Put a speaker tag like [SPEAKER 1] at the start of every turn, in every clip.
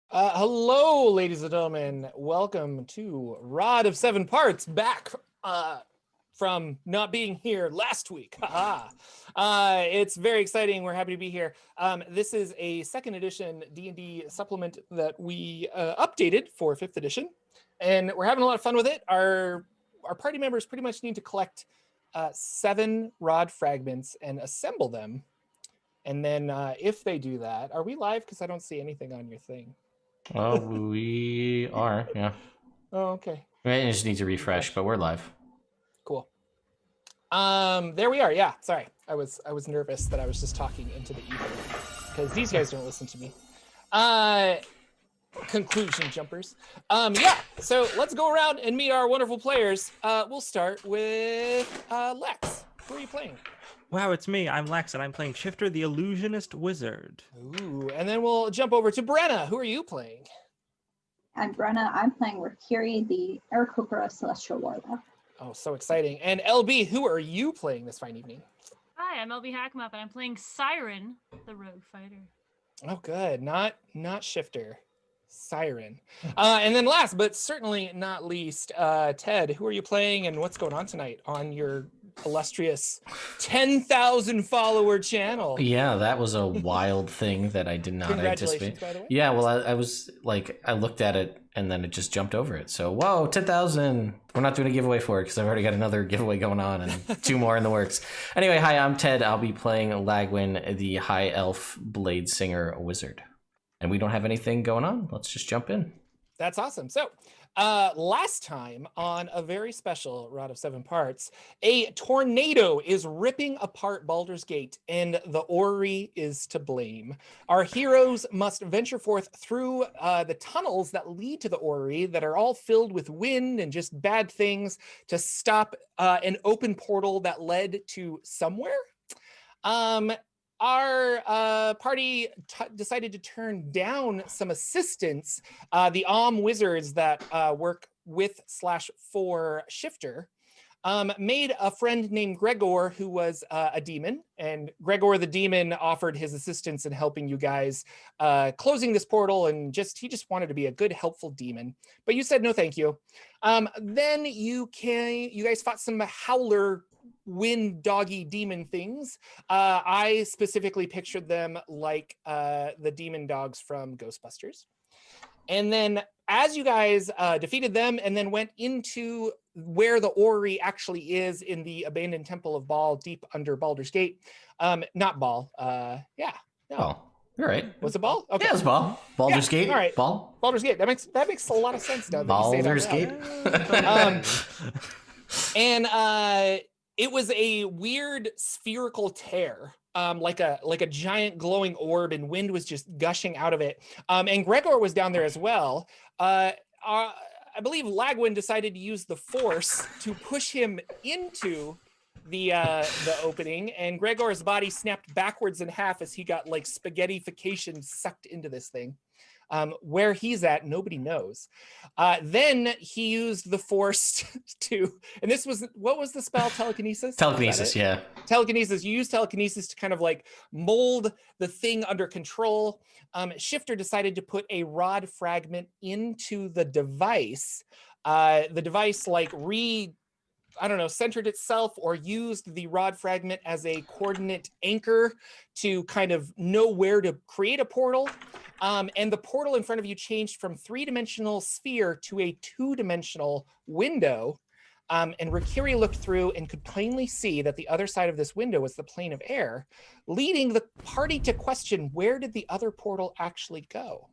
[SPEAKER 1] Hello, ladies and gentlemen. Welcome to Rod of Seven Parts, back from not being here last week. It's very exciting. We're happy to be here. This is a second edition D&D supplement that we updated for 5th edition, and we're having a lot of fun with it. Our party members pretty much need to collect 7 rod fragments and assemble them. And then if they do that, are we live? Because I don't see anything on your thing.
[SPEAKER 2] Well, we are, yeah.
[SPEAKER 1] Oh, okay.
[SPEAKER 2] I just need to refresh, but we're live.
[SPEAKER 1] Cool. There we are. Yeah, sorry. I was nervous that I was just talking into the ether because these guys don't listen to me. Conclusion jumpers. Yeah, so let's go around and meet our wonderful players. We'll start with Lex. Who are you playing?
[SPEAKER 3] Wow, it's me. I'm Lex, and I'm playing Shifter, the Illusionist Wizard.
[SPEAKER 1] Ooh, and then we'll jump over to Brenna. Who are you playing?
[SPEAKER 4] I'm Brenna. I'm playing Rikiri, the Aarakocra Celestial Warlock.
[SPEAKER 1] Oh, so exciting. And LB, who are you playing this fine evening?
[SPEAKER 5] Hi, I'm LB Hackmup, and I'm playing Siren, the Rogue Fighter.
[SPEAKER 1] Oh, good. Not Shifter. Siren. And then last, but certainly not least, Ted, who are you playing and what's going on tonight on your illustrious 10,000 follower channel?
[SPEAKER 2] Yeah, that was a wild thing that I did not anticipate.
[SPEAKER 1] By the way.
[SPEAKER 2] Yeah, well, I was like, I looked at it and then it just jumped over it. So, whoa, 10,000. We're not doing a giveaway for it because I've already got another giveaway going on and 2 more in the works. Anyway, hi, I'm Ted. I'll be playing Lagwyn, the High Elf Blade Singer Wizard. And we don't have anything going on. Let's just jump in.
[SPEAKER 1] That's awesome. So last time on a very special Rod of Seven Parts, a tornado is ripping apart Baldur's Gate and the orrery is to blame. Our heroes must venture forth through the tunnels that lead to the orrery that are all filled with wind and just bad things to stop an open portal that led to somewhere. Our party decided to turn down some assistance. The wizards that work with / for Shifter made a friend named Gregor who was a demon, and Gregor the demon offered his assistance in helping you guys closing this portal, and he just wanted to be a good, helpful demon. But you said no, thank you. Then you guys fought some howler wind doggy demon things. I specifically pictured them like the demon dogs from Ghostbusters. And then as you guys defeated them and then went into where the orrery actually is in the abandoned temple of Baal deep under Baldur's Gate, not Baal, yeah. No.
[SPEAKER 2] Oh, all right.
[SPEAKER 1] Was it Baal? Okay.
[SPEAKER 2] Yeah, it's Baal. Baldur's Gate.
[SPEAKER 1] All right.
[SPEAKER 2] Baal.
[SPEAKER 1] Baldur's Gate. That makes a lot of sense now.
[SPEAKER 2] Baldur's Gate.
[SPEAKER 1] And it was a weird spherical tear, like a giant glowing orb, and wind was just gushing out of it. And Gregor was down there as well. I believe Lagwyn decided to use the force to push him into the opening, and Gregor's body snapped backwards in half as he got like spaghettification sucked into this thing. Where he's at, nobody knows. Then he used the force to, and what was the spell? Telekinesis?
[SPEAKER 2] Telekinesis, yeah.
[SPEAKER 1] Telekinesis. You use telekinesis to kind of like mold the thing under control. Shifter decided to put a rod fragment into the device. The device like centered itself or used the rod fragment as a coordinate anchor to kind of know where to create a portal. And the portal in front of you changed from 3-dimensional sphere to a 2-dimensional window. And Rikiri looked through and could plainly see that the other side of this window was the plane of air, leading the party to question, where did the other portal actually go?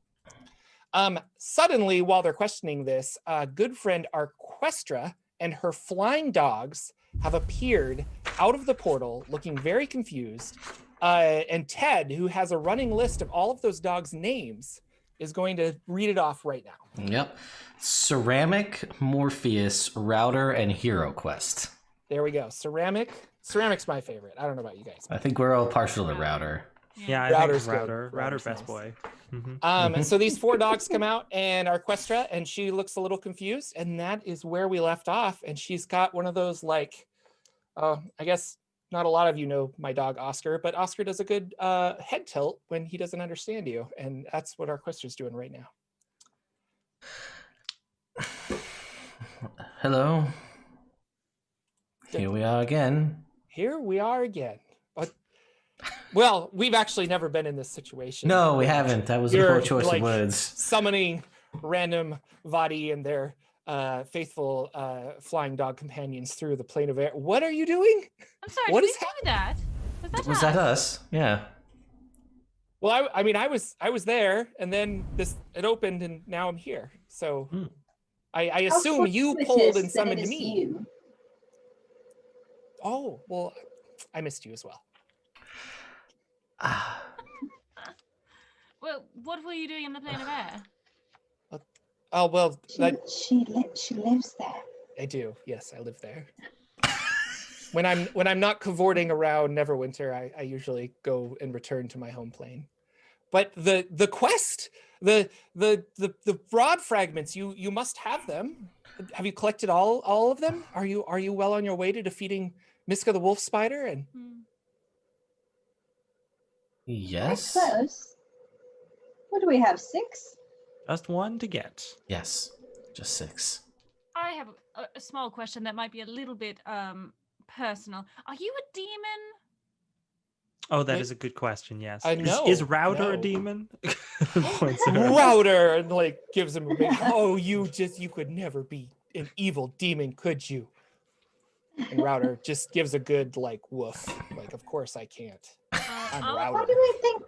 [SPEAKER 1] Suddenly, while they're questioning this, good friend Arquestra and her flying dogs have appeared out of the portal, looking very confused. And Ted, who has a running list of all of those dogs' names, is going to read it off right now.
[SPEAKER 2] Yep. Ceramic, Morpheus, Router, and Hero Quest.
[SPEAKER 1] There we go. Ceramic's my favorite. I don't know about you guys.
[SPEAKER 2] I think we're all partial to Router.
[SPEAKER 3] Yeah, I
[SPEAKER 1] Router's
[SPEAKER 3] think
[SPEAKER 1] good.
[SPEAKER 3] Router best
[SPEAKER 1] Nice.
[SPEAKER 3] boy.
[SPEAKER 1] And so these 4 dogs come out, and Arquestra, and she looks a little confused, and that is where we left off. And she's got one of those, like, I guess not a lot of you know my dog Oscar, but Oscar does a good head tilt when he doesn't understand you, and that's what our quester's doing right now.
[SPEAKER 2] Hello. Here we are again.
[SPEAKER 1] Here we are again. Well, we've actually never been in this situation.
[SPEAKER 2] No, we haven't. That was a poor choice of words.
[SPEAKER 1] Summoning random Vadi and their faithful flying dog companions through the plane of air. What are you doing?
[SPEAKER 5] I'm sorry,
[SPEAKER 1] What
[SPEAKER 5] did
[SPEAKER 1] is
[SPEAKER 5] we do that?
[SPEAKER 2] Was that us? Yeah.
[SPEAKER 1] Well, I mean, I was there, and then it opened, and now I'm here. So I assume you pulled and summoned me.
[SPEAKER 4] You.
[SPEAKER 1] Oh, well, I missed you as well.
[SPEAKER 5] Well, what were you doing in the plane of air?
[SPEAKER 1] Oh, well,
[SPEAKER 4] She lives there.
[SPEAKER 1] I do. Yes, I live there. When I'm not cavorting around Neverwinter, I usually go and return to my home plane. But the quest, the rod fragments, you must have them. Have you collected all of them? Are you well on your way to defeating Miska the wolf spider? And
[SPEAKER 2] Yes.
[SPEAKER 4] Close. What do we have? 6?
[SPEAKER 3] Just one to get.
[SPEAKER 2] Yes. Just 6.
[SPEAKER 5] I have a small question that might be a little bit personal. Are you a demon?
[SPEAKER 3] Oh, that is a good question. Yes.
[SPEAKER 1] I know.
[SPEAKER 3] Is Router
[SPEAKER 1] no.
[SPEAKER 3] a demon? Points at her.
[SPEAKER 1] Router, and like gives him a big, oh, you could never be an evil demon, could you? And Router just gives a good like woof, like of course I can't. I'm
[SPEAKER 4] Why
[SPEAKER 1] Router.
[SPEAKER 4] do we think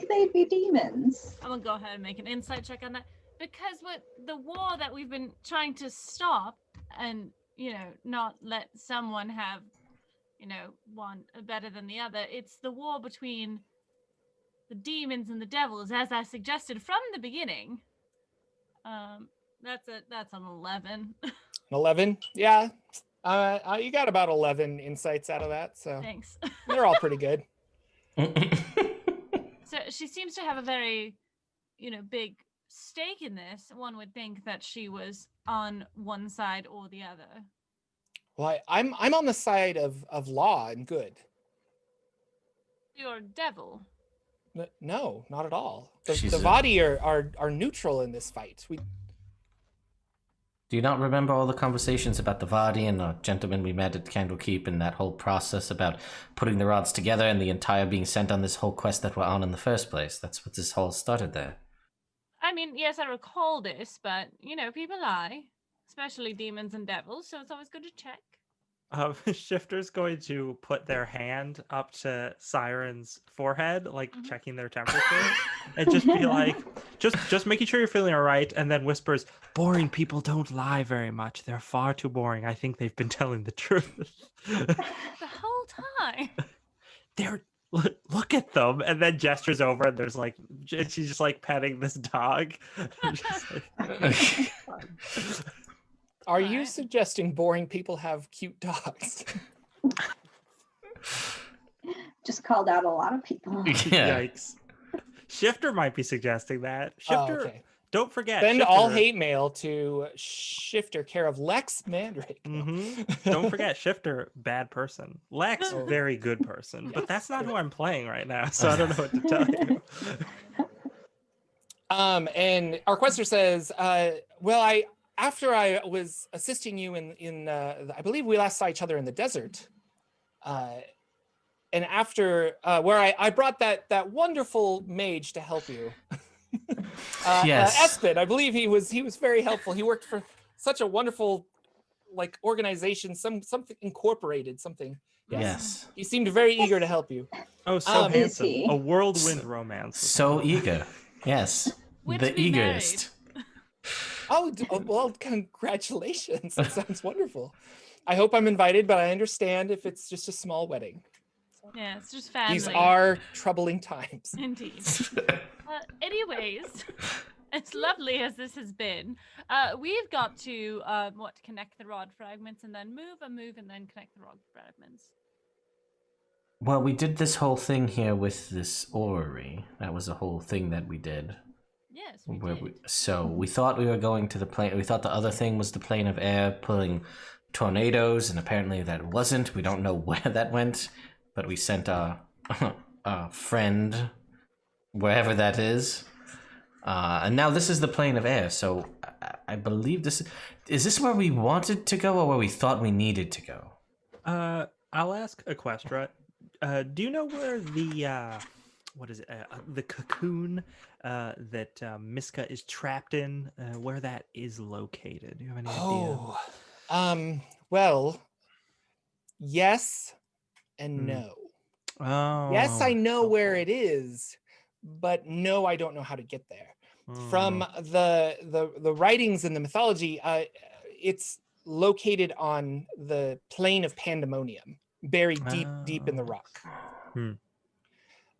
[SPEAKER 4] they'd be demons?
[SPEAKER 5] I'm gonna go ahead and make an insight check on that. Because with the war that we've been trying to stop and, not let someone have, one better than the other, it's the war between the demons and the devils, as I suggested from the beginning. That's an 11.
[SPEAKER 1] 11? Yeah. You got about 11 insights out of that, so
[SPEAKER 5] Thanks.
[SPEAKER 1] they're all pretty good.
[SPEAKER 5] So she seems to have a very, big stake in this. One would think that she was on one side or the other.
[SPEAKER 1] Well, I'm on the side of law and good.
[SPEAKER 5] You're a devil.
[SPEAKER 1] No, not at all. The
[SPEAKER 2] She's a-
[SPEAKER 1] Vadi are neutral in this fight.
[SPEAKER 2] Do you not remember all the conversations about the Vardy and the gentleman we met at Candlekeep and that whole process about putting the rods together and the entire being sent on this whole quest that we're on in the first place? That's what this whole started there.
[SPEAKER 5] I mean, yes, I recall this, but, people lie, especially demons and devils, so it's always good to check.
[SPEAKER 3] Shifter's going to put their hand up to Siren's forehead, like checking their temperature, and just be like, just making sure you're feeling all right, and then whispers, "Boring people don't lie very much. They're far too boring. I think they've been telling the truth."
[SPEAKER 5] The whole time.
[SPEAKER 3] They're look at them, and then gestures over, and there's like, she's just like petting this dog. Just like,
[SPEAKER 1] Are you suggesting boring people have cute dogs?
[SPEAKER 4] Just called out a lot of people.
[SPEAKER 2] Yeah.
[SPEAKER 3] Yikes. Shifter might be suggesting that. Shifter,
[SPEAKER 1] okay.
[SPEAKER 3] don't forget.
[SPEAKER 1] Send
[SPEAKER 3] Shifter,
[SPEAKER 1] all hate mail to Shifter, care of Lex Mandrake.
[SPEAKER 3] Don't forget, Shifter, bad person. Lex, very good person. But that's not who I'm playing right now, so I don't know what to tell you.
[SPEAKER 1] And our quester says, well, after I was assisting you in I believe we last saw each other in the desert, and after where I brought that wonderful mage to help you,
[SPEAKER 2] Yes.
[SPEAKER 1] Espen, I believe he was very helpful. He worked for such a wonderful organization, something incorporated something.
[SPEAKER 2] Yes.
[SPEAKER 1] He seemed very eager to help you.
[SPEAKER 3] Oh, so
[SPEAKER 1] Is
[SPEAKER 3] handsome.
[SPEAKER 4] he?
[SPEAKER 3] A whirlwind romance.
[SPEAKER 2] So eager. Yes.
[SPEAKER 5] We're
[SPEAKER 2] The
[SPEAKER 5] to be married.
[SPEAKER 2] eagerest.
[SPEAKER 1] Oh, well, congratulations. That sounds wonderful. I hope I'm invited, but I understand if it's just a small wedding.
[SPEAKER 5] Yeah, it's just family.
[SPEAKER 1] These are troubling times.
[SPEAKER 5] Indeed. Anyways, as lovely as this has been, we've got to connect the rod fragments and then move and then connect the rod fragments.
[SPEAKER 2] Well, we did this whole thing here with this orrery. That was a whole thing that we did.
[SPEAKER 5] Yes, we did.
[SPEAKER 2] So we thought we were going to the plane. We thought the other thing was the plane of air, pulling tornadoes, and apparently that wasn't. We don't know where that went, but we sent a friend wherever that is. And now this is the plane of air, so I believe this is this where we wanted to go or where we thought we needed to go?
[SPEAKER 3] I'll ask Equestra. Do you know where the what is it? The cocoon that Miska is trapped in, where that is located? Do you have any idea?
[SPEAKER 1] Well, yes and no.
[SPEAKER 3] Oh.
[SPEAKER 1] Yes, I know where
[SPEAKER 3] okay.
[SPEAKER 1] it is, but no, I don't know how to get there. From
[SPEAKER 3] Oh.
[SPEAKER 1] the writings in the mythology, it's located on the plane of Pandemonium, buried deep in the rock.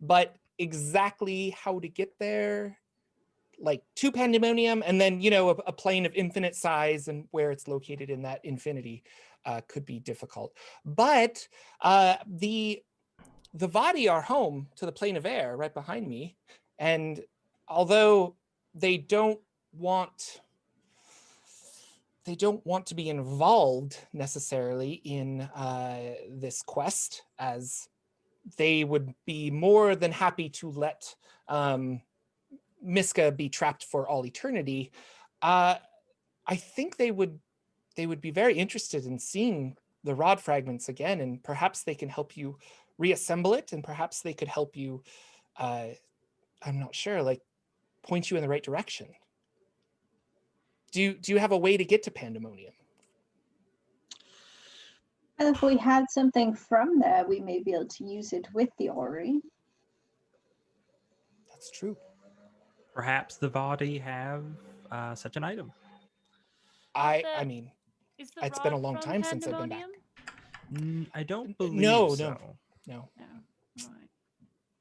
[SPEAKER 1] But exactly how to get there, like to Pandemonium, and then a plane of infinite size and where it's located in that infinity could be difficult. But the Vadi are home to the plane of air right behind me, and although they don't want to be involved necessarily in this quest, as they would be more than happy to let Miska be trapped for all eternity. I think they would be very interested in seeing the rod fragments again, and perhaps they can help you reassemble it, and perhaps they could help you, I'm not sure, like point you in the right direction. Do you have a way to get to Pandemonium?
[SPEAKER 4] And if we had something from there, we may be able to use it with the Ori.
[SPEAKER 1] That's true.
[SPEAKER 3] Perhaps the Vadi have such an item.
[SPEAKER 1] I mean,
[SPEAKER 5] Is the
[SPEAKER 1] it's been a
[SPEAKER 5] rod
[SPEAKER 1] long
[SPEAKER 5] from
[SPEAKER 1] time since I've been back.
[SPEAKER 5] Pandemonium?
[SPEAKER 3] I don't believe
[SPEAKER 1] No.
[SPEAKER 3] so.
[SPEAKER 1] No.
[SPEAKER 5] No. Right.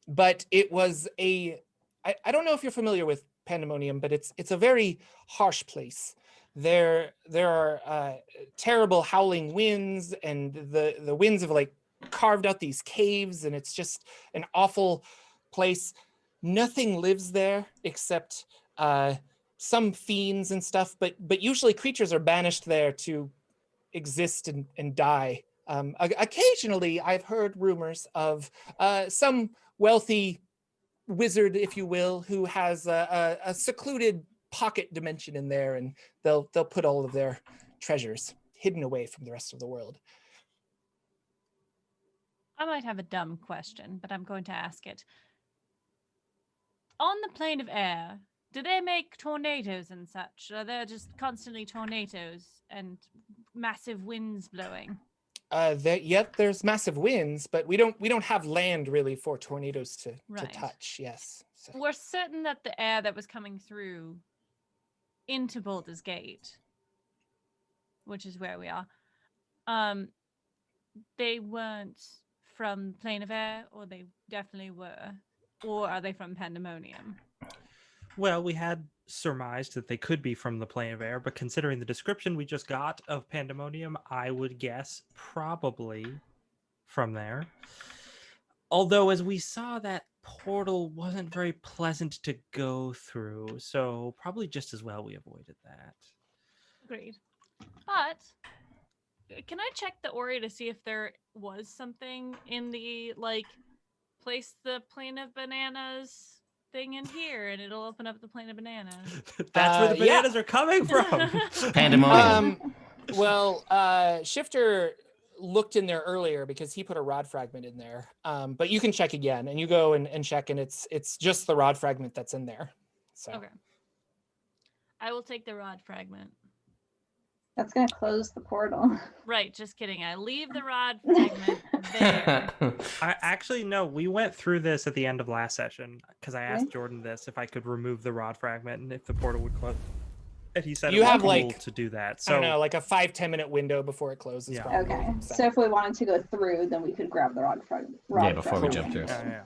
[SPEAKER 1] But it was I don't know if you're familiar with Pandemonium, but it's a very harsh place. There are terrible howling winds, and the winds have like carved out these caves, and it's just an awful place. Nothing lives there except some fiends and stuff, but usually creatures are banished there to exist and die. Occasionally, I've heard rumors of some wealthy wizard, if you will, who has a secluded pocket dimension in there, and they'll put all of their treasures hidden away from the rest of the world.
[SPEAKER 5] I might have a dumb question, but I'm going to ask it. On the plane of air, do they make tornadoes and such? Are there just constantly tornadoes and massive winds blowing?
[SPEAKER 1] There's massive winds, but we don't have land really for tornadoes to touch. Yes. So.
[SPEAKER 5] We're certain that the air that was coming through into Baldur's Gate, which is where we are, they weren't from plane of air, or they definitely were, or are they from Pandemonium?
[SPEAKER 3] Well, we had surmised that they could be from the plane of air, but considering the description we just got of Pandemonium, I would guess probably from there. Although, as we saw, that portal wasn't very pleasant to go through, so probably just as well we avoided that.
[SPEAKER 5] Agreed. But can I check the Ori to see if there was something in the, like, place the plane of bananas thing in here, and it'll open up the plane of bananas?
[SPEAKER 3] That's where the bananas are coming from.
[SPEAKER 2] Pandemonium.
[SPEAKER 1] Shifter looked in there earlier because he put a rod fragment in there. But you can check again, and you go and check, and it's just the rod fragment that's in there. So
[SPEAKER 5] Okay. I will take the rod fragment.
[SPEAKER 4] That's going to close the portal.
[SPEAKER 5] Right, just kidding. I leave the rod fragment there.
[SPEAKER 3] I actually, no, we went through this at the end of last session because I asked Jordan this, if I could remove the rod fragment and if the portal would close. And he said
[SPEAKER 1] you have
[SPEAKER 3] cool
[SPEAKER 1] like
[SPEAKER 3] to do that. So
[SPEAKER 1] I don't know, like a 5-10 minute window before it closes.
[SPEAKER 3] Yeah.
[SPEAKER 1] Probably.
[SPEAKER 4] Okay, so if we wanted to go through, then we could grab the rod fragment.
[SPEAKER 2] Before we jump through.
[SPEAKER 3] yeah.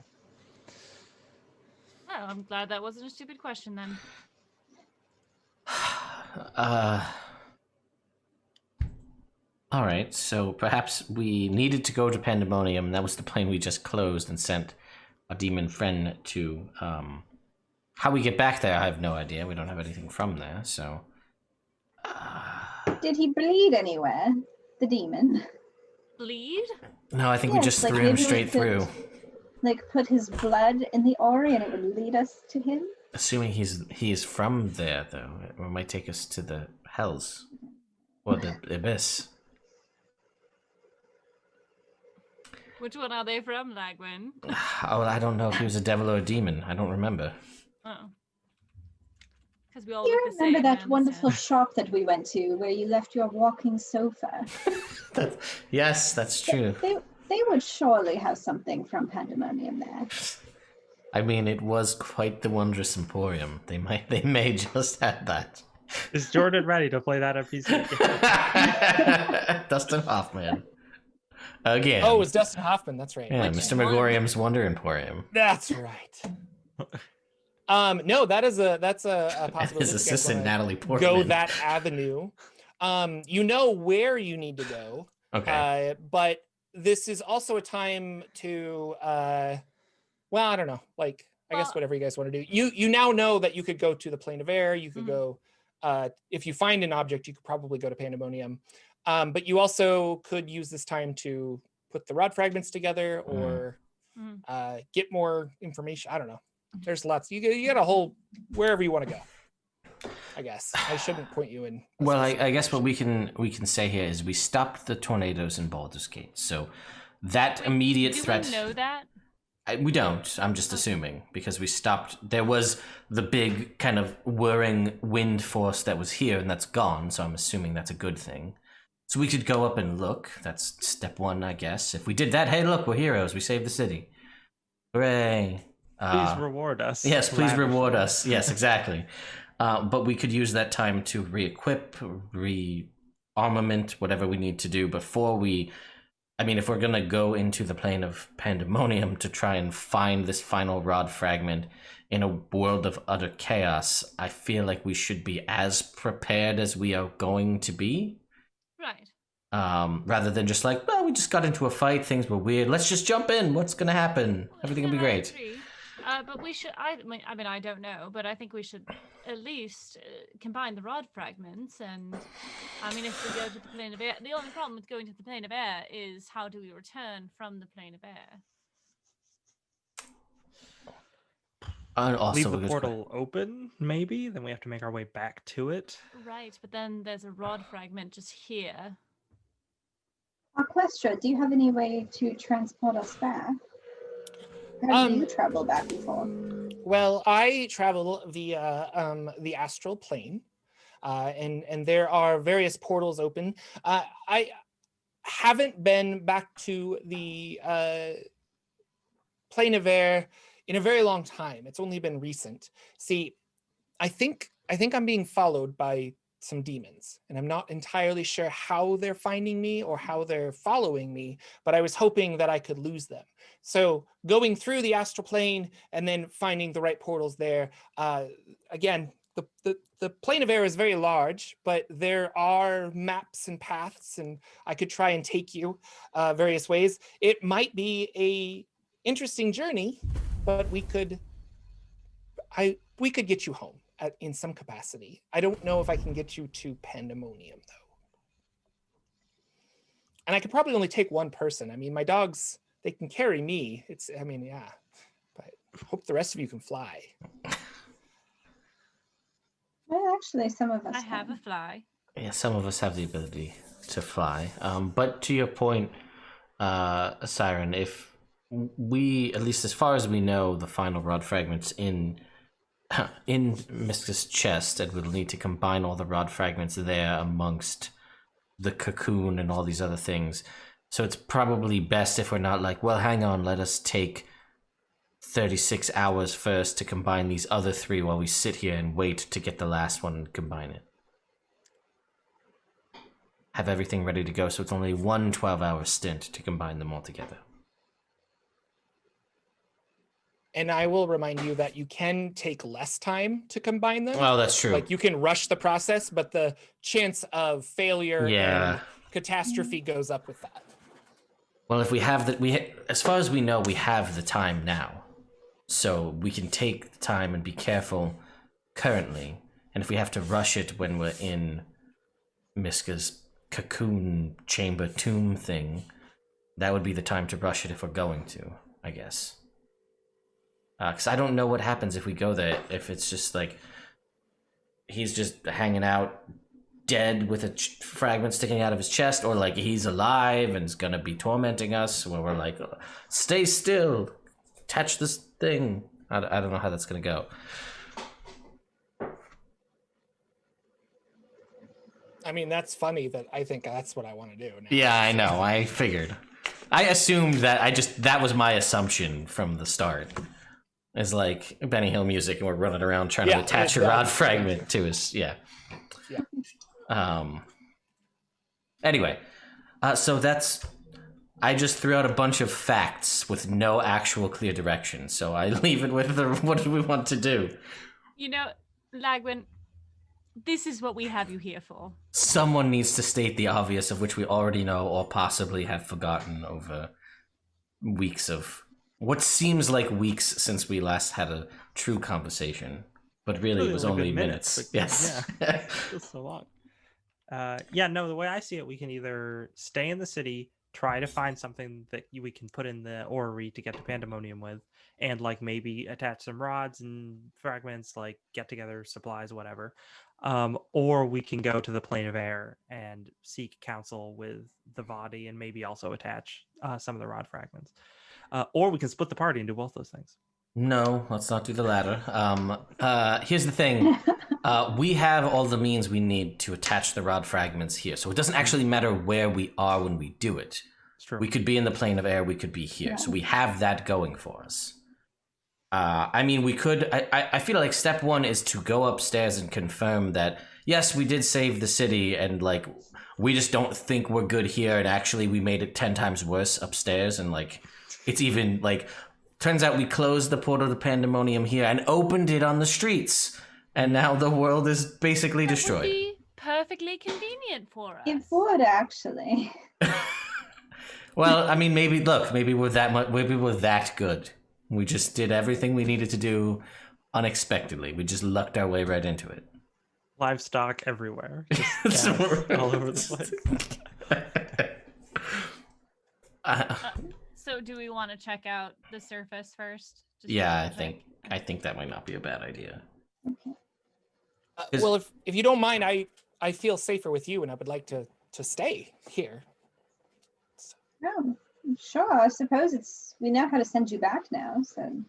[SPEAKER 5] Oh, I'm glad that wasn't a stupid question then.
[SPEAKER 2] All right, so perhaps we needed to go to Pandemonium. That was the plane we just closed and sent a demon friend to. How we get back there, I have no idea. We don't have anything from there, so...
[SPEAKER 4] Did he bleed anywhere? the demon?
[SPEAKER 5] Bleed?
[SPEAKER 2] No, I think we
[SPEAKER 4] Yes,
[SPEAKER 2] just
[SPEAKER 4] like
[SPEAKER 2] threw him
[SPEAKER 4] maybe we
[SPEAKER 2] straight
[SPEAKER 4] could-
[SPEAKER 2] through.
[SPEAKER 4] Like put his blood in the ori and it would lead us to him?
[SPEAKER 2] Assuming he is from there, though, it might take us to the hells or the abyss.
[SPEAKER 5] Which one are they from, Lagwyn?
[SPEAKER 2] Oh, I don't know if he was a devil or a demon. I don't remember.
[SPEAKER 5] Oh. Because we all
[SPEAKER 4] You
[SPEAKER 5] look the
[SPEAKER 4] remember
[SPEAKER 5] same, I
[SPEAKER 4] that wonderful
[SPEAKER 5] understand.
[SPEAKER 4] shop that we went to where you left your walking sofa?
[SPEAKER 2] Yes, that's true.
[SPEAKER 4] They would surely have something from Pandemonium there.
[SPEAKER 2] I mean, it was quite the wondrous emporium. They may just have that.
[SPEAKER 3] Is Jordan ready to play that NPC?
[SPEAKER 2] Dustin Hoffman. Again.
[SPEAKER 1] Oh, it's Dustin Hoffman. That's right.
[SPEAKER 2] Yeah,
[SPEAKER 1] Okay.
[SPEAKER 2] Mr. Megorium's Wonder Emporium.
[SPEAKER 1] That's right. No, that's a possibility.
[SPEAKER 2] His
[SPEAKER 1] if you guys
[SPEAKER 2] assistant,
[SPEAKER 1] wanna
[SPEAKER 2] Natalie Portman.
[SPEAKER 1] go that avenue. You know where you need to go.
[SPEAKER 2] Okay.
[SPEAKER 1] But this is also a time to well, I don't know. Like, I guess whatever you guys want to do. You now know that you could go to the plane of air. You could go if you find an object, you could probably go to Pandemonium. But you also could use this time to put the rod fragments together or get more information. I don't know. There's lots. You get a whole wherever you want to go. I guess I shouldn't point you in.
[SPEAKER 2] Well, I guess what we can say here is we stopped the tornadoes in Baldur's Gate. So that immediate threat.
[SPEAKER 5] Do we know that?
[SPEAKER 2] We don't. I'm just assuming because we stopped. There was the big kind of whirring wind force that was here, and that's gone. So I'm assuming that's a good thing. So we could go up and look. That's step one, I guess. If we did that, hey, look, we're heroes. We saved the city. Hooray!
[SPEAKER 3] Please reward us.
[SPEAKER 2] Yes, please
[SPEAKER 3] lavishly.
[SPEAKER 2] reward us. Yes, exactly. But we could use that time to re-equip, re-armament, whatever we need to do before we... I mean, if we're going to go into the plane of Pandemonium to try and find this final rod fragment in a world of utter chaos, I feel like we should be as prepared as we are going to be.
[SPEAKER 5] Right.
[SPEAKER 2] Rather than just like, well, we just got into a fight, things were weird, let's just jump in, what's going to happen? Everything will be
[SPEAKER 5] No, I
[SPEAKER 2] great.
[SPEAKER 5] agree. But we should. I mean, I don't know, but I think we should at least combine the rod fragments. And I mean, if we go to the plane of air, the only problem with going to the plane of air is how do we return from the plane of air?
[SPEAKER 2] Also,
[SPEAKER 3] Leave
[SPEAKER 2] a
[SPEAKER 3] the
[SPEAKER 2] good
[SPEAKER 3] portal open, maybe. Then we have to make our way back to it.
[SPEAKER 5] Right, but then there's a rod fragment just here.
[SPEAKER 4] Aquestra, do you have any way to transport us back? How do you travel back before?
[SPEAKER 1] Well, I travel via the astral plane, and there are various portals open. I haven't been back to the plane of air in a very long time. It's only been recent. See, I think I'm being followed by some demons, and I'm not entirely sure how they're finding me or how they're following me, but I was hoping that I could lose them. So going through the astral plane and then finding the right portals there. Again, the plane of air is very large, but there are maps and paths, and I could try and take you various ways. It might be a interesting journey, but we could get you home in some capacity. I don't know if I can get you to Pandemonium though. And I could probably only take one person. I mean, my dogs, they can carry me. Yeah, but hope the rest of you can fly.
[SPEAKER 4] Well, actually, some of us
[SPEAKER 5] I have
[SPEAKER 4] can.
[SPEAKER 5] a fly.
[SPEAKER 2] Yeah, some of us have the ability to fly. But to your point, Siren, if we, at least as far as we know, the final rod fragments in Miska's chest, and we'll need to combine all the rod fragments there amongst the cocoon and all these other things. So it's probably best if we're not like, well, hang on, let us take 36 hours first to combine these other three while we sit here and wait to get the last one and combine it. Have everything ready to go, so it's only one 12-hour stint to combine them all together.
[SPEAKER 1] And I will remind you that you can take less time to combine them.
[SPEAKER 2] Well, that's true.
[SPEAKER 1] Like you can rush the process, but the chance of failure and catastrophe goes up with that.
[SPEAKER 2] Well, if we have as far as we know, we have the time now, so we can take the time and be careful currently. And if we have to rush it when we're in Miska's cocoon chamber tomb thing, that would be the time to rush it if we're going to, I guess. Because I don't know what happens if we go there, if it's just like he's just hanging out dead with a fragment sticking out of his chest, or like he's alive and is gonna be tormenting us, where we're like, stay still, touch this thing. I don't know how that's gonna go.
[SPEAKER 1] I mean, that's funny that I think that's what I want to do now.
[SPEAKER 2] Yeah, I know. I figured. I assumed that. That was my assumption from the start. It's like Benny Hill music, and we're running around trying to attach a rod fragment to his. Yeah. Anyway, so that's. I just threw out a bunch of facts with no actual clear direction. So I leave it with what do we want to do?
[SPEAKER 5] You know, Lagwyn, this is what we have you here for.
[SPEAKER 2] Someone needs to state the obvious, of which we already know or possibly have forgotten over weeks of what seems like weeks since we last had a true conversation, but really it was only minutes. Yes.
[SPEAKER 3] Yeah, feels so long. No, the way I see it, we can either stay in the city, try to find something that we can put in the orrery to get to Pandemonium with, and like maybe attach some rods and fragments, like get together supplies, whatever. Or we can go to the plane of air and seek counsel with the body and maybe also attach some of the rod fragments. Or we can split the party and do both those things.
[SPEAKER 2] No, let's not do the latter. Here's the thing. We have all the means we need to attach the rod fragments here. So it doesn't actually matter where we are when we do it.
[SPEAKER 3] It's true.
[SPEAKER 2] We could be in the plane of air. We could be here. Yeah. So we have that going for us. I mean, we could... I feel like step one is to go upstairs and confirm that, yes, we did save the city, and, like, we just don't think we're good here, and actually we made it 10 times worse upstairs, and, like, it's even, like... Turns out we closed the portal to Pandemonium here and opened it on the streets, and now the world is basically destroyed.
[SPEAKER 5] That would be perfectly convenient for us.
[SPEAKER 4] It would, actually.
[SPEAKER 2] Well, I mean, maybe we're that good. We just did everything we needed to do unexpectedly. We just lucked our way right into it.
[SPEAKER 3] Livestock everywhere. Just all over the place.
[SPEAKER 5] So do we want to check out the surface first?
[SPEAKER 2] Yeah, I think that might not be a bad idea.
[SPEAKER 1] Well, if you don't mind, I feel safer with you, and I would like to stay here.
[SPEAKER 4] Oh, sure. I suppose we know how to send you back now, so.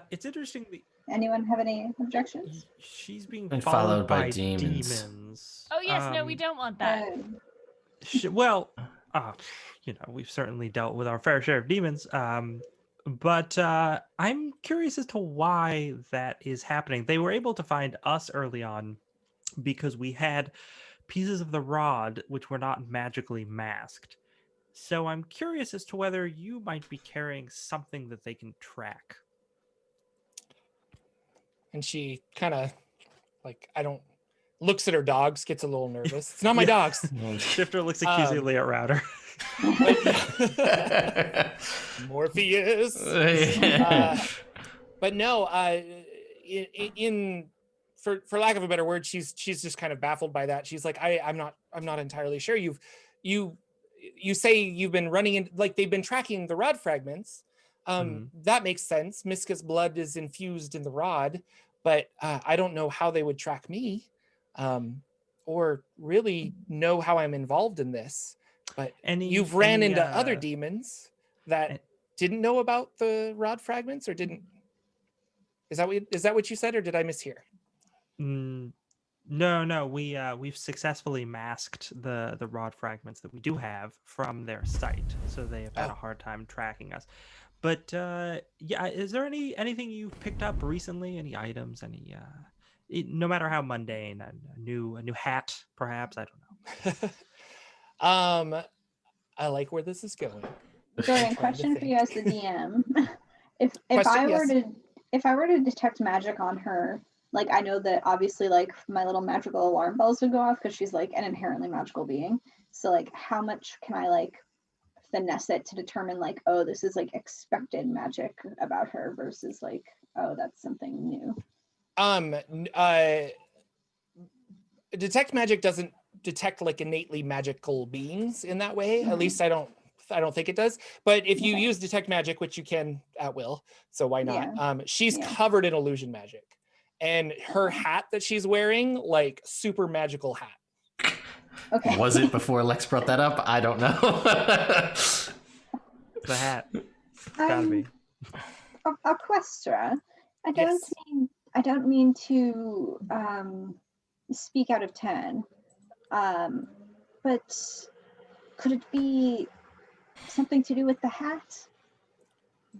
[SPEAKER 3] It's interesting.
[SPEAKER 4] Anyone have any objections?
[SPEAKER 3] She's being
[SPEAKER 2] followed by demons.
[SPEAKER 5] Oh yes, no, we don't want that.
[SPEAKER 3] Well, we've certainly dealt with our fair share of demons. But I'm curious as to why that is happening. They were able to find us early on because we had pieces of the rod which were not magically masked. So I'm curious as to whether you might be carrying something that they can track.
[SPEAKER 1] And she kind of, looks at her dogs, gets a little nervous. It's not my dogs.
[SPEAKER 3] Shifter looks accusingly at Router.
[SPEAKER 1] Morpheus. But no, for lack of a better word, she's just kind of baffled by that. She's like, I'm not entirely sure. You say you've been running in, like they've been tracking the rod fragments. That makes sense. Miska's blood is infused in the rod, but I don't know how they would track me, or really know how I'm involved in this. But you've ran into other demons that didn't know about the rod fragments, or didn't. Is that what you said, or did I mishear?
[SPEAKER 3] No. We've successfly masked the rod fragments that we do have from their site, so they have had a hard time tracking us. But is there anything you've picked up recently? Any items? No matter how mundane, a new hat, perhaps? I don't know.
[SPEAKER 1] I like where this is going.
[SPEAKER 4] Jordan, question for you as the DM: if I were to detect magic on her, like I know that obviously like my little magical alarm bells would go off because she's like an inherently magical being. So like, how much can I like finesse it to determine like, oh, this is like expected magic about her versus like, oh, that's something new?
[SPEAKER 1] detect magic doesn't detect like innately magical beings in that way. At least I don't think it does. But if you use detect magic, which you can at will, so why not? She's covered in illusion magic, and her hat that she's wearing, like super magical hat.
[SPEAKER 4] Okay.
[SPEAKER 2] Was it before Lex brought that up? I don't know.
[SPEAKER 3] The hat. Gotta be.
[SPEAKER 4] Orchestra. I don't mean to speak out of turn. But could it be something to do with the hat?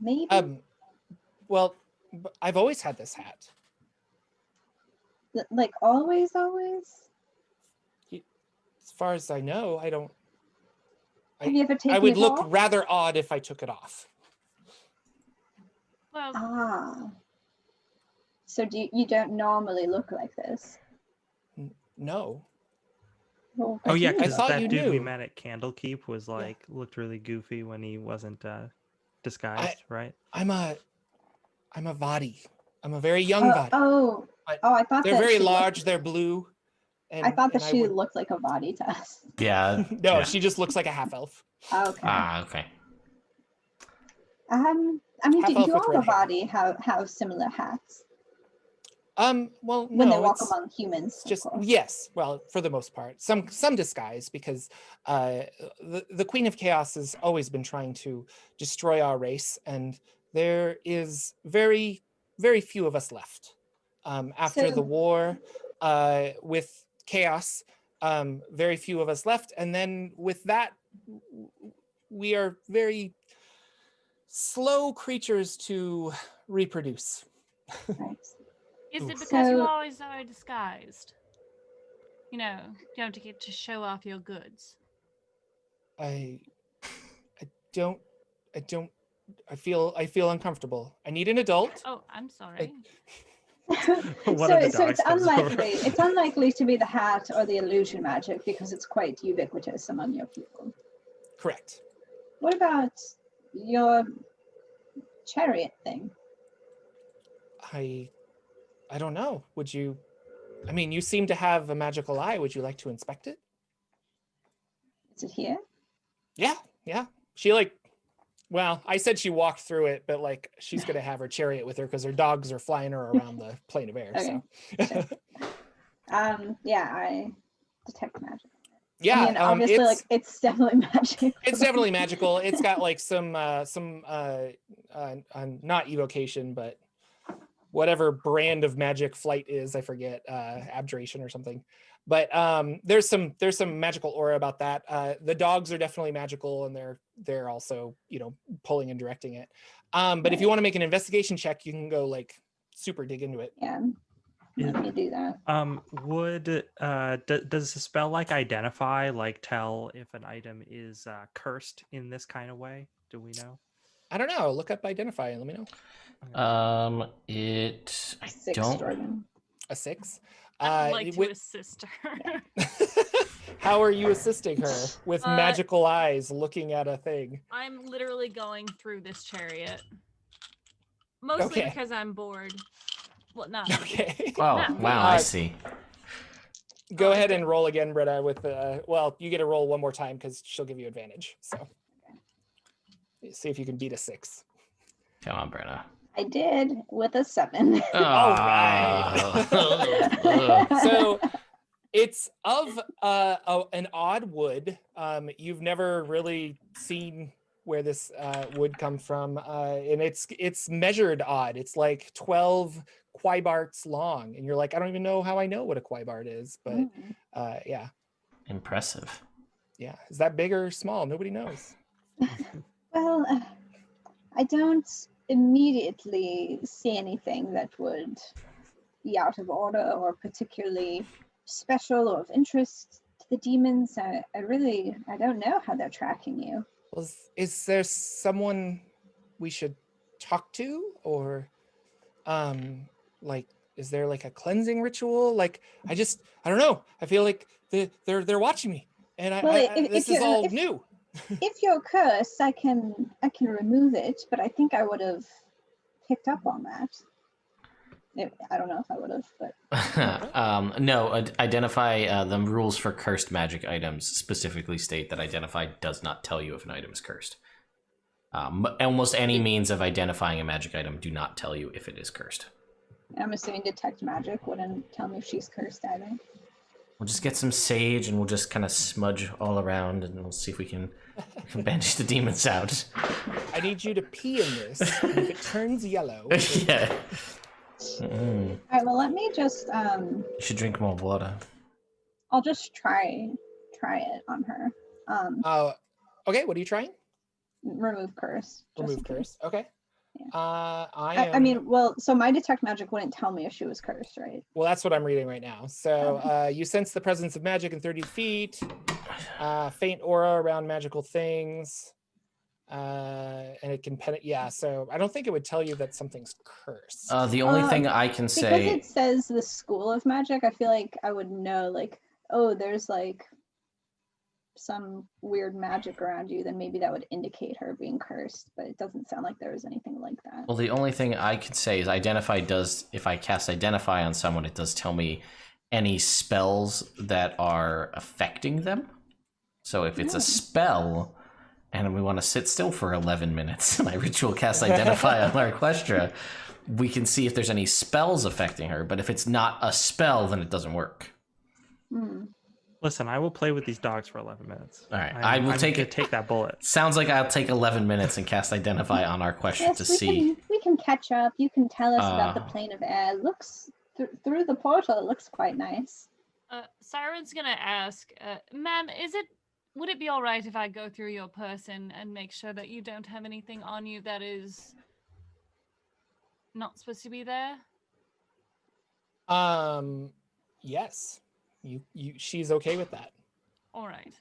[SPEAKER 4] Maybe.
[SPEAKER 1] Well, I've always had this hat.
[SPEAKER 4] Like always?
[SPEAKER 1] As far as I know, I don't.
[SPEAKER 4] Have you ever taken
[SPEAKER 1] I would
[SPEAKER 4] it
[SPEAKER 1] look
[SPEAKER 4] off?
[SPEAKER 1] rather odd if I took it off.
[SPEAKER 5] Well,
[SPEAKER 4] So you don't normally look like this?
[SPEAKER 1] No.
[SPEAKER 4] Well,
[SPEAKER 3] Oh yeah,
[SPEAKER 1] I
[SPEAKER 3] because
[SPEAKER 1] thought
[SPEAKER 3] that
[SPEAKER 1] you
[SPEAKER 3] dude we
[SPEAKER 1] knew.
[SPEAKER 3] met at Candlekeep was like looked really goofy when he wasn't disguised, right?
[SPEAKER 1] I'm a Vadi. I'm a very young Vadi.
[SPEAKER 4] I thought
[SPEAKER 1] They're
[SPEAKER 4] that
[SPEAKER 1] very
[SPEAKER 4] she
[SPEAKER 1] large.
[SPEAKER 4] looked,
[SPEAKER 1] They're blue. And,
[SPEAKER 4] I thought that
[SPEAKER 1] and
[SPEAKER 4] she
[SPEAKER 1] would-
[SPEAKER 4] looked like a body to us.
[SPEAKER 2] Yeah.
[SPEAKER 1] No,
[SPEAKER 2] yeah.
[SPEAKER 1] she just looks like a half elf.
[SPEAKER 4] Okay.
[SPEAKER 2] Ah, okay.
[SPEAKER 4] I mean,
[SPEAKER 1] Half
[SPEAKER 4] do
[SPEAKER 1] elf with
[SPEAKER 4] all
[SPEAKER 1] red
[SPEAKER 4] the body have similar hats
[SPEAKER 1] Well,
[SPEAKER 4] when they
[SPEAKER 1] no,
[SPEAKER 4] walk
[SPEAKER 1] it's
[SPEAKER 4] among humans?
[SPEAKER 1] it's just
[SPEAKER 4] of course.
[SPEAKER 1] yes. Well, for the most part, some disguise because the Queen of Chaos has always been trying to destroy our race, and there is very few of us left. After
[SPEAKER 4] So-
[SPEAKER 1] the war with Chaos, very few of us left, and then with that, we are very slow creatures to reproduce.
[SPEAKER 4] Right.
[SPEAKER 5] is it
[SPEAKER 3] Oof.
[SPEAKER 5] because you
[SPEAKER 4] So-
[SPEAKER 5] always are disguised? You know, you have to get to show off your goods.
[SPEAKER 1] I don't I feel uncomfortable. I need an adult.
[SPEAKER 5] Oh, I'm sorry.
[SPEAKER 3] One of the
[SPEAKER 4] so
[SPEAKER 3] dogs
[SPEAKER 4] it's
[SPEAKER 3] comes over.
[SPEAKER 4] unlikely. It's unlikely to be the hat or the illusion magic because it's quite ubiquitous among your people.
[SPEAKER 1] Correct.
[SPEAKER 4] What about your chariot thing?
[SPEAKER 1] I don't know. Would you I mean, you seem to have a magical eye. Would you like to inspect it?
[SPEAKER 4] Is it here?
[SPEAKER 1] Yeah. She well, I said she walked through it, but like she's gonna have her chariot with her because her dogs are flying her around the plane of air.
[SPEAKER 4] Okay.
[SPEAKER 1] So
[SPEAKER 4] Yeah, I detect magic.
[SPEAKER 1] yeah,
[SPEAKER 4] I mean, obviously,
[SPEAKER 1] it's
[SPEAKER 4] it's definitely magic.
[SPEAKER 1] it's definitely magical. It's got like some not evocation, but whatever brand of magic flight is, I forget, abjuration or something. But there's some magical aura about that. The dogs are definitely magical, and they're also, you know, pulling and directing it. But if you want to make an investigation check, you can go like super dig into it.
[SPEAKER 4] Yeah, let me do that.
[SPEAKER 3] Does the spell like identify, like tell if an item is cursed in this kind of way? Do we know?
[SPEAKER 1] I don't know. Look up identify and let me know.
[SPEAKER 2] I
[SPEAKER 4] 6,
[SPEAKER 2] don't.
[SPEAKER 4] Jordan.
[SPEAKER 1] A 6.
[SPEAKER 5] I'd like to
[SPEAKER 1] with-
[SPEAKER 5] assist her.
[SPEAKER 1] How are you assisting her with magical eyes looking at a thing?
[SPEAKER 5] I'm literally going through this chariot. Mostly
[SPEAKER 1] Okay.
[SPEAKER 5] because I'm bored. Well, not.
[SPEAKER 1] Okay.
[SPEAKER 2] Oh,
[SPEAKER 5] No.
[SPEAKER 2] wow, I see.
[SPEAKER 1] Go
[SPEAKER 5] Oh,
[SPEAKER 1] ahead
[SPEAKER 5] okay.
[SPEAKER 1] and roll again, Brenna, with well, you get to roll one more time because she'll give you advantage. So see if you can beat a 6.
[SPEAKER 2] Come on, Brenna.
[SPEAKER 4] I did with a 7.
[SPEAKER 1] All right. So it's of an odd wood. You've never really seen where this would come from, and it's measured odd. It's like 12 quaibarts long, and you're like, I don't even know how I know what a quaibart is, but yeah.
[SPEAKER 2] Impressive.
[SPEAKER 1] Yeah, is that big or small? Nobody knows.
[SPEAKER 4] Well, I don't immediately see anything that would be out of order or particularly special or of interest to the demons. I don't know how they're tracking you.
[SPEAKER 1] Well, is there someone we should talk to, or like, is there like a cleansing ritual? Like, I don't know. I feel like they're watching me, and this is all new.
[SPEAKER 4] If you're cursed, I can remove it, but I think I would have picked up on that. I don't know if I would have, but
[SPEAKER 2] No, identify the rules for cursed magic items specifically state that identify does not tell you if an item is cursed. Almost any means of identifying a magic item do not tell you if it is cursed.
[SPEAKER 4] I'm assuming detect magic wouldn't tell me if she's cursed either.
[SPEAKER 2] We'll just get some sage and we'll just kind of smudge all around and we'll see if we can banish the demons out.
[SPEAKER 1] I need you to pee in this, and if it turns yellow...
[SPEAKER 2] Yeah.
[SPEAKER 4] All right, well, let me just...
[SPEAKER 2] You should drink more water.
[SPEAKER 4] I'll just try it on her.
[SPEAKER 1] Okay, what are you trying?
[SPEAKER 4] Remove curse.
[SPEAKER 1] Remove curse. Okay.
[SPEAKER 4] Yeah.
[SPEAKER 1] I
[SPEAKER 4] mean, well, so my detect magic wouldn't tell me if she was cursed, right?
[SPEAKER 1] Well, that's what I'm reading right now. So you sense the presence of magic in 30 feet, faint aura around magical things, and it can penetrate. Yeah, so I don't think it would tell you that something's cursed.
[SPEAKER 2] The only thing I can say...
[SPEAKER 4] Because it says the school of magic, I feel like I would know, like, oh, there's like some weird magic around you, then maybe that would indicate her being cursed, but it doesn't sound like there was anything like that.
[SPEAKER 2] Well, the only thing I could say is identify does, if I cast identify on someone, it does tell me any spells that are affecting them. So if it's a spell and we want to sit still for 11 minutes and I ritual cast identify on our Equestria, we can see if there's any spells affecting her, but if it's not a spell, then it doesn't work.
[SPEAKER 3] Listen, I will play with these dogs for 11 minutes.
[SPEAKER 2] All right,
[SPEAKER 3] I'm take that bullet.
[SPEAKER 2] Sounds like I'll take 11 minutes and cast identify on our question to see.
[SPEAKER 4] We can catch up. You can tell us about the plane of air. Looks through the portal. It looks quite nice.
[SPEAKER 5] Siren's gonna ask, ma'am, would it be all right if I go through your person and make sure that you don't have anything on you that is not supposed to be there?
[SPEAKER 1] Yes. She's okay with that.
[SPEAKER 5] All right.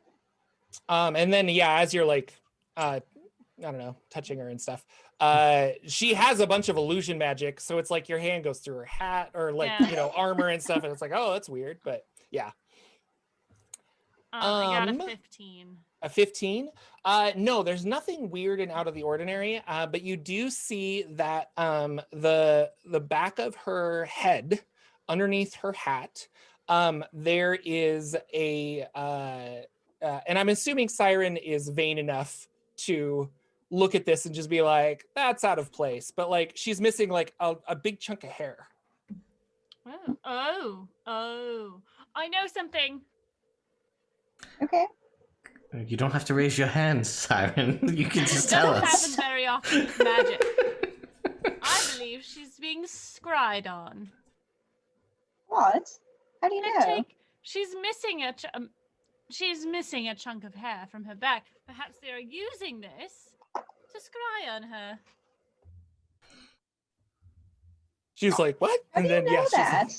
[SPEAKER 1] And then as you're like I don't know, touching her and stuff, she has a bunch of illusion magic, so it's like your hand goes through her hat or like armor and stuff, and it's like, oh, that's weird, but yeah.
[SPEAKER 5] I got a 15.
[SPEAKER 1] A 15? No, there's nothing weird and out of the ordinary, but you do see that the back of her head, underneath her hat, there is a and I'm assuming Siren is vain enough to look at this and just be like, that's out of place, but like she's missing like a big chunk of hair.
[SPEAKER 5] Oh, I know something.
[SPEAKER 4] Okay.
[SPEAKER 2] You don't have to raise your hand, Siren. You can just tell us.
[SPEAKER 5] It doesn't happen very often with magic. I believe she's being scryed on.
[SPEAKER 4] What? How do you know?
[SPEAKER 5] She's missing a chunk of hair from her back. Perhaps they are using this to scry on her.
[SPEAKER 1] She's like, what?
[SPEAKER 4] How do you know that?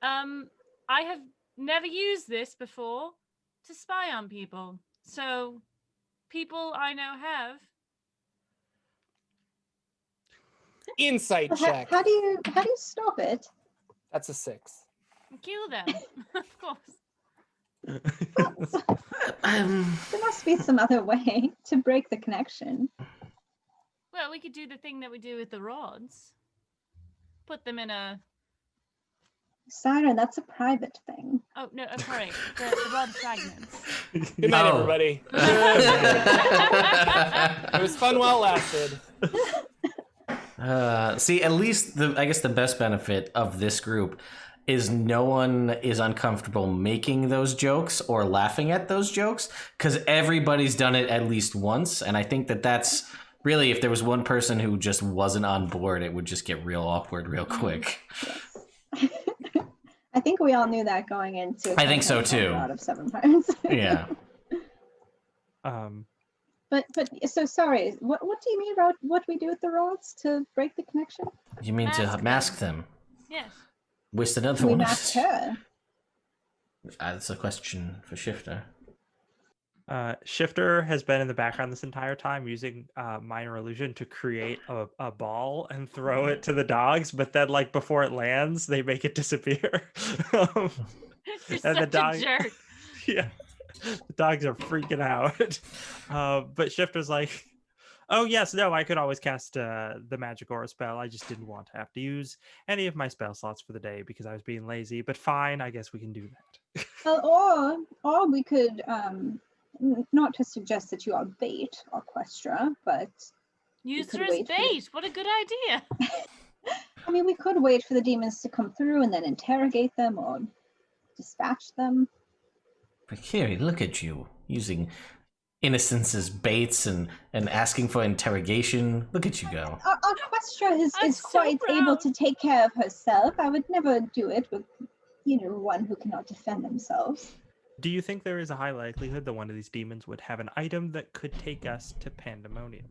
[SPEAKER 5] I have never used this before to spy on people. So people I know have.
[SPEAKER 1] Insight check.
[SPEAKER 4] How do you stop it?
[SPEAKER 1] That's a 6.
[SPEAKER 5] Kill them, of course.
[SPEAKER 4] There must be some other way to break the connection.
[SPEAKER 5] Well, we could do the thing that we do with the rods. Put them in a...
[SPEAKER 4] Siren, that's a private thing.
[SPEAKER 5] Oh, no, I'm sorry. The rod fragments.
[SPEAKER 1] Good night, everybody. It was fun while it lasted.
[SPEAKER 2] See, at least I guess the best benefit of this group is no one is uncomfortable making those jokes or laughing at those jokes because everybody's done it at least once. And I think that's really, if there was one person who just wasn't on board, it would just get real awkward real quick.
[SPEAKER 4] Yes. I think we all knew that going into.
[SPEAKER 2] I think so too.
[SPEAKER 4] Out of 7 times.
[SPEAKER 2] Yeah.
[SPEAKER 4] But so sorry. What do you mean about what we do with the rods to break the connection?
[SPEAKER 2] You mean to mask them?
[SPEAKER 5] Yes.
[SPEAKER 2] Waste another
[SPEAKER 4] we
[SPEAKER 2] one.
[SPEAKER 4] masked her.
[SPEAKER 2] That's a question for Shifter.
[SPEAKER 3] Shifter has been in the background this entire time using minor illusion to create a ball and throw it to the dogs, but then like before it lands, they make it disappear.
[SPEAKER 5] You're
[SPEAKER 3] and
[SPEAKER 5] such
[SPEAKER 3] the dog,
[SPEAKER 5] a jerk.
[SPEAKER 3] Yeah, the dogs are freaking out. But Shifter's like, Oh yes, no, I could always cast the magic aura spell. I just didn't want to have to use any of my spell slots for the day because I was being lazy. But fine, I guess we can do that.
[SPEAKER 4] Or we could, not to suggest that you are bait, Orchestra, but
[SPEAKER 5] use her as bait. What a good idea.
[SPEAKER 4] I mean, we could wait for the demons to come through and then interrogate them or dispatch them.
[SPEAKER 2] But Kiri, look at you using innocence as baits and asking for interrogation. Look at you go.
[SPEAKER 4] Orchestra is
[SPEAKER 5] so
[SPEAKER 4] quite
[SPEAKER 5] proud.
[SPEAKER 4] able to take care of herself. I would never do it with, one who cannot defend themselves.
[SPEAKER 3] Do you think there is a high likelihood that one of these demons would have an item that could take us to Pandemonium?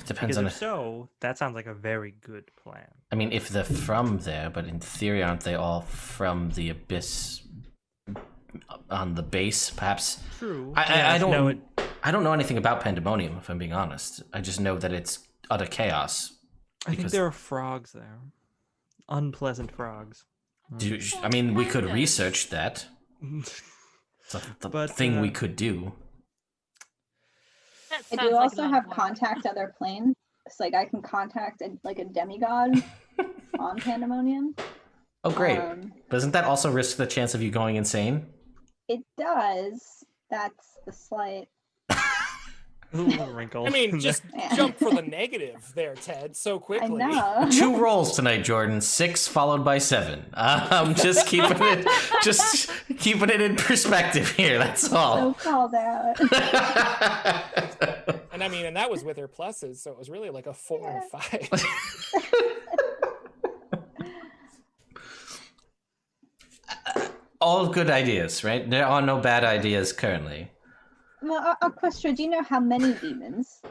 [SPEAKER 2] Depends
[SPEAKER 3] Because
[SPEAKER 2] on
[SPEAKER 3] if so, that sounds like a very good plan.
[SPEAKER 2] I mean, if they're from there, but in theory, aren't they all from the abyss on the base? Perhaps.
[SPEAKER 3] True.
[SPEAKER 2] I don't know anything about Pandemonium, if I'm being honest. I just know that it's utter chaos.
[SPEAKER 3] I think there are frogs there. Unpleasant frogs.
[SPEAKER 2] We could research that. It's the thing we could do.
[SPEAKER 5] That
[SPEAKER 4] I
[SPEAKER 5] sounds
[SPEAKER 4] do
[SPEAKER 5] like
[SPEAKER 4] also
[SPEAKER 5] a lot
[SPEAKER 4] have
[SPEAKER 5] of work.
[SPEAKER 4] contact other planes. It's like I can contact a demigod on Pandemonium.
[SPEAKER 2] Oh, great. Doesn't that also risk the chance of you going insane?
[SPEAKER 4] It does. That's the slight.
[SPEAKER 3] Little wrinkle.
[SPEAKER 1] I mean, just
[SPEAKER 4] Yeah.
[SPEAKER 1] jump for the negative there, Ted, so
[SPEAKER 4] I
[SPEAKER 1] quickly.
[SPEAKER 4] know.
[SPEAKER 2] 2 rolls tonight, Jordan. 6 followed by 7. Just keeping it in perspective here. That's all.
[SPEAKER 4] So called out.
[SPEAKER 1] And I mean, and that was with her pluses, so it was really like a 4 and a 5.
[SPEAKER 2] All good ideas, right? There are no bad ideas currently.
[SPEAKER 4] Well, Orchestra, do you know how many demons?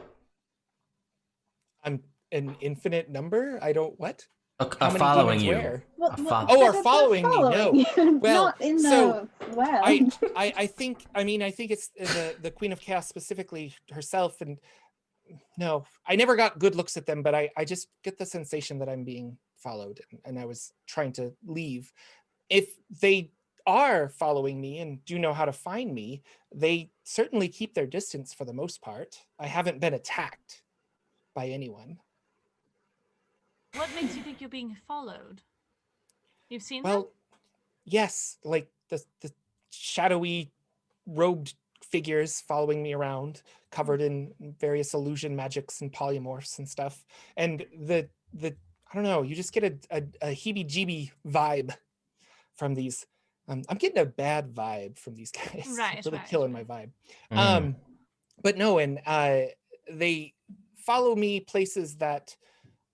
[SPEAKER 1] I'm an infinite number? I don't what? How many
[SPEAKER 2] Following
[SPEAKER 1] demons
[SPEAKER 2] you.
[SPEAKER 1] where?
[SPEAKER 4] Well,
[SPEAKER 1] are following me, no.
[SPEAKER 4] you.
[SPEAKER 1] Well,
[SPEAKER 4] Not in
[SPEAKER 1] so
[SPEAKER 4] the well.
[SPEAKER 1] I think it's the Queen of Chaos specifically herself, and no, I never got good looks at them, but I just get the sensation that I'm being followed, and I was trying to leave. If they are following me and do know how to find me, they certainly keep their distance for the most part. I haven't been attacked by anyone.
[SPEAKER 5] What makes you think you're being followed? You've seen them?
[SPEAKER 1] Well, yes, like the shadowy robed figures following me around, covered in various illusion magics and polymorphs and stuff. And the I don't know, you just get a heebie-jeebie vibe from these. I'm getting a bad vibe from these guys.
[SPEAKER 5] Right,
[SPEAKER 1] really
[SPEAKER 5] right,
[SPEAKER 1] killing
[SPEAKER 5] right.
[SPEAKER 1] my vibe. But no, and they follow me places that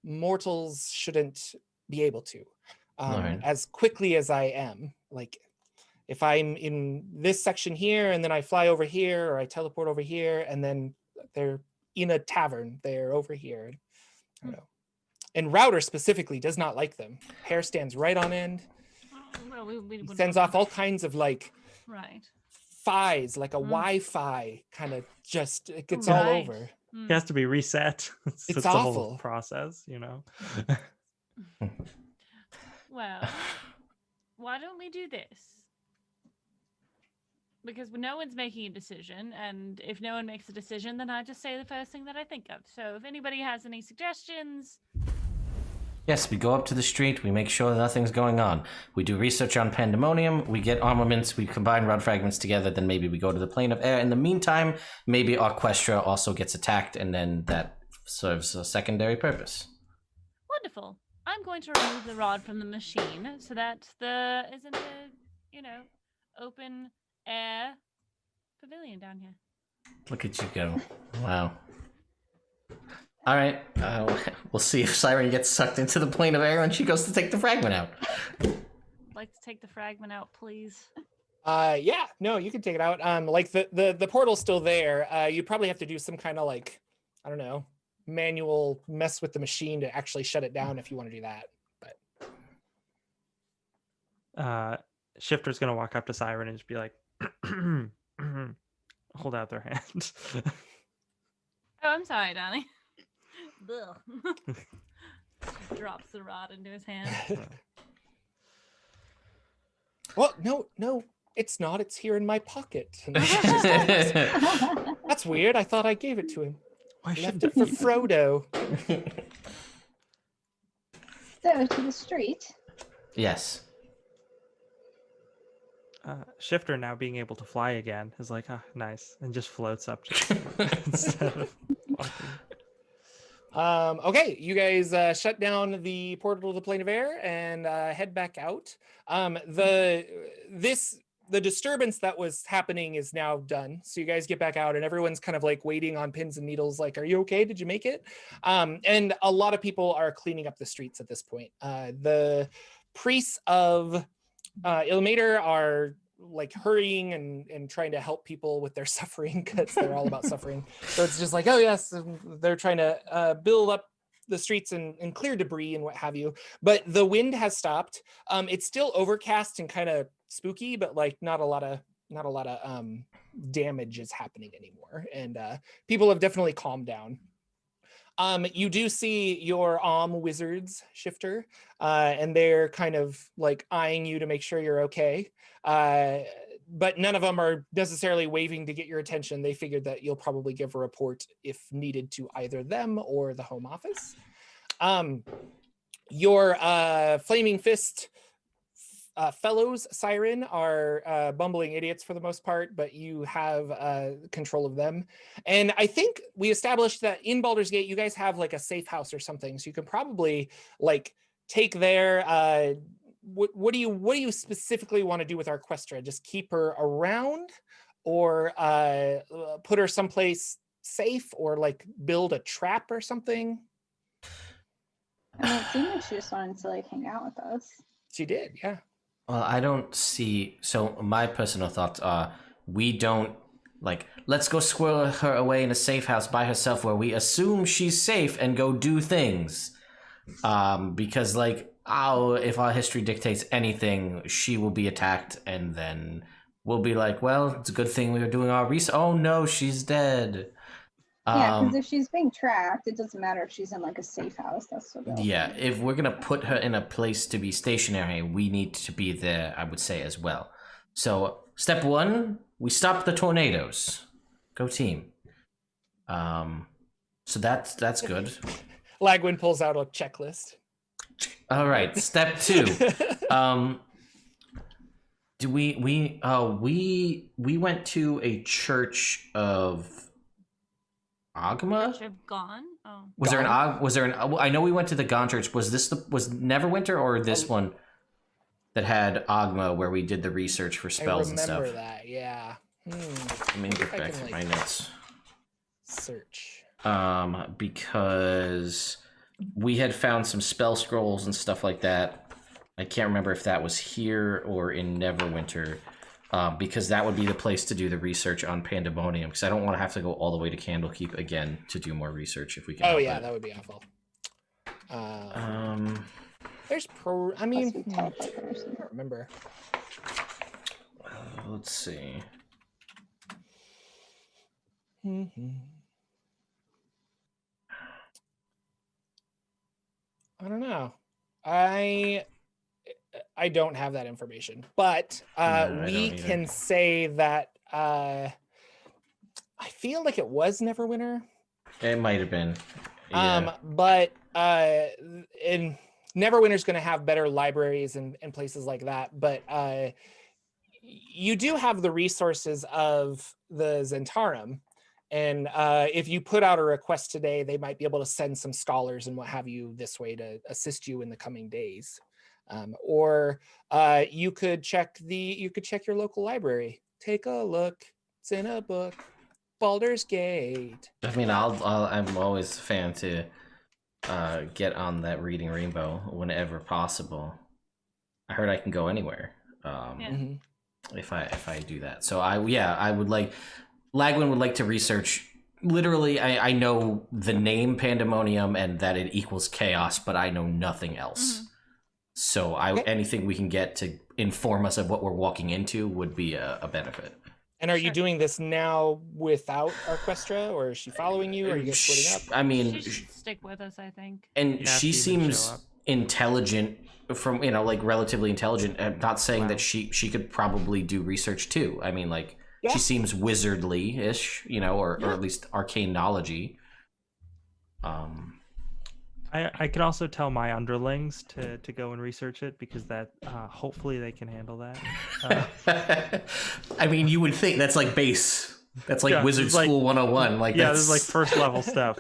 [SPEAKER 1] mortals shouldn't be able to.
[SPEAKER 2] Alright.
[SPEAKER 1] As quickly as I am. Like if I'm in this section here and then I fly over here, or I teleport over here, and then they're in a tavern, they're over here. I don't know. And Router specifically does not like them. Hair stands right on end.
[SPEAKER 5] Well, we
[SPEAKER 1] He sends off all kinds of like
[SPEAKER 5] Right.
[SPEAKER 1] phi's, like a Wi-Fi kind of just, it gets all
[SPEAKER 5] Right.
[SPEAKER 1] over.
[SPEAKER 3] It has to be reset.
[SPEAKER 1] It's
[SPEAKER 3] a whole
[SPEAKER 1] awful.
[SPEAKER 3] process, you know.
[SPEAKER 5] Well, why don't we do this? Because no one's making a decision, and if no one makes a decision, then I just say the first thing that I think of. So if anybody has any suggestions...
[SPEAKER 2] Yes, we go up to the street, we make sure nothing's going on. We do research on Pandemonium, we get armaments, we combine rod fragments together, then maybe we go to the plane of air. In the meantime, maybe Orchestra also gets attacked, and then that serves a secondary purpose.
[SPEAKER 5] Wonderful. I'm going to remove the rod from the machine so that there isn't a, open air pavilion down here.
[SPEAKER 2] Look at you go. Wow. All right, we'll see if Siren gets sucked into the plane of air when she goes to take the fragment out.
[SPEAKER 5] Like to take the fragment out, please.
[SPEAKER 1] Yeah, no, you can take it out. Like the portal's still there. You probably have to do some kind of like, I don't know, manual mess with the machine to actually shut it down if you want to do that. But
[SPEAKER 3] Shifter's gonna walk up to Siren and just be like, hold out their hand.
[SPEAKER 5] Oh, I'm sorry, darling. Drops the rod into his hand.
[SPEAKER 1] well, no, it's not. It's here in my pocket. And she's like, that's weird. I thought I gave it to him.
[SPEAKER 3] Why
[SPEAKER 1] Left
[SPEAKER 3] shouldn't
[SPEAKER 1] it for Frodo.
[SPEAKER 4] So to the street.
[SPEAKER 2] Yes.
[SPEAKER 3] Shifter, now being able to fly again, is like, nice, and just floats up to instead of walking.
[SPEAKER 1] Okay, you guys shut down the portal to the plane of air and head back out. The disturbance that was happening is now done. So you guys get back out and everyone's kind of like waiting on pins and needles. Like, are you okay? Did you make it? And a lot of people are cleaning up the streets at this point. The priests of Ilmater are like hurrying and trying to help people with their suffering because they're all about suffering. So it's just like, oh yes, they're trying to build up the streets and clear debris and what have you. But the wind has stopped. It's still overcast and kind of spooky, but like not a lot of damage is happening anymore. And people have definitely calmed down. You do see your wizards, Shifter, and they're kind of like eyeing you to make sure you're okay. But none of them are necessarily waving to get your attention. They figured that you'll probably give a report if needed to either them or the home office. Your Flaming Fist fellows, Siren, are bumbling idiots for the most part, but you have control of them. And I think we established that in Baldur's Gate, you guys have like a safe house or something, so you can probably like take their what do you specifically want to do with our Questra? Just keep her around, or put her someplace safe, or like build a trap or something?
[SPEAKER 4] I mean, it seemed like she just wanted to like hang out with us.
[SPEAKER 1] She did, yeah.
[SPEAKER 2] Well, I don't see. So my personal thoughts are, we don't like, let's go squirrel her away in a safe house by herself where we assume she's safe and go do things. Because like, if our history dictates anything, she will be attacked, and then we'll be like, well, it's a good thing we were doing our research. Oh no, she's dead.
[SPEAKER 4] Yeah, because if she's being tracked, it doesn't matter if she's in like a safe house. That's what.
[SPEAKER 2] Yeah, if we're gonna put her in a place to be stationary, we need to be there, I would say, as well. So step one, we stop the tornadoes. Go team. So that's good.
[SPEAKER 1] Lagwyn pulls out a checklist.
[SPEAKER 2] All right, step two. Do we went to a church of Agma?
[SPEAKER 5] Church of Gone? Oh.
[SPEAKER 2] Was there an I know we went to the Gone church. Was Neverwinter or this one that had Agma where we did the research for spells and stuff?
[SPEAKER 1] I remember that, yeah.
[SPEAKER 2] Let me get back to my notes.
[SPEAKER 1] Search.
[SPEAKER 2] Because we had found some spell scrolls and stuff like that. I can't remember if that was here or in Neverwinter. Because that would be the place to do the research on Pandemonium, because I don't want to have to go all the way to Candlekeep again to do more research if we can.
[SPEAKER 1] Oh yeah, that would be awful. There's I don't remember.
[SPEAKER 2] Let's see.
[SPEAKER 1] I don't know. I don't have that information, but we can say that I feel like it was Neverwinter.
[SPEAKER 2] It might have been. Yeah.
[SPEAKER 1] But in Neverwinter's going to have better libraries and places like that. But you do have the resources of the Zentarum. And if you put out a request today, they might be able to send some scholars and what have you this way to assist you in the coming days. Or you could check your local library. Take a look. It's in a book. Baldur's Gate.
[SPEAKER 2] I mean, I'm always a fan to get on that Reading Rainbow whenever possible. I heard I can go anywhere if I do that. So I would like. Lagwyn would like to research. Literally, I know the name Pandemonium and that it equals chaos, but I know nothing else. So anything we can get to inform us of what we're walking into would be a benefit.
[SPEAKER 1] And are you doing this now without Arquestra, or is she following you? Or are you guys splitting up?
[SPEAKER 2] I mean,
[SPEAKER 5] she should stick with us, I think.
[SPEAKER 2] And she seems intelligent, from like relatively intelligent. I'm not saying that she could probably do research too. I mean, like she seems wizardly-ish, or at least arcane knowledge-y.
[SPEAKER 3] I can also tell my underlings to go and research it, because that hopefully they can handle that.
[SPEAKER 2] I mean, you would think that's like base. That's like Wizard School 101. Like,
[SPEAKER 3] this is like first level stuff.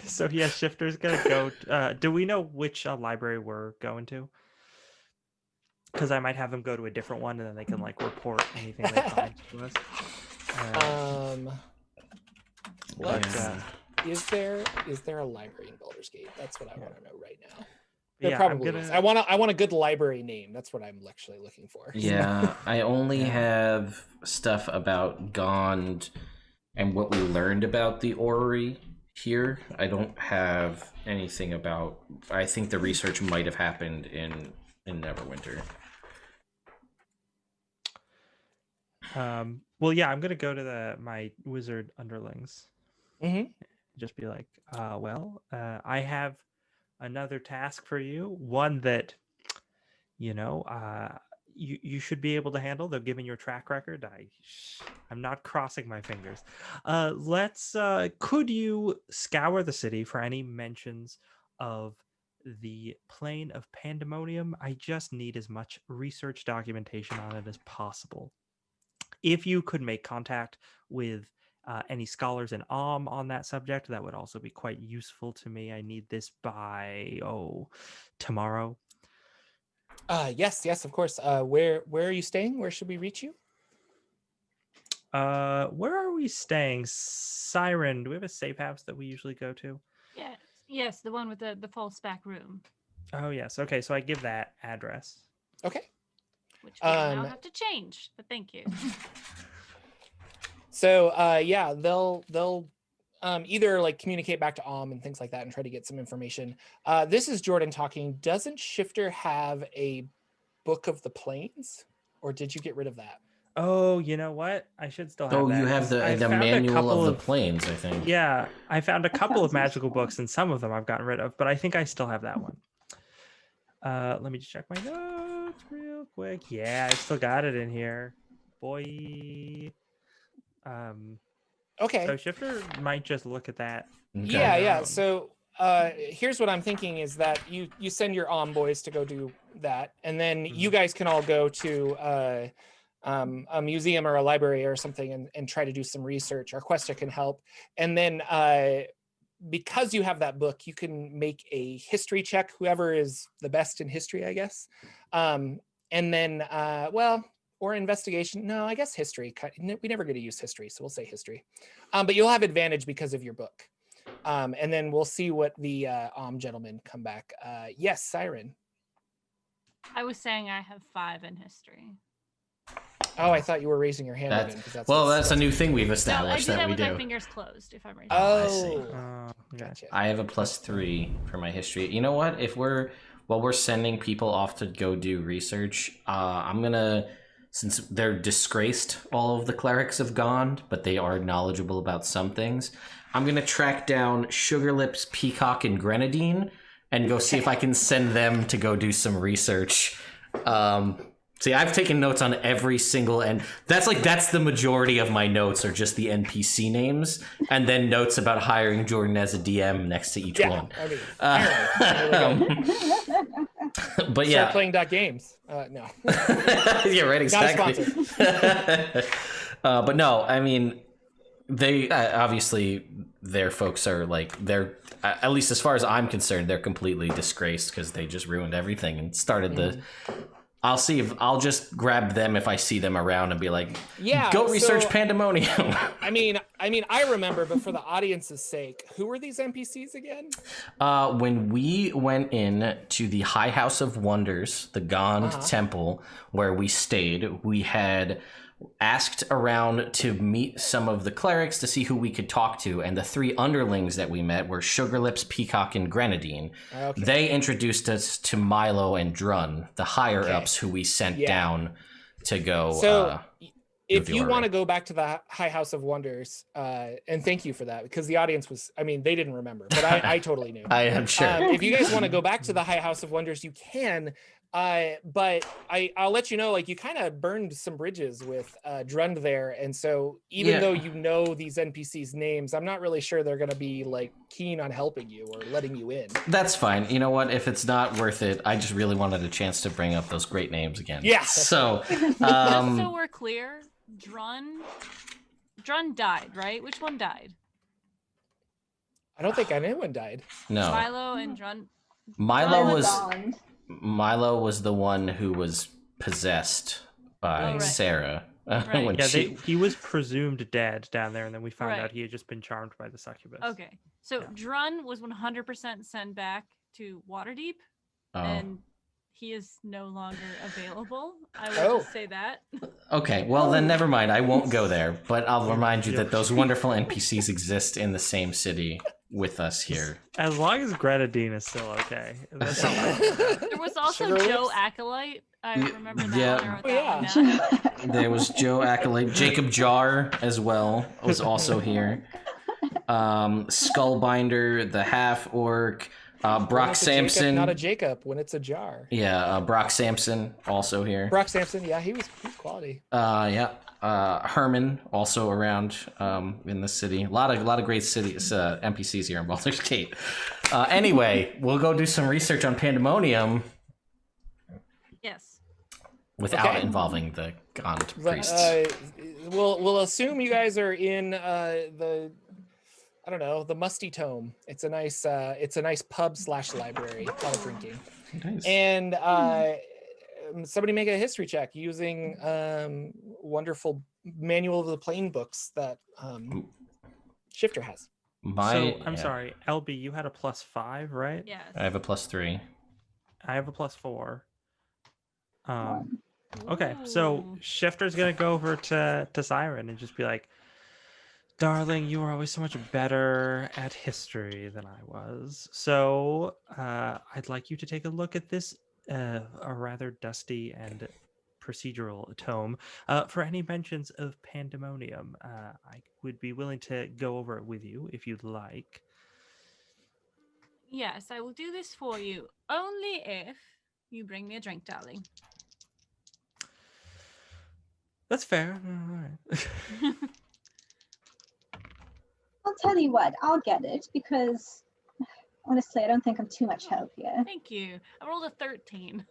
[SPEAKER 3] So yeah, Shifter's gonna go. Do we know which library we're going to? Because I might have them go to a different one, and then they can like report anything they find to us.
[SPEAKER 1] Is there a library in Baldur's Gate? That's what I want to know right now.
[SPEAKER 3] Yeah,
[SPEAKER 1] probably is. I want a good library name. That's what I'm actually looking for.
[SPEAKER 2] Yeah, I only have stuff about Gond and what we learned about the orrery here. I don't have anything about. I think the research might have happened in Neverwinter.
[SPEAKER 3] Well, yeah, I'm gonna go to my wizard underlings.
[SPEAKER 1] Mm-hmm.
[SPEAKER 3] Just be like, I have another task for you, one that you should be able to handle, though given your track record. I'm not crossing my fingers. Could you scour the city for any mentions of the plane of pandemonium? I just need as much research documentation on it as possible. If you could make contact with any scholars in on that subject, that would also be quite useful to me. I need this by tomorrow.
[SPEAKER 1] Yes, of course. Where are you staying? Where should we reach you?
[SPEAKER 3] Where are we staying? Siren, do we have a safe house that we usually go to?
[SPEAKER 5] Yes, the one with the false back room.
[SPEAKER 3] Oh yes. Okay, so I give that address.
[SPEAKER 1] Okay.
[SPEAKER 5] Which we now have to change, but thank you.
[SPEAKER 1] So they'll either like communicate back to and things like that and try to get some information. This is Jordan talking. Doesn't Shifter have a book of the planes, or did you get rid of that?
[SPEAKER 3] Oh, you know what? I should still have that.
[SPEAKER 2] You have the manual of the planes, I think.
[SPEAKER 3] Yeah, I found a couple of magical books, and some of them I've gotten rid of, but I think I still have that one. Let me just check my notes real quick. Yeah, I still got it in here. Boy.
[SPEAKER 1] Okay.
[SPEAKER 3] So Shifter might just look at that.
[SPEAKER 2] Okay.
[SPEAKER 1] Yeah. So here's what I'm thinking is that you send your boys to go do that, and then you guys can all go to a museum or a library or something and try to do some research. Our Questa can help, and then because you have that book, you can make a history check, whoever is the best in history, I guess, and then or investigation. No, I guess history. We never get to use history, so we'll say history. But you'll have advantage because of your book. And then we'll see what the gentlemen come back. Yes, Siren.
[SPEAKER 5] I was saying I have 5 in history.
[SPEAKER 1] Oh, I thought you were raising your hand again.
[SPEAKER 2] That's a new thing we've established
[SPEAKER 5] no, I do
[SPEAKER 2] that we
[SPEAKER 5] with
[SPEAKER 2] do.
[SPEAKER 5] my fingers closed if I'm raising.
[SPEAKER 2] I see.
[SPEAKER 1] Gotcha.
[SPEAKER 2] I have a +3 for my history. You know what? While we're sending people off to go do research, I'm gonna. Since they're disgraced, all of the clerics have gone, but they are knowledgeable about some things. I'm going to track down Sugarlips, Peacock, and Grenadine and go see if I can send them to go do some research. See, I've taken notes on every single, and that's the majority of my notes are just the NPC names, and then notes about hiring Jordan as a DM next to each one.
[SPEAKER 1] I mean,
[SPEAKER 2] but yeah,
[SPEAKER 1] start playing .games. No.
[SPEAKER 2] Yeah, right. Exactly. But no, I mean, they obviously their folks are they're at least as far as I'm concerned, they're completely disgraced because they just ruined everything and started the. I'll just grab them if I see them around and be like, go research pandemonium.
[SPEAKER 1] I mean, I remember, but for the audience's sake, who were these NPCs again?
[SPEAKER 2] When we went in to the High House of Wonders, the Gond Temple, where we stayed, we had asked around to meet some of the clerics to see who we could talk to, and the 3 underlings that we met were Sugarlips, Peacock, and Grenadine. Okay. They introduced us to Milo and Drun, the higher ups who we sent down to go.
[SPEAKER 1] So if you want to go back to the High House of Wonders, and thank you for that, because the audience was, I mean, they didn't remember, but I totally knew.
[SPEAKER 2] I am sure.
[SPEAKER 1] If you guys want to go back to the High House of Wonders, you can. But I'll let you know, like, you kind of burned some bridges with Drund there, and so even though you know these NPCs' names, I'm not really sure they're going to be like keen on helping you or letting you in.
[SPEAKER 2] That's fine. You know what? If it's not worth it, I just really wanted a chance to bring up those great names again.
[SPEAKER 1] Yeah.
[SPEAKER 2] So,
[SPEAKER 5] just so we're clear, Drund died, right? Which one died?
[SPEAKER 1] I don't think anyone died.
[SPEAKER 2] No.
[SPEAKER 5] Milo and Drund.
[SPEAKER 2] Milo was the one who was possessed by Sarah.
[SPEAKER 5] Right.
[SPEAKER 3] He was presumed dead down there, and then we found out he had just been charmed by the succubus.
[SPEAKER 5] Okay, so Drun was 100% sent back to Waterdeep, and he is no longer available. I will just say that. Okay,
[SPEAKER 2] well then never mind. I won't go there, but I'll remind you that those wonderful NPCs exist in the same city with us here.
[SPEAKER 3] As long as Grenadine is still okay. That's all
[SPEAKER 5] there was also Joe Acolyte. I remember that.
[SPEAKER 2] There was Joe Acolyte. Jacob Jar as well was also here. Skullbinder, the half orc. Brock Sampson.
[SPEAKER 1] Not a Jacob when it's a jar.
[SPEAKER 2] Yeah, Brock Sampson also here.
[SPEAKER 1] Brock Sampson, yeah, he was quality.
[SPEAKER 2] Herman also around in the city. A lot of great cities NPCs here in Baldur's Gate. Anyway, we'll go do some research on Pandemonium.
[SPEAKER 5] Yes.
[SPEAKER 2] Without involving the Gond priests.
[SPEAKER 1] We'll assume you guys are in the Musty Tome. It's a nice pub/library. A lot of drinking.
[SPEAKER 2] Nice.
[SPEAKER 1] And somebody make a history check using wonderful Manual of the Plane books that Shifter has.
[SPEAKER 3] I'm sorry, LB, you had a +5, right?
[SPEAKER 5] Yes.
[SPEAKER 2] I have a +3.
[SPEAKER 3] I have a +4. Okay, so Shifter's gonna go over to Siren and just be like, "Darling, you were always so much better at history than I was. So I'd like you to take a look at this a rather dusty and procedural tome. For any mentions of Pandemonium, I would be willing to go over it with you if you'd like."
[SPEAKER 5] Yes, I will do this for you. Only if you bring me a drink, darling.
[SPEAKER 3] That's fair. All right.
[SPEAKER 4] I'll tell you what, I'll get it because honestly, I don't think I'm too much help here.
[SPEAKER 5] Thank you. I rolled a 13.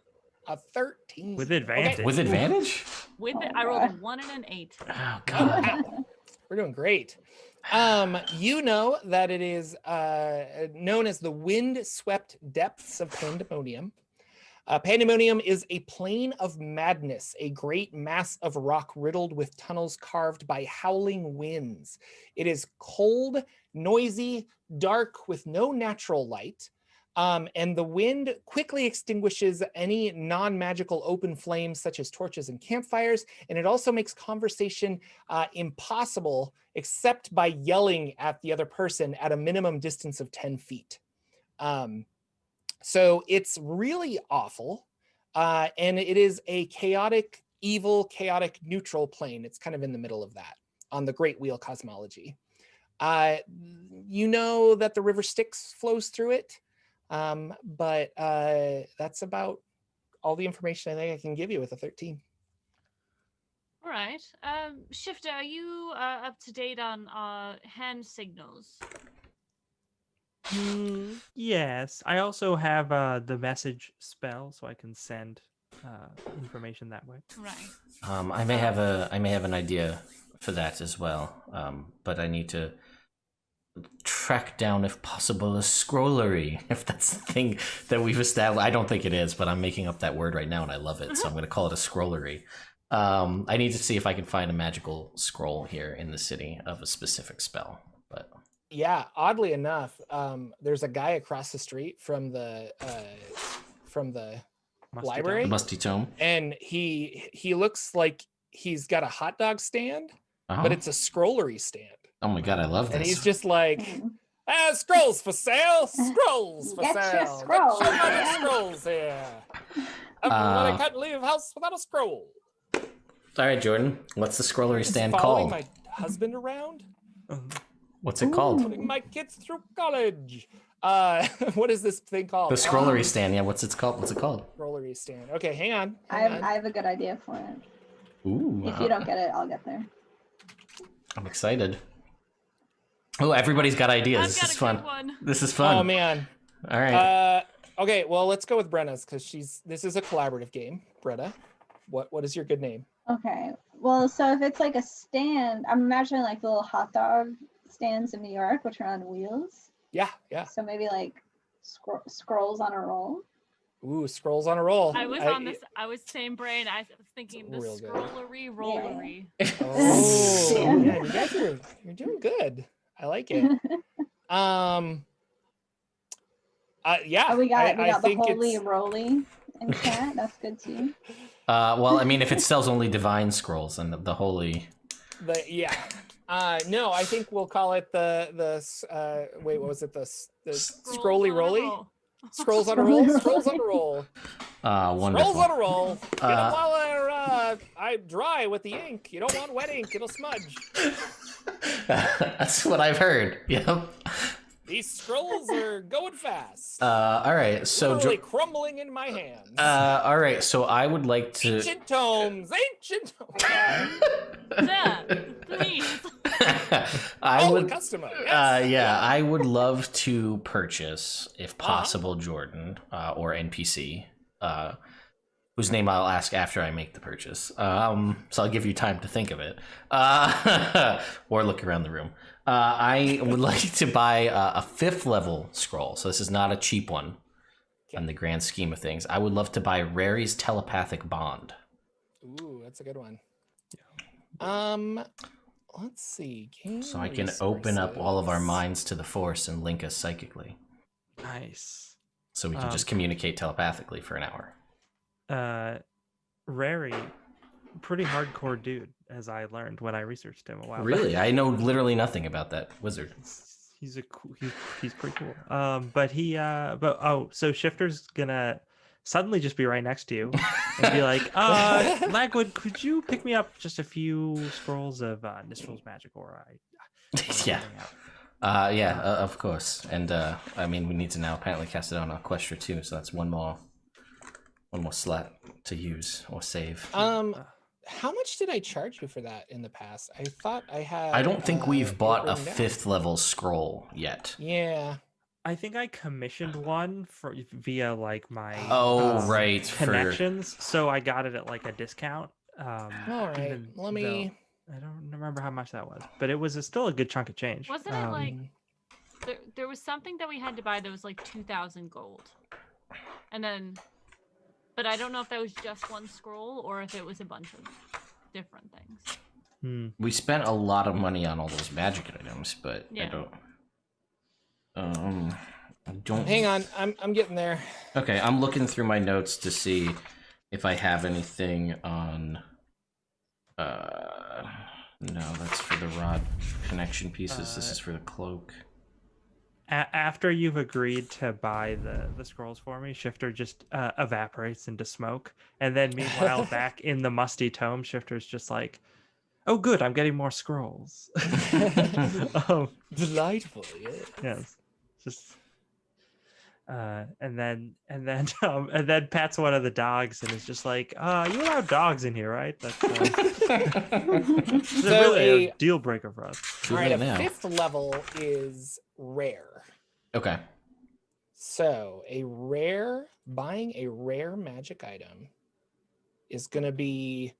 [SPEAKER 1] A 13.
[SPEAKER 3] With advantage.
[SPEAKER 2] Okay. With advantage?
[SPEAKER 5] I rolled a 1 and an 8.
[SPEAKER 2] Oh, God.
[SPEAKER 1] We're doing great. You know that it is known as the wind-swept depths of Pandemonium. Pandemonium is a plane of madness, a great mass of rock riddled with tunnels carved by howling winds. It is cold, noisy, dark, with no natural light. And the wind quickly extinguishes any non-magical open flames such as torches and campfires. And it also makes conversation impossible except by yelling at the other person at a minimum distance of 10 feet. So it's really awful. And it is a chaotic, evil, chaotic neutral plane. It's kind of in the middle of that on the Great Wheel cosmology. You know that the River Styx flows through it. But that's about all the information I think I can give you with a 13.
[SPEAKER 5] All right. Shifter, are you up to date on hand signals?
[SPEAKER 3] Yes. I also have the message spell, so I can send information that way.
[SPEAKER 5] Right.
[SPEAKER 2] I may have an idea for that as well. But I need to track down, if possible, a scrollery, if that's the thing that we've established. I don't think it is, but I'm making up that word right now and I love it, so I'm going to call it a scrollery. I need to see if I can find a magical scroll here in the city of a specific spell. But
[SPEAKER 1] yeah, oddly enough, there's a guy across the street from the library,
[SPEAKER 2] the Musty Tome,
[SPEAKER 1] and he looks like he's got a hot dog stand, but it's a scrollery stand.
[SPEAKER 2] Oh my God, I love this.
[SPEAKER 1] And he's just like, scrolls for sale, scrolls for
[SPEAKER 4] Get
[SPEAKER 1] sale.
[SPEAKER 4] your scrolls.
[SPEAKER 1] Get your scrolls here. Everybody can't leave house without a scroll.
[SPEAKER 2] All right, Jordan. What's the scrollery stand
[SPEAKER 1] following
[SPEAKER 2] called?
[SPEAKER 1] my husband around?
[SPEAKER 2] What's it called?
[SPEAKER 1] Putting my kids through college. What is this thing called?
[SPEAKER 2] The scrollery stand. Yeah, what's it called?
[SPEAKER 1] Scrollery stand. Okay, hang on.
[SPEAKER 4] I have a good idea for it.
[SPEAKER 2] Ooh.
[SPEAKER 4] If you don't get it, I'll get there.
[SPEAKER 2] I'm excited. Oh, everybody's got ideas.
[SPEAKER 5] I've
[SPEAKER 2] This
[SPEAKER 5] got
[SPEAKER 2] is
[SPEAKER 5] a
[SPEAKER 2] fun.
[SPEAKER 5] good one.
[SPEAKER 2] This is fun.
[SPEAKER 1] Oh man.
[SPEAKER 2] All right.
[SPEAKER 1] Okay, well let's go with Brenna's because this is a collaborative game. Brenna, what is your good name?
[SPEAKER 4] Okay. Well, so if it's like a stand, I'm imagining like the little hot dog stands in New York, which are on wheels.
[SPEAKER 1] Yeah.
[SPEAKER 4] So maybe like scrolls on a roll.
[SPEAKER 1] Ooh, scrolls on a roll.
[SPEAKER 5] I was same brain. I was thinking the
[SPEAKER 1] Real good.
[SPEAKER 5] scrollery rollery.
[SPEAKER 1] Oh, yeah, you guys you're doing good. I like it. Yeah.
[SPEAKER 4] Oh, we got the
[SPEAKER 1] think
[SPEAKER 4] holy roly in chat. That's good too.
[SPEAKER 2] Well, I mean, if it sells only divine scrolls and the holy.
[SPEAKER 1] No, I think we'll call it the wait, what was it? The scrolly rolly? Scrolls on a roll. Scrolls on a roll.
[SPEAKER 2] Wonderful.
[SPEAKER 1] Scrolls on a roll. Get them while I dry with the ink. You don't want wet ink; it'll smudge.
[SPEAKER 2] That's what I've heard. Yep.
[SPEAKER 1] These scrolls are going fast.
[SPEAKER 2] All right, so
[SPEAKER 1] literally crumbling in my hands.
[SPEAKER 2] all right, so I would like to.
[SPEAKER 1] Ancient tomes.
[SPEAKER 5] Yeah, please.
[SPEAKER 2] I would.
[SPEAKER 1] Customer. Yes.
[SPEAKER 2] Yeah, I would love to purchase, if possible, Jordan or NPC, whose name I'll ask after I make the purchase. So I'll give you time to think of it, or look around the room. I would like to buy a 5th level scroll. So this is not a cheap one in the grand scheme of things. I would love to buy Rary's Telepathic Bond.
[SPEAKER 1] Ooh, that's a good one. Let's see.
[SPEAKER 2] So I can open up all of our minds to the Force and link us psychically.
[SPEAKER 3] Nice.
[SPEAKER 2] So we can just communicate telepathically for an hour.
[SPEAKER 3] Rary, pretty hardcore dude, as I learned when I researched him a while back.
[SPEAKER 2] Really? I know literally nothing about that wizard.
[SPEAKER 3] He's pretty cool. So Shifter's gonna suddenly just be right next to you and be like, Lagwyn, could you pick me up just a few scrolls of Nistral's magic aura?
[SPEAKER 2] Yeah. Of course. And I mean, we need to now apparently cast it on Equestria too, so that's one more slot to use or save.
[SPEAKER 1] How much did I charge you for that in the past? I thought I had.
[SPEAKER 2] I don't think we've bought a 5th level scroll yet.
[SPEAKER 1] Yeah.
[SPEAKER 3] I think I commissioned one via like my
[SPEAKER 2] For...
[SPEAKER 3] connections, so I got it at like a discount.
[SPEAKER 1] All right,
[SPEAKER 3] I don't remember how much that was, but it was still a good chunk of change.
[SPEAKER 5] Wasn't it like there was something that we had to buy that was like 2,000 gold, and then, but I don't know if that was just one scroll or if it was a bunch of different things.
[SPEAKER 2] We spent a lot of money on all those magic items, but
[SPEAKER 5] Yeah.
[SPEAKER 2] I don't.
[SPEAKER 1] Hang on, I'm getting there.
[SPEAKER 2] Okay, I'm looking through my notes to see if I have anything on. No, that's for the rod connection pieces. This is for the cloak.
[SPEAKER 3] After you've agreed to buy the scrolls for me, Shifter just evaporates into smoke, and then meanwhile back in the musty tome, Shifter's just like, "Oh, good, I'm getting more scrolls."
[SPEAKER 1] Delightful.
[SPEAKER 3] Yes, just and then pats one of the dogs and is just like, "You allow dogs in here, right? That's really a deal breaker for us."
[SPEAKER 1] All right, a 5th level is rare.
[SPEAKER 2] Okay.
[SPEAKER 1] So buying a rare magic item is gonna be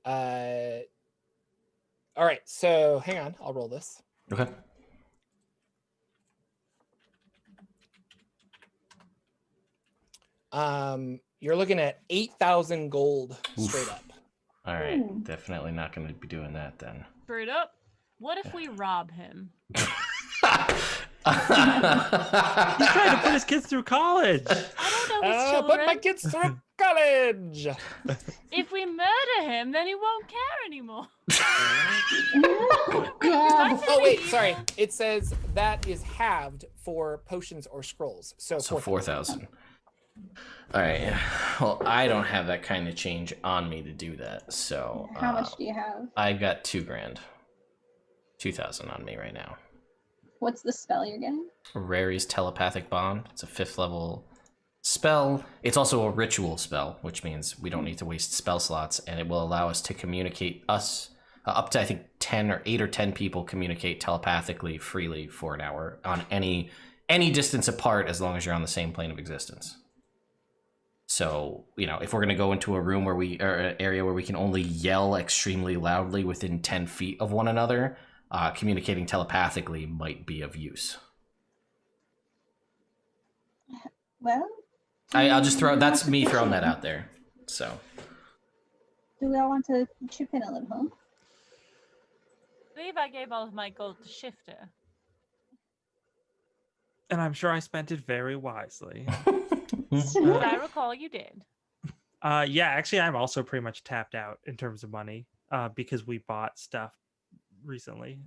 [SPEAKER 1] all right, so hang on, I'll roll this.
[SPEAKER 2] Okay.
[SPEAKER 1] You're looking at 8,000 gold straight up.
[SPEAKER 2] All right, definitely not going to be doing that then.
[SPEAKER 5] Straight up. What if we rob him?
[SPEAKER 3] He's trying to put his kids through college.
[SPEAKER 5] I don't know his children.
[SPEAKER 1] Put my kids through college.
[SPEAKER 5] If we murder him, then he won't care anymore.
[SPEAKER 1] Oh wait, sorry. It says that is halved for potions or scrolls. So
[SPEAKER 2] 4,000. All right. Well, I don't have that kind of change on me to do that. So
[SPEAKER 4] How much do you have?
[SPEAKER 2] I got $2,000. 2,000 on me right now.
[SPEAKER 4] What's the spell you're getting?
[SPEAKER 2] Rary's Telepathic Bond. It's a 5th level spell. It's also a ritual spell, which means we don't need to waste spell slots, and it will allow us to communicate up to, I think, 8 or 10 people communicate telepathically freely for an hour on any distance apart, as long as you're on the same plane of existence. So, if we're going to go into a room or an area where we can only yell extremely loudly within 10 feet of one another, communicating telepathically might be of use.
[SPEAKER 4] Well,
[SPEAKER 2] I'll just that's me throwing that out there. So,
[SPEAKER 4] do we all want to chip in a little?
[SPEAKER 5] I believe I gave all of my gold to Shifter.
[SPEAKER 3] And I'm sure I spent it very wisely.
[SPEAKER 5] As I recall, you did.
[SPEAKER 3] Yeah, actually, I'm also pretty much tapped out in terms of money because we bought stuff recently.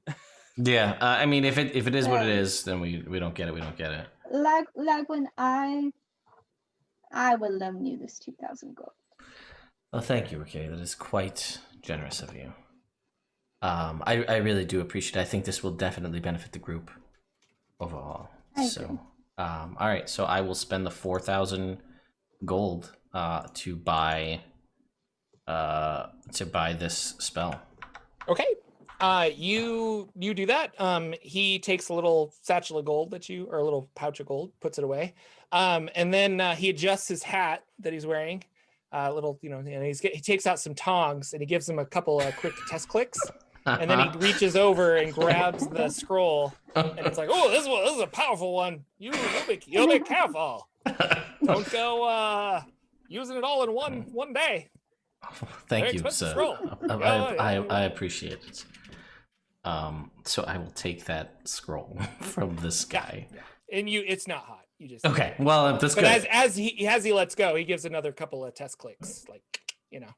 [SPEAKER 2] Yeah, I mean, if it is what it is, then we don't get it. We don't get it.
[SPEAKER 4] Lagwyn, I will loan you this 2,000 gold.
[SPEAKER 2] Well, thank you, Ricky. That is quite generous of you. I really do appreciate it. I think this will definitely benefit the group overall. So, all right. So I will spend the 4,000 gold to buy this spell.
[SPEAKER 1] Okay. You do that. He takes a little satchel of gold or a little pouch of gold, puts it away. And then he adjusts his hat that he's wearing. And he takes out some tongs and he gives them a couple of quick test clicks. And then he reaches over and grabs the scroll, and it's like, "Oh, this is a powerful one. You'll be careful. Don't go using it all in one day."
[SPEAKER 2] Thank you, sir. I appreciate it. So I will take that scroll from this guy.
[SPEAKER 1] Yeah. And it's not hot. You just
[SPEAKER 2] okay. Well, that's good.
[SPEAKER 1] But as he lets go, he gives another couple of test clicks,
[SPEAKER 2] yeah,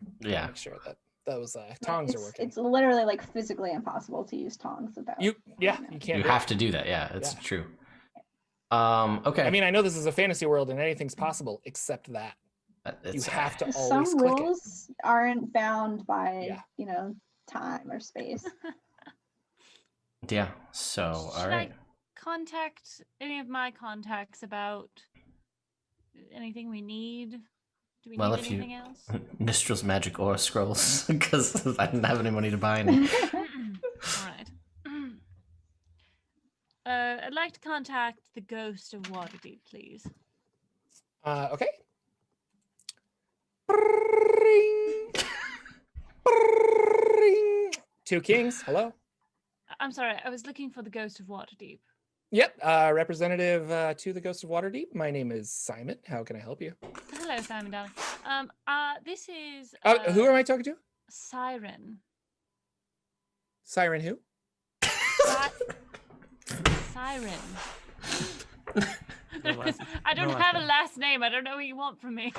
[SPEAKER 1] make sure that those tongs are working.
[SPEAKER 4] It's literally like physically impossible to use tongs without.
[SPEAKER 1] You can't.
[SPEAKER 2] You have to do that. Yeah, it's true. Okay.
[SPEAKER 1] I mean, I know this is a fantasy world and anything's possible except that. You have to always
[SPEAKER 4] some
[SPEAKER 1] click
[SPEAKER 4] rules aren't bound by time or space.
[SPEAKER 2] Yeah. So all right.
[SPEAKER 5] Should I contact any of my contacts about anything we need? Do we need anything else?
[SPEAKER 2] Mistral's magic aura scrolls, because I didn't have any money to buy any.
[SPEAKER 5] All right. I'd like to contact the ghost of Waterdeep, please.
[SPEAKER 1] Okay. 2 kings. Hello.
[SPEAKER 5] I'm sorry. I was looking for the ghost of Waterdeep.
[SPEAKER 1] Yep. Representative to the Ghost of Waterdeep. My name is Simon. How can I help you?
[SPEAKER 5] Hello, Simon, darling. This is.
[SPEAKER 1] Who am I talking to?
[SPEAKER 5] Siren.
[SPEAKER 1] Siren who?
[SPEAKER 5] Siren. I don't have a last name. I don't know what you want from me.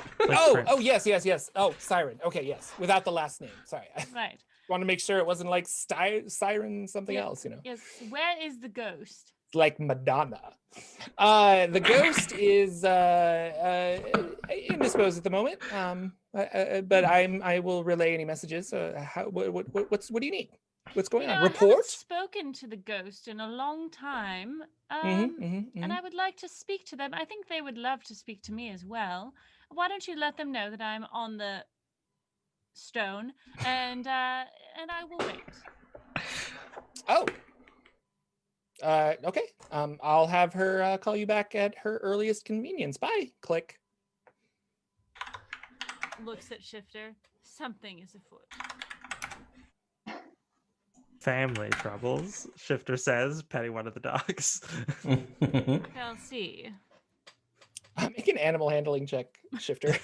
[SPEAKER 1] Yes. Oh, Siren. Okay, yes. Without the last name. Sorry.
[SPEAKER 5] Right.
[SPEAKER 1] Want to make sure it wasn't like Siren something else,
[SPEAKER 5] Yes. Where is the ghost?
[SPEAKER 1] Like Madonna. The ghost is indisposed at the moment. But I will relay any messages. What do you need? What's going on?
[SPEAKER 5] I
[SPEAKER 1] Report?
[SPEAKER 5] haven't spoken to the ghost in a long time. And I would like to speak to them. I think they would love to speak to me as well. Why don't you let them know that I'm on the stone and I will wait.
[SPEAKER 1] Oh. Okay. I'll have her call you back at her earliest convenience. Bye. Click.
[SPEAKER 5] Looks at Shifter. Something is afoot.
[SPEAKER 3] Family troubles, Shifter says, petting one of the dogs.
[SPEAKER 5] I'll see.
[SPEAKER 1] Make an animal handling check, Shifter.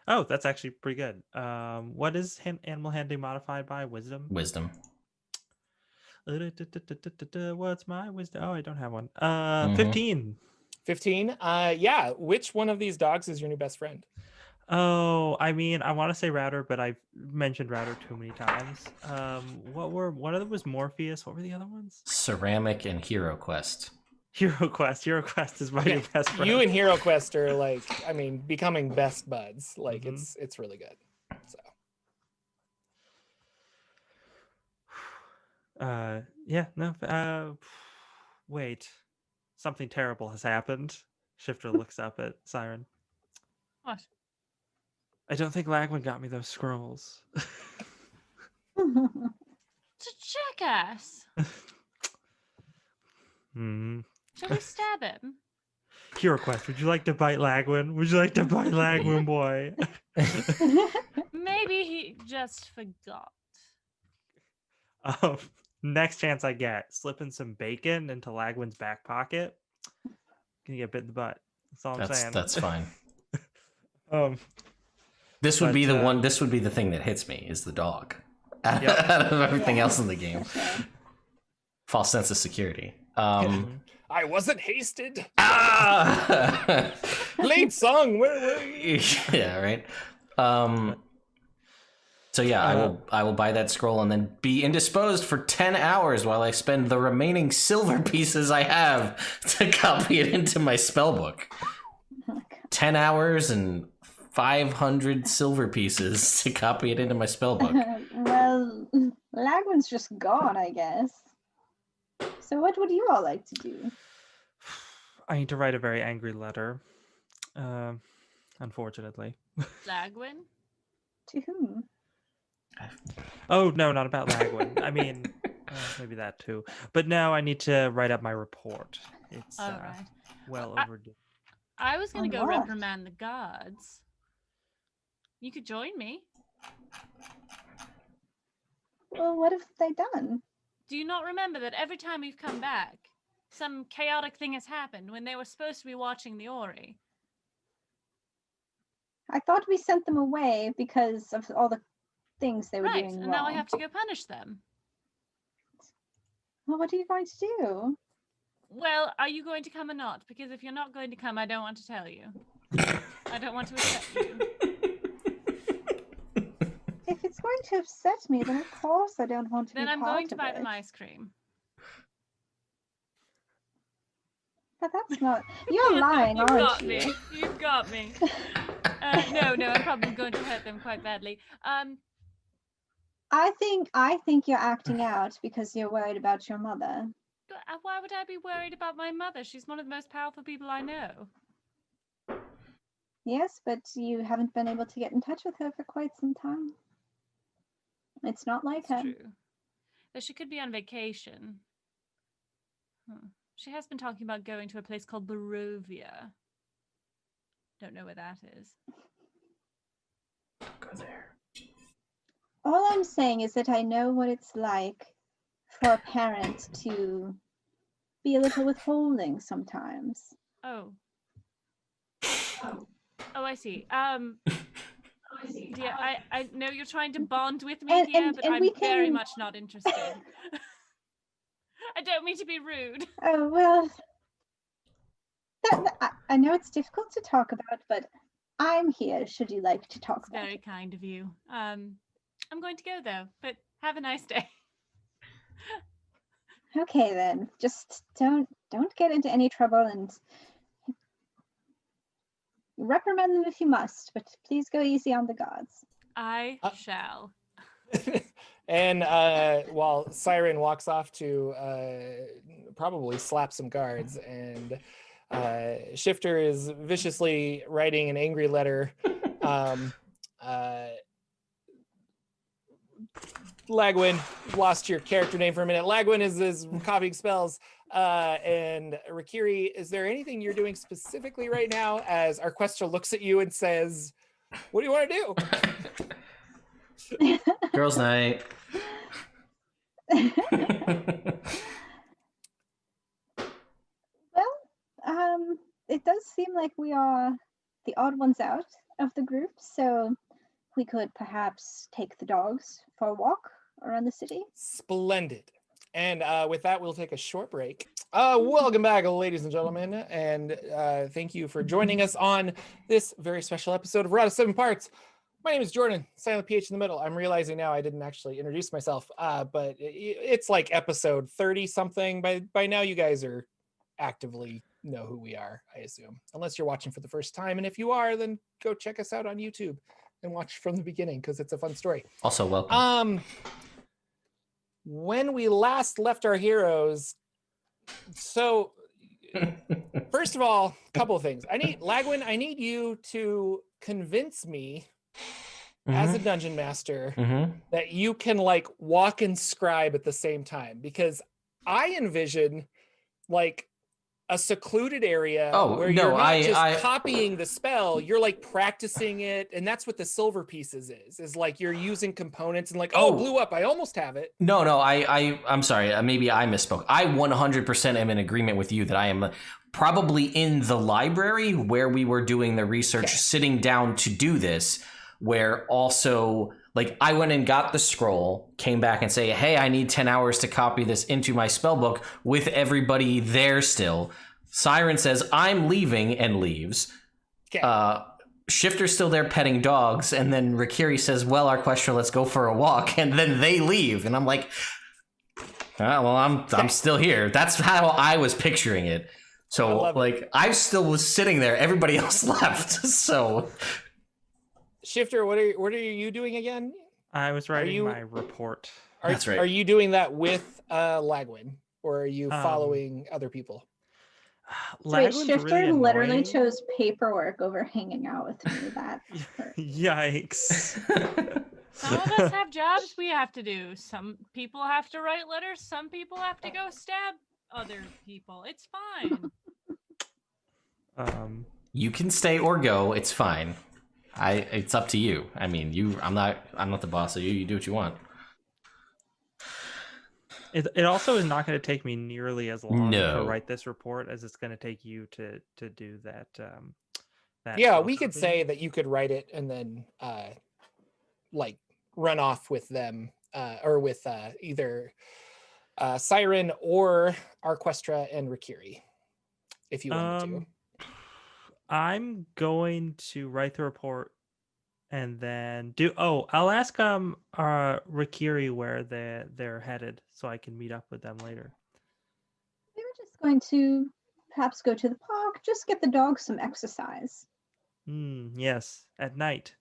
[SPEAKER 3] Oh, that's actually pretty good. What is animal handling modified by? Wisdom?
[SPEAKER 2] Wisdom.
[SPEAKER 3] What's my wisdom? Oh, I don't have one. 15.
[SPEAKER 1] 15. Yeah. Which one of these dogs is your new best friend?
[SPEAKER 3] Oh, I mean, I want to say Router, but I've mentioned Router too many times. One of them was Morpheus. What were the other ones?
[SPEAKER 2] Ceramic and Hero Quest.
[SPEAKER 3] Hero Quest is my new best friend.
[SPEAKER 1] You and Hero Quest are like, I mean, becoming best buds. Like it's really good. So
[SPEAKER 3] Wait. Something terrible has happened. Shifter looks up at Siren.
[SPEAKER 5] What?
[SPEAKER 3] I don't think Lagwyn got me those scrolls.
[SPEAKER 5] To jackass. Shall we stab him?
[SPEAKER 3] Hero Quest, would you like to bite Lagwyn? Would you like to bite Lagwyn, boy?
[SPEAKER 5] Maybe he just forgot.
[SPEAKER 3] Next chance I get, slipping some bacon into Lagwyn's back pocket. Gonna get bit in the butt. That's all I'm saying.
[SPEAKER 2] That's fine. This would
[SPEAKER 3] But,
[SPEAKER 2] be the one. This would be the thing that hits me is the dog.
[SPEAKER 3] Yep.
[SPEAKER 2] Out of everything else in the game, false sense of security.
[SPEAKER 1] I wasn't hasted.
[SPEAKER 2] Ah!
[SPEAKER 1] Late song. Where were you?
[SPEAKER 2] Yeah, right. So yeah, I will buy that scroll and then be indisposed for 10 hours while I spend the remaining silver pieces I have to copy it into my spellbook. 10 hours and 500 silver pieces to copy it into my spellbook.
[SPEAKER 4] Well, Lagwyn's just gone, I guess. So what would you all like to do?
[SPEAKER 3] I need to write a very angry letter. Unfortunately.
[SPEAKER 5] Lagwyn?
[SPEAKER 4] To whom?
[SPEAKER 3] Oh, no, not about Lagwyn. I mean, maybe that too. But no, I need to write up my report. It's
[SPEAKER 5] Right.
[SPEAKER 3] well overdue.
[SPEAKER 5] I was going to go
[SPEAKER 4] what?
[SPEAKER 5] reprimand the guards. You could join me.
[SPEAKER 4] Well, what have they done?
[SPEAKER 5] Do you not remember that every time we've come back, some chaotic thing has happened when they were supposed to be watching the Ori?
[SPEAKER 4] I thought we sent them away because of all the things they were
[SPEAKER 5] Right,
[SPEAKER 4] doing
[SPEAKER 5] and
[SPEAKER 4] wrong.
[SPEAKER 5] now I have to go punish them.
[SPEAKER 4] Well, what are you going to do?
[SPEAKER 5] Well, are you going to come or not? Because if you're not going to come, I don't want to tell you. I don't want to upset you.
[SPEAKER 4] If it's going to upset me, then of course I don't want to
[SPEAKER 5] Then
[SPEAKER 4] be
[SPEAKER 5] I'm
[SPEAKER 4] part
[SPEAKER 5] going to
[SPEAKER 4] of
[SPEAKER 5] buy
[SPEAKER 4] it.
[SPEAKER 5] them ice cream.
[SPEAKER 4] But that's not... You're lying,
[SPEAKER 5] You've
[SPEAKER 4] aren't
[SPEAKER 5] got
[SPEAKER 4] you?
[SPEAKER 5] me. You've got me. No, I'm probably going to hurt them quite badly.
[SPEAKER 4] I think you're acting out because you're worried about your mother.
[SPEAKER 5] Why would I be worried about my mother? She's one of the most powerful people I know.
[SPEAKER 4] Yes, but you haven't been able to get in touch with her for quite some time. It's not like her.
[SPEAKER 5] True. Though she could be on vacation. She has been talking about going to a place called Barovia. Don't know where that is.
[SPEAKER 2] Go there.
[SPEAKER 4] All I'm saying is that I know what it's like for a parent to be a little withholding sometimes.
[SPEAKER 5] Oh, I see. Yeah, I know you're trying to bond with me here, but I'm very much not interested. I don't mean to be rude.
[SPEAKER 4] Oh, well, I know it's difficult to talk about, but I'm here should you like to talk about
[SPEAKER 5] Very
[SPEAKER 4] it.
[SPEAKER 5] kind of you. I'm going to go, though, but have a nice day.
[SPEAKER 4] Okay, then. Just don't get into any trouble and reprimand them if you must, but please go easy on the gods.
[SPEAKER 5] I shall.
[SPEAKER 1] And while Siren walks off to probably slap some guards, and Shifter is viciously writing an angry letter. Lagwyn, lost your character name for a minute. Lagwyn is copying spells. And Rakiri, is there anything you're doing specifically right now as our quester looks at you and says, what do you want to do?
[SPEAKER 2] Girls' night.
[SPEAKER 4] Well, it does seem like we are the odd ones out of the group, so we could perhaps take the dogs for a walk around the city.
[SPEAKER 1] Splendid. And with that, we'll take a short break. Welcome back, ladies and gentlemen, and thank you for joining us on this very special episode of Raw to 7 Parts. My name is Jordan, silent PH in the middle. I'm realizing now I didn't actually introduce myself, but it's like episode 30 something. By now, you guys are actively know who we are, I assume, unless you're watching for the first time. And if you are, then go check us out on YouTube and watch from the beginning because it's a fun story.
[SPEAKER 2] Also, welcome.
[SPEAKER 1] When we last left our heroes, so first of all, a couple of things. Lagwyn, I need you to convince me as a dungeon master that you can like walk and scribe at the same time, because I envision like a secluded area where you're not just copying the spell, you're like practicing it, and that's what the silver pieces is like you're using components and like, blew up, I almost have it.
[SPEAKER 2] No, I'm sorry, maybe I misspoke. I 100% am in agreement with you that I am probably in the library where we were doing the research, sitting down to do this, where also like I went and got the scroll, came back and say, hey, I need 10 hours to copy this into my spellbook with everybody there still. Siren says, I'm leaving, and leaves. Shifter's still there petting dogs, and then Rikiri says, well, Arquestra, let's go for a walk, and then they leave. And I'm like, I'm still here. That's how I was picturing it. So like I still was sitting there, everybody else left. So
[SPEAKER 1] Shifter, what are you doing again?
[SPEAKER 3] I was writing my report.
[SPEAKER 2] That's right.
[SPEAKER 1] Are you doing that with Lagwyn, or are you following other people?
[SPEAKER 4] Wait, Shifter literally chose paperwork over hanging out with me. That
[SPEAKER 3] yikes.
[SPEAKER 5] Some of us have jobs we have to do. Some people have to write letters. Some people have to go stab other people. It's fine.
[SPEAKER 2] You can stay or go. It's fine. It's up to you. I mean, I'm not the boss of you. You do what you want.
[SPEAKER 3] It also is not going to take me nearly as long to write this report as it's going to take you to do that.
[SPEAKER 1] Yeah, we could say that you could write it and then like run off with them or with either Siren or Arquestra and Rikiri, if you wanted to.
[SPEAKER 3] I'm going to write the report and then I'll ask Rikiri where they're headed so I can meet up with them later.
[SPEAKER 4] We were just going to perhaps go to the park, just get the dogs some exercise.
[SPEAKER 3] Yes, at night.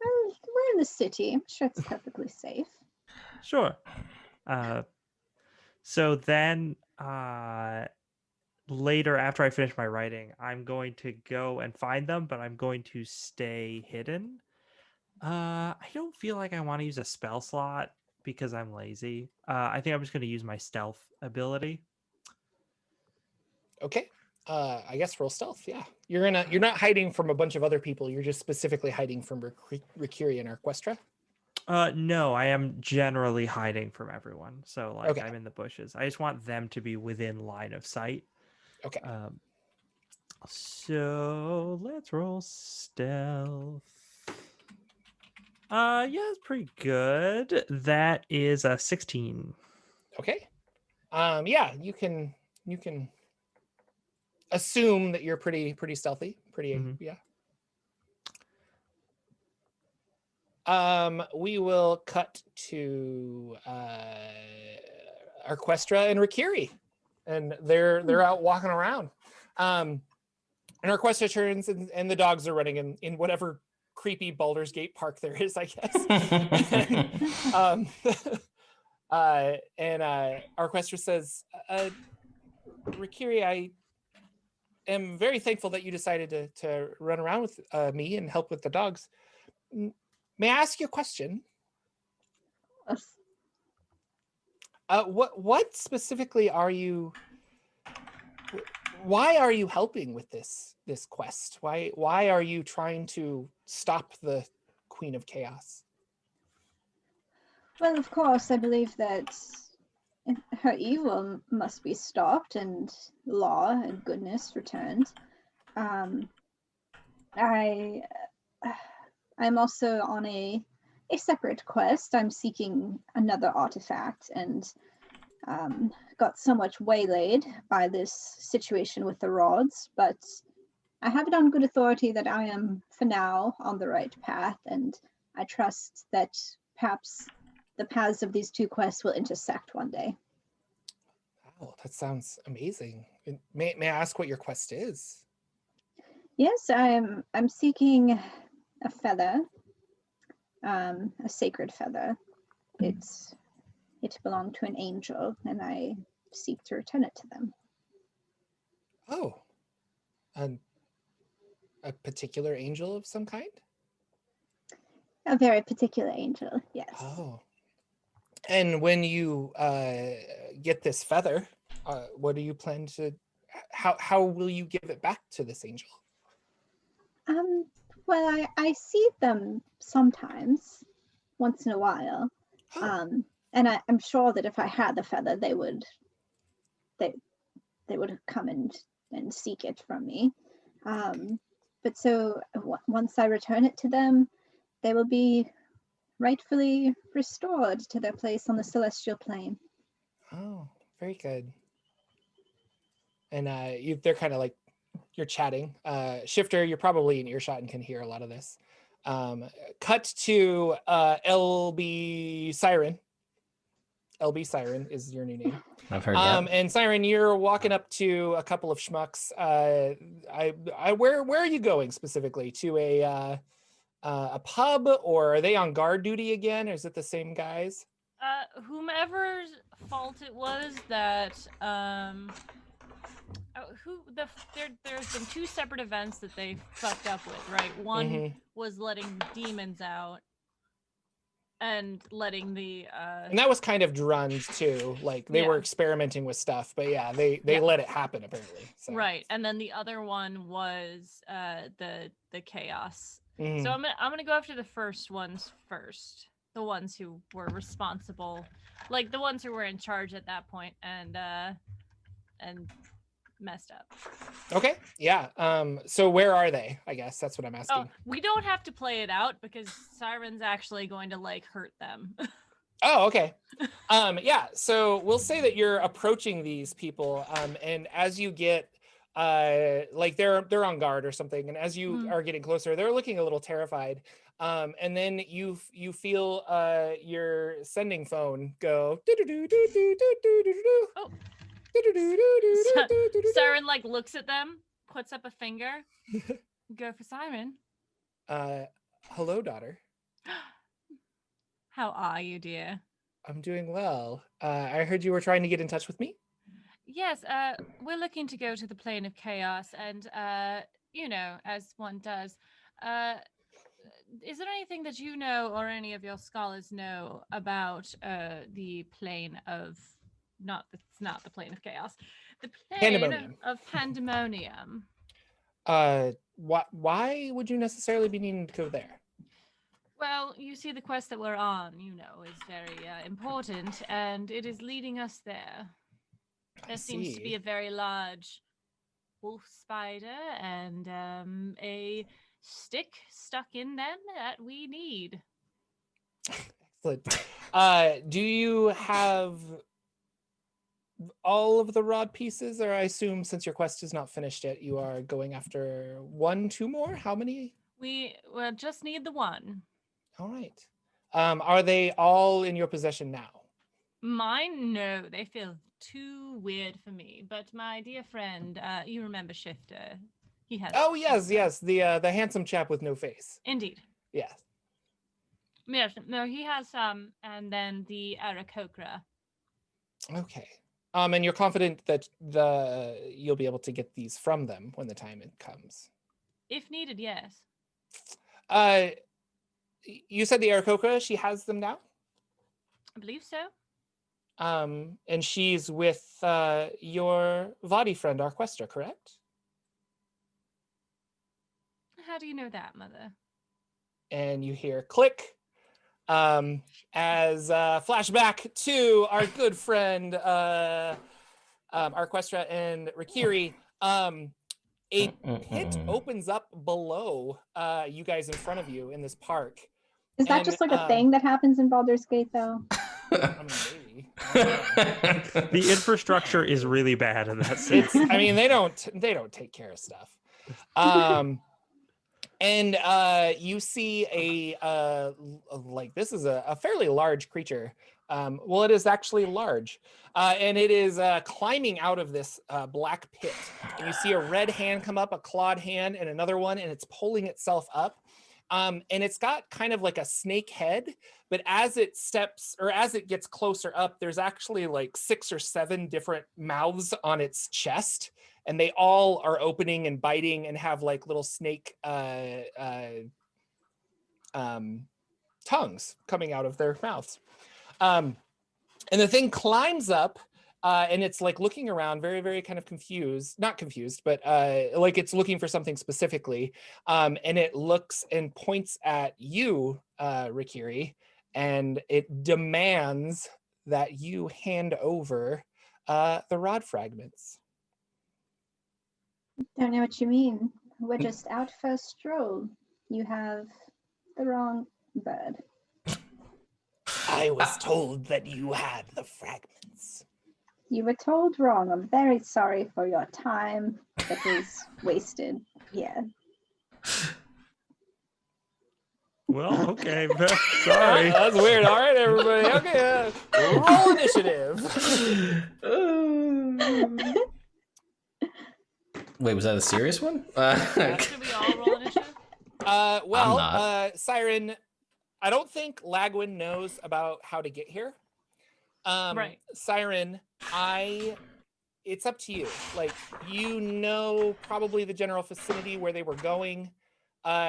[SPEAKER 4] Well, we're in the city. I'm sure it's perfectly safe.
[SPEAKER 3] Sure. So then later, after I finish my writing, I'm going to go and find them, but I'm going to stay hidden. I don't feel like I want to use a spell slot because I'm lazy. I think I'm just going to use my stealth ability.
[SPEAKER 1] Okay. I guess roll stealth. Yeah, you're not hiding from a bunch of other people. You're just specifically hiding from Rikiri and Arquestra.
[SPEAKER 3] No, I am generally hiding from everyone. So like I'm in the bushes. I just want them to be within line of sight.
[SPEAKER 1] Okay.
[SPEAKER 3] So let's roll stealth. Yeah, it's pretty good. That is a 16.
[SPEAKER 1] Okay. Yeah, you can assume that you're pretty stealthy. Yeah. We will cut to Arquestra and Rikiri, and they're out walking around. And Arquestra turns and the dogs are running in whatever creepy Baldur's Gate park there is, I guess. And Arquestra says, Rikiri, I am very thankful that you decided to run around with me and help with the dogs. May I ask you a question?
[SPEAKER 4] Yes.
[SPEAKER 1] What specifically are you? Why are you helping with this quest? Why are you trying to stop the Queen of Chaos?
[SPEAKER 4] Well, of course, I believe that her evil must be stopped and law and goodness returned. I'm also on a separate quest. I'm seeking another artifact and got somewhat waylaid by this situation with the rods, but I have it on good authority that I am, for now, on the right path, and I trust that perhaps the paths of these two quests will intersect one day.
[SPEAKER 1] Oh, that sounds amazing. May I ask what your quest is?
[SPEAKER 4] Yes, I'm seeking a feather, a sacred feather. It belonged to an angel, and I seek to return it to them.
[SPEAKER 1] Oh, a particular angel of some kind?
[SPEAKER 4] A very particular angel, yes.
[SPEAKER 1] Oh. And when you get this feather, what do you plan to? How will you give it back to this angel?
[SPEAKER 4] Well, I see them sometimes, once in a while.
[SPEAKER 1] Oh.
[SPEAKER 4] And I'm sure that if I had the feather, they would come and seek it from me. But so once I return it to them, they will be rightfully restored to their place on the celestial plane.
[SPEAKER 1] Oh, very good. And they're kind of like, you're chatting. Shifter, you're probably in earshot and can hear a lot of this. Cut to LB Siren. LB Siren is your new name.
[SPEAKER 2] I've heard that.
[SPEAKER 1] And Siren, you're walking up to a couple of schmucks. Where are you going specifically? To a pub, or are they on guard duty again? Or is it the same guys?
[SPEAKER 5] Whomever's fault it was that there's been two separate events that they fucked up with, right? One was letting demons out and letting the
[SPEAKER 1] and that was kind of drunned too, like they were experimenting with stuff, but yeah, they let it happen apparently. So.
[SPEAKER 5] Right, and then the other one was the chaos. So I'm gonna go after the first ones first, the ones who were responsible, like the ones who were in charge at that point, and messed up.
[SPEAKER 1] Okay, yeah. So where are they? I guess that's what I'm asking.
[SPEAKER 5] Oh, we don't have to play it out because Siren's actually going to like hurt them.
[SPEAKER 1] Oh, okay. Yeah. So we'll say that you're approaching these people, and as you get, like they're on guard or something, and as you are getting closer, they're looking a little terrified. And then you feel your sending phone go.
[SPEAKER 5] Oh. Siren like looks at them, puts up a finger. Go for Siren.
[SPEAKER 1] Hello, daughter.
[SPEAKER 5] How are you, dear?
[SPEAKER 1] I'm doing well. I heard you were trying to get in touch with me.
[SPEAKER 5] Yes, we're looking to go to the plane of chaos, and you know, as one does. Is there anything that you know or any of your scholars know about the plane of it's not the plane of chaos, the plane of pandemonium?
[SPEAKER 1] Why would you necessarily be needing to go there?
[SPEAKER 5] Well, you see, the quest that we're on, you know, is very important, and it is leading us there. There seems to be a very large wolf spider and a stick stuck in them that we need.
[SPEAKER 1] Excellent. Do you have all of the rod pieces, or I assume since your quest is not finished yet, you are going after 1, 2 more? How many?
[SPEAKER 5] We just need the one.
[SPEAKER 1] All right. Are they all in your possession now?
[SPEAKER 5] Mine? No, they feel too weird for me. But my dear friend, you remember Shifter? He has.
[SPEAKER 1] Oh yes, the handsome chap with no face.
[SPEAKER 5] Indeed.
[SPEAKER 1] Yes.
[SPEAKER 5] Yes. No, he has some, and then the Aarakocra.
[SPEAKER 1] Okay. And you're confident that you'll be able to get these from them when the time comes?
[SPEAKER 5] If needed, yes.
[SPEAKER 1] You said the Aarakocra, she has them now?
[SPEAKER 5] I believe so.
[SPEAKER 1] And she's with your Vadi friend, Arquestra, correct?
[SPEAKER 5] How do you know that, Mother? And
[SPEAKER 1] you hear click. As flashback to our good friend Arquestra and Rikiri, a pit opens up below you guys in front of you in this park.
[SPEAKER 4] Is that just like a thing that happens in Baldur's Gate, though?
[SPEAKER 1] I mean, maybe.
[SPEAKER 3] The infrastructure is really bad in that sense.
[SPEAKER 1] I mean, they don't take care of stuff. And you see a like, this is a fairly large creature. Well, it is actually large, and it is climbing out of this black pit. And you see a red hand come up, a clawed hand, and another one, and it's pulling itself up. And it's got kind of like a snake head, but as it steps or as it gets closer up, there's actually like 6 or 7 different mouths on its chest, and they all are opening and biting and have like little snake tongues coming out of their mouths. And the thing climbs up, and it's like looking around, very, very kind of confused, not confused, but like it's looking for something specifically. And it looks and points at you, Rikiri, and it demands that you hand over the rod fragments.
[SPEAKER 4] Don't know what you mean. We're just out for a stroll. You have the wrong bird.
[SPEAKER 1] I was told that you had the fragments.
[SPEAKER 4] You were told wrong. I'm very sorry for your time that was wasted here.
[SPEAKER 3] Well, okay, sorry.
[SPEAKER 1] That's weird. All right, everybody. Okay, roll initiative.
[SPEAKER 2] Wait, was that a serious one?
[SPEAKER 5] Should we all roll initiative?
[SPEAKER 1] Siren, I don't think Lagwyn knows about how to get here.
[SPEAKER 5] Right.
[SPEAKER 1] Siren, it's up to you. Like, you know probably the general vicinity where they were going.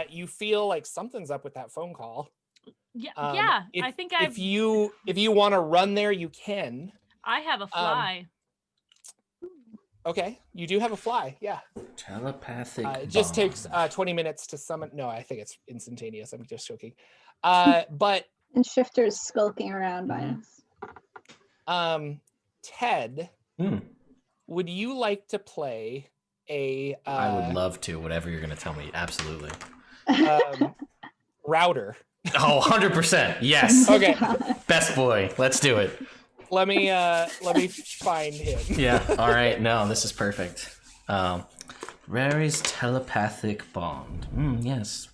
[SPEAKER 1] You feel like something's up with that phone call.
[SPEAKER 5] Yeah,
[SPEAKER 1] if you want to run there, you can.
[SPEAKER 5] I have a fly.
[SPEAKER 1] Okay, you do have a fly, yeah.
[SPEAKER 2] Telepathic.
[SPEAKER 1] It just takes 20 minutes to summon. No, I think it's instantaneous. I'm just joking. But
[SPEAKER 4] And Shifter's skulking around by us.
[SPEAKER 1] Ted, would you like to play a?
[SPEAKER 2] I would love to. Whatever you're going to tell me, absolutely.
[SPEAKER 1] Router.
[SPEAKER 2] Oh, 100%. Yes.
[SPEAKER 1] Okay.
[SPEAKER 2] Best boy. Let's do it.
[SPEAKER 1] Let me find him.
[SPEAKER 2] Yeah. All right. No, this is perfect. Rary's telepathic bond. Yes.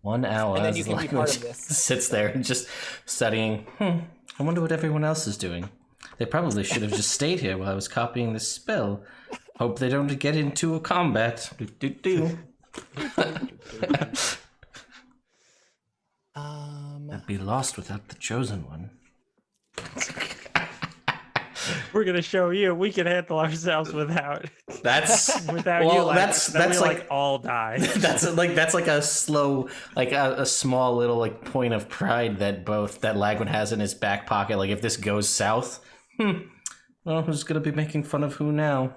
[SPEAKER 2] 1 hour.
[SPEAKER 1] And then you can be part of this.
[SPEAKER 2] Sits there and just studying. I wonder what everyone else is doing. They probably should have just stayed here while I was copying this spell. Hope they don't get into a combat. I'd be lost without the chosen one.
[SPEAKER 3] We're gonna show you we can handle ourselves without
[SPEAKER 2] without
[SPEAKER 3] you.
[SPEAKER 2] That's like
[SPEAKER 3] all die.
[SPEAKER 2] That's like a slow, like a small little like point of pride that Lagwyn has in his back pocket. Like if this goes south, well, who's gonna be making fun of who now?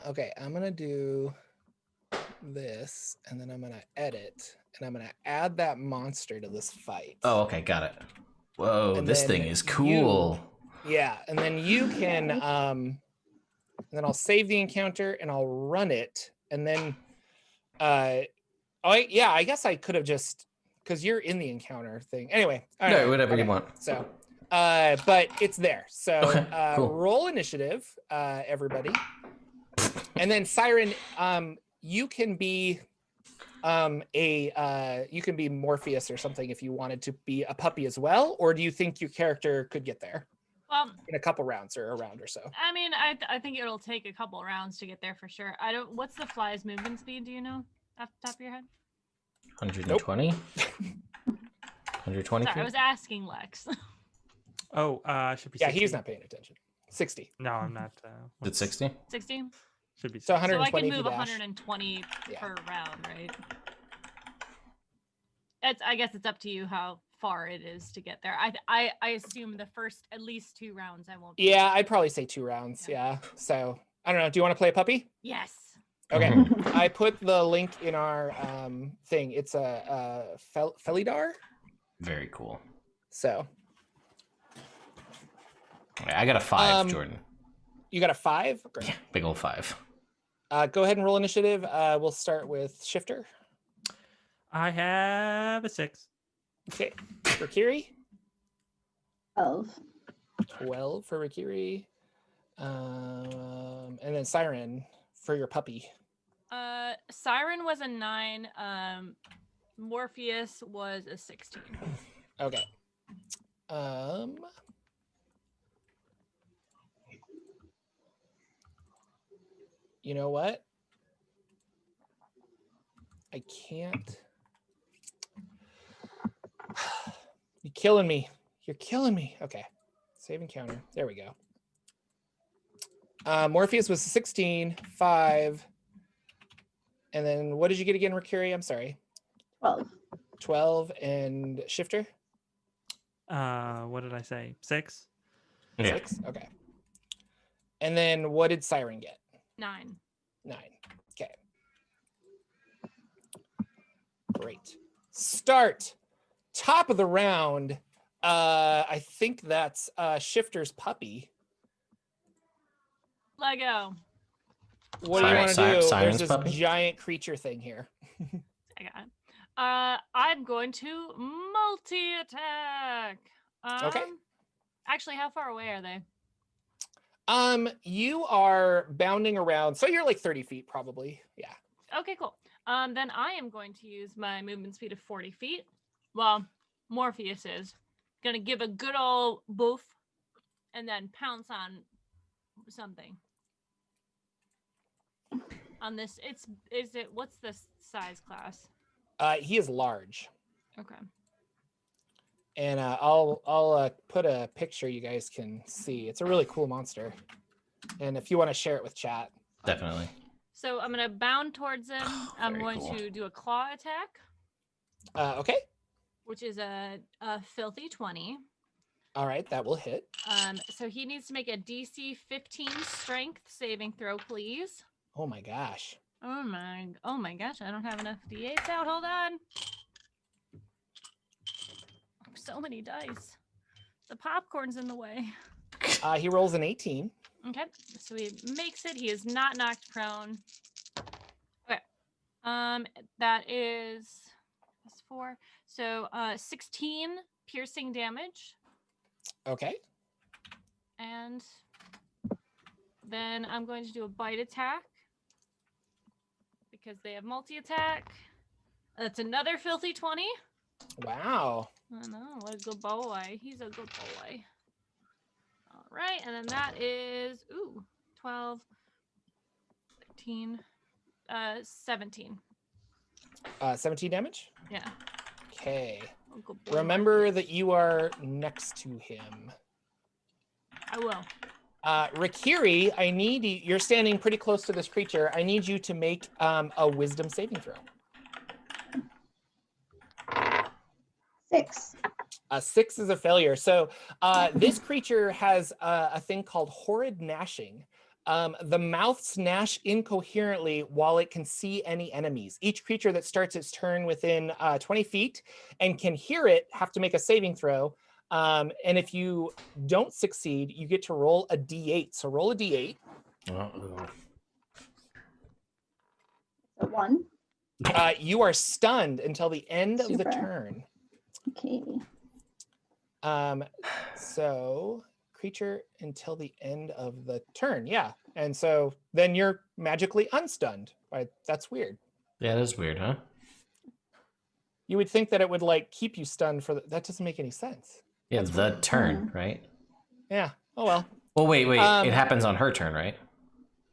[SPEAKER 1] Okay, I'm gonna do this, and then I'm gonna edit, and I'm gonna add that monster to this fight.
[SPEAKER 2] Oh, okay, got it. Whoa,
[SPEAKER 1] And
[SPEAKER 2] this
[SPEAKER 1] then
[SPEAKER 2] thing is cool.
[SPEAKER 1] Yeah, and then you can, and then I'll save the encounter and I'll run it, and then, I guess I could have just, because you're in the encounter thing. Anyway, all right,
[SPEAKER 2] No, whatever you want.
[SPEAKER 1] So, but it's there. So,
[SPEAKER 2] Okay, cool.
[SPEAKER 1] roll initiative, everybody, and then Siren, you can be you can be Morpheus or something if you wanted to be a puppy as well, or do you think your character could get there
[SPEAKER 5] Well,
[SPEAKER 1] in a couple rounds or a round or so?
[SPEAKER 5] I mean, I think it'll take a couple rounds to get there for sure. What's the fly's movement speed, do you know off the top of your head?
[SPEAKER 2] 120? 120?
[SPEAKER 5] Sorry, I was asking Lex.
[SPEAKER 3] Oh, should be.
[SPEAKER 1] Yeah,
[SPEAKER 3] 60.
[SPEAKER 1] he's not paying attention. 60.
[SPEAKER 3] No, I'm not.
[SPEAKER 2] Is it 60?
[SPEAKER 5] 60?
[SPEAKER 3] Should be.
[SPEAKER 1] So
[SPEAKER 3] 60.
[SPEAKER 5] So I
[SPEAKER 1] 120
[SPEAKER 5] can
[SPEAKER 1] if you
[SPEAKER 5] move
[SPEAKER 1] dash.
[SPEAKER 5] 120
[SPEAKER 1] Yeah.
[SPEAKER 5] per round, right? I guess it's up to you how far it is to get there. I assume the first at least 2 rounds I won't be.
[SPEAKER 1] Yeah, I'd probably say 2 rounds. Yeah. So I don't know. Do you want to play a puppy?
[SPEAKER 5] Yes.
[SPEAKER 1] Okay. I put the link in our thing. It's a Felidar.
[SPEAKER 2] Very cool.
[SPEAKER 1] So
[SPEAKER 2] Okay, I got a 5, Jordan.
[SPEAKER 1] you got a 5. Great.
[SPEAKER 2] Yeah, big old 5.
[SPEAKER 1] Go ahead and roll initiative. We'll start with Shifter.
[SPEAKER 3] I have a 6.
[SPEAKER 1] Okay. For Kiri.
[SPEAKER 4] 12.
[SPEAKER 1] 12 for Rikiri. And then Siren for your puppy.
[SPEAKER 5] Siren was a 9. Morpheus was a 16.
[SPEAKER 1] Okay. You know what? I can't. You're killing me. You're killing me. Okay. Save encounter. There we go. Morpheus was 16, 5. And then what did you get again, Mercury? I'm sorry.
[SPEAKER 4] 12.
[SPEAKER 1] 12 and Shifter?
[SPEAKER 3] What did I say? 6?
[SPEAKER 2] Yeah.
[SPEAKER 1] 6? Okay. And then what did Siren get?
[SPEAKER 5] 9.
[SPEAKER 1] 9. Okay. Great. Start. Top of the round. I think that's Shifter's puppy.
[SPEAKER 5] Lego.
[SPEAKER 1] What do you want to do?
[SPEAKER 2] Siren's
[SPEAKER 1] There's this
[SPEAKER 2] puppy?
[SPEAKER 1] giant creature thing here.
[SPEAKER 5] I got it. I'm going to multi-attack.
[SPEAKER 1] Okay.
[SPEAKER 5] Actually, how far away are they?
[SPEAKER 1] You are bounding around, so you're like 30 feet probably. Yeah.
[SPEAKER 5] Okay, cool. Then I am going to use my movement speed of 40 feet. Well, Morpheus is gonna give a good old boof and then pounce on something. On this, what's the size class?
[SPEAKER 1] He is large.
[SPEAKER 5] Okay.
[SPEAKER 1] And I'll put a picture you guys can see. It's a really cool monster. And if you want to share it with chat.
[SPEAKER 2] Definitely.
[SPEAKER 5] So I'm gonna bound towards him. I'm
[SPEAKER 2] Very
[SPEAKER 5] going
[SPEAKER 2] cool.
[SPEAKER 5] to do a claw attack,
[SPEAKER 1] Okay.
[SPEAKER 5] which is a filthy 20.
[SPEAKER 1] All right, that will hit.
[SPEAKER 5] So he needs to make a DC 15 strength saving throw, please.
[SPEAKER 1] Oh my gosh.
[SPEAKER 5] Oh my gosh, I don't have enough D8s out. Hold on. So many dice. The popcorn's in the way.
[SPEAKER 1] He rolls an 18.
[SPEAKER 5] Okay, so he makes it. He is not knocked prone. Okay. That is 4. So 16 piercing damage.
[SPEAKER 1] Okay.
[SPEAKER 5] And then I'm going to do a bite attack because they have multi-attack. That's another filthy 20.
[SPEAKER 1] Wow.
[SPEAKER 5] I know, what a good boy. He's a good boy. All right, and then that is 12, 13, 17.
[SPEAKER 1] 17 damage?
[SPEAKER 5] Yeah.
[SPEAKER 1] Okay.
[SPEAKER 5] Oh, good boy,
[SPEAKER 1] Remember that you are next to him.
[SPEAKER 5] I will.
[SPEAKER 1] Rikiri, I need you. You're standing pretty close to this creature. I need you to make a wisdom saving throw.
[SPEAKER 4] 6.
[SPEAKER 1] 6 is a failure. So this creature has a thing called horrid gnashing. The mouths gnash incoherently while it can see any enemies. Each creature that starts its turn within 20 feet and can hear it have to make a saving throw. And if you don't succeed, you get to roll a d8. So roll a d8.
[SPEAKER 2] Uh-oh.
[SPEAKER 4] So 1.
[SPEAKER 1] You are stunned until the end of the
[SPEAKER 4] Super.
[SPEAKER 1] turn.
[SPEAKER 4] Okay.
[SPEAKER 1] So creature until the end of the turn. Yeah. And so then you're magically unstunned. Right? That's weird.
[SPEAKER 2] Yeah, that is weird, huh?
[SPEAKER 1] You would think that it would like keep you stunned that doesn't make any sense.
[SPEAKER 2] Yeah, the turn, right?
[SPEAKER 1] Yeah. Oh well.
[SPEAKER 2] Well, wait. It happens on her turn, right?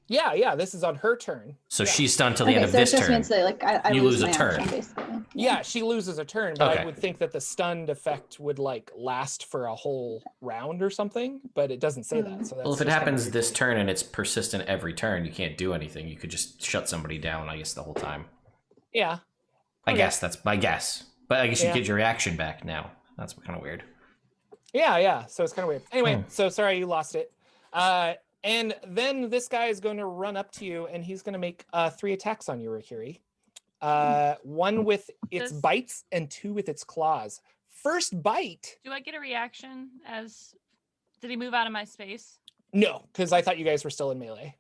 [SPEAKER 1] Yeah. This is on her turn.
[SPEAKER 2] So
[SPEAKER 1] yeah.
[SPEAKER 2] she's stunned till the end of
[SPEAKER 4] so
[SPEAKER 2] this
[SPEAKER 4] it just
[SPEAKER 2] turn.
[SPEAKER 4] means that like I
[SPEAKER 2] You
[SPEAKER 4] lose
[SPEAKER 2] lose a
[SPEAKER 4] my
[SPEAKER 2] turn.
[SPEAKER 4] action, basically.
[SPEAKER 1] Yeah, she loses a turn, but
[SPEAKER 2] Okay.
[SPEAKER 1] I would think that the stunned effect would like last for a whole round or something, but it doesn't say that. So that's
[SPEAKER 2] Well, if it
[SPEAKER 1] just
[SPEAKER 2] happens
[SPEAKER 1] kinda
[SPEAKER 2] this turn and it's persistent every turn, you can't do anything. You could just shut somebody down, I guess, the whole time.
[SPEAKER 1] yeah.
[SPEAKER 2] I
[SPEAKER 1] Okay.
[SPEAKER 2] guess that's my guess. But I guess you
[SPEAKER 1] Yeah.
[SPEAKER 2] get your reaction back now. That's kind of weird.
[SPEAKER 1] Yeah. So it's kind of weird. Anyway, so sorry you lost it. And then this guy is going to run up to you and he's going to make 3 attacks on you, Rikiri. 1 with its
[SPEAKER 5] Does-
[SPEAKER 1] bites and 2 with its claws. First bite.
[SPEAKER 5] Do I get a reaction did he move out of my space?
[SPEAKER 1] No, because I thought you guys were still in melee.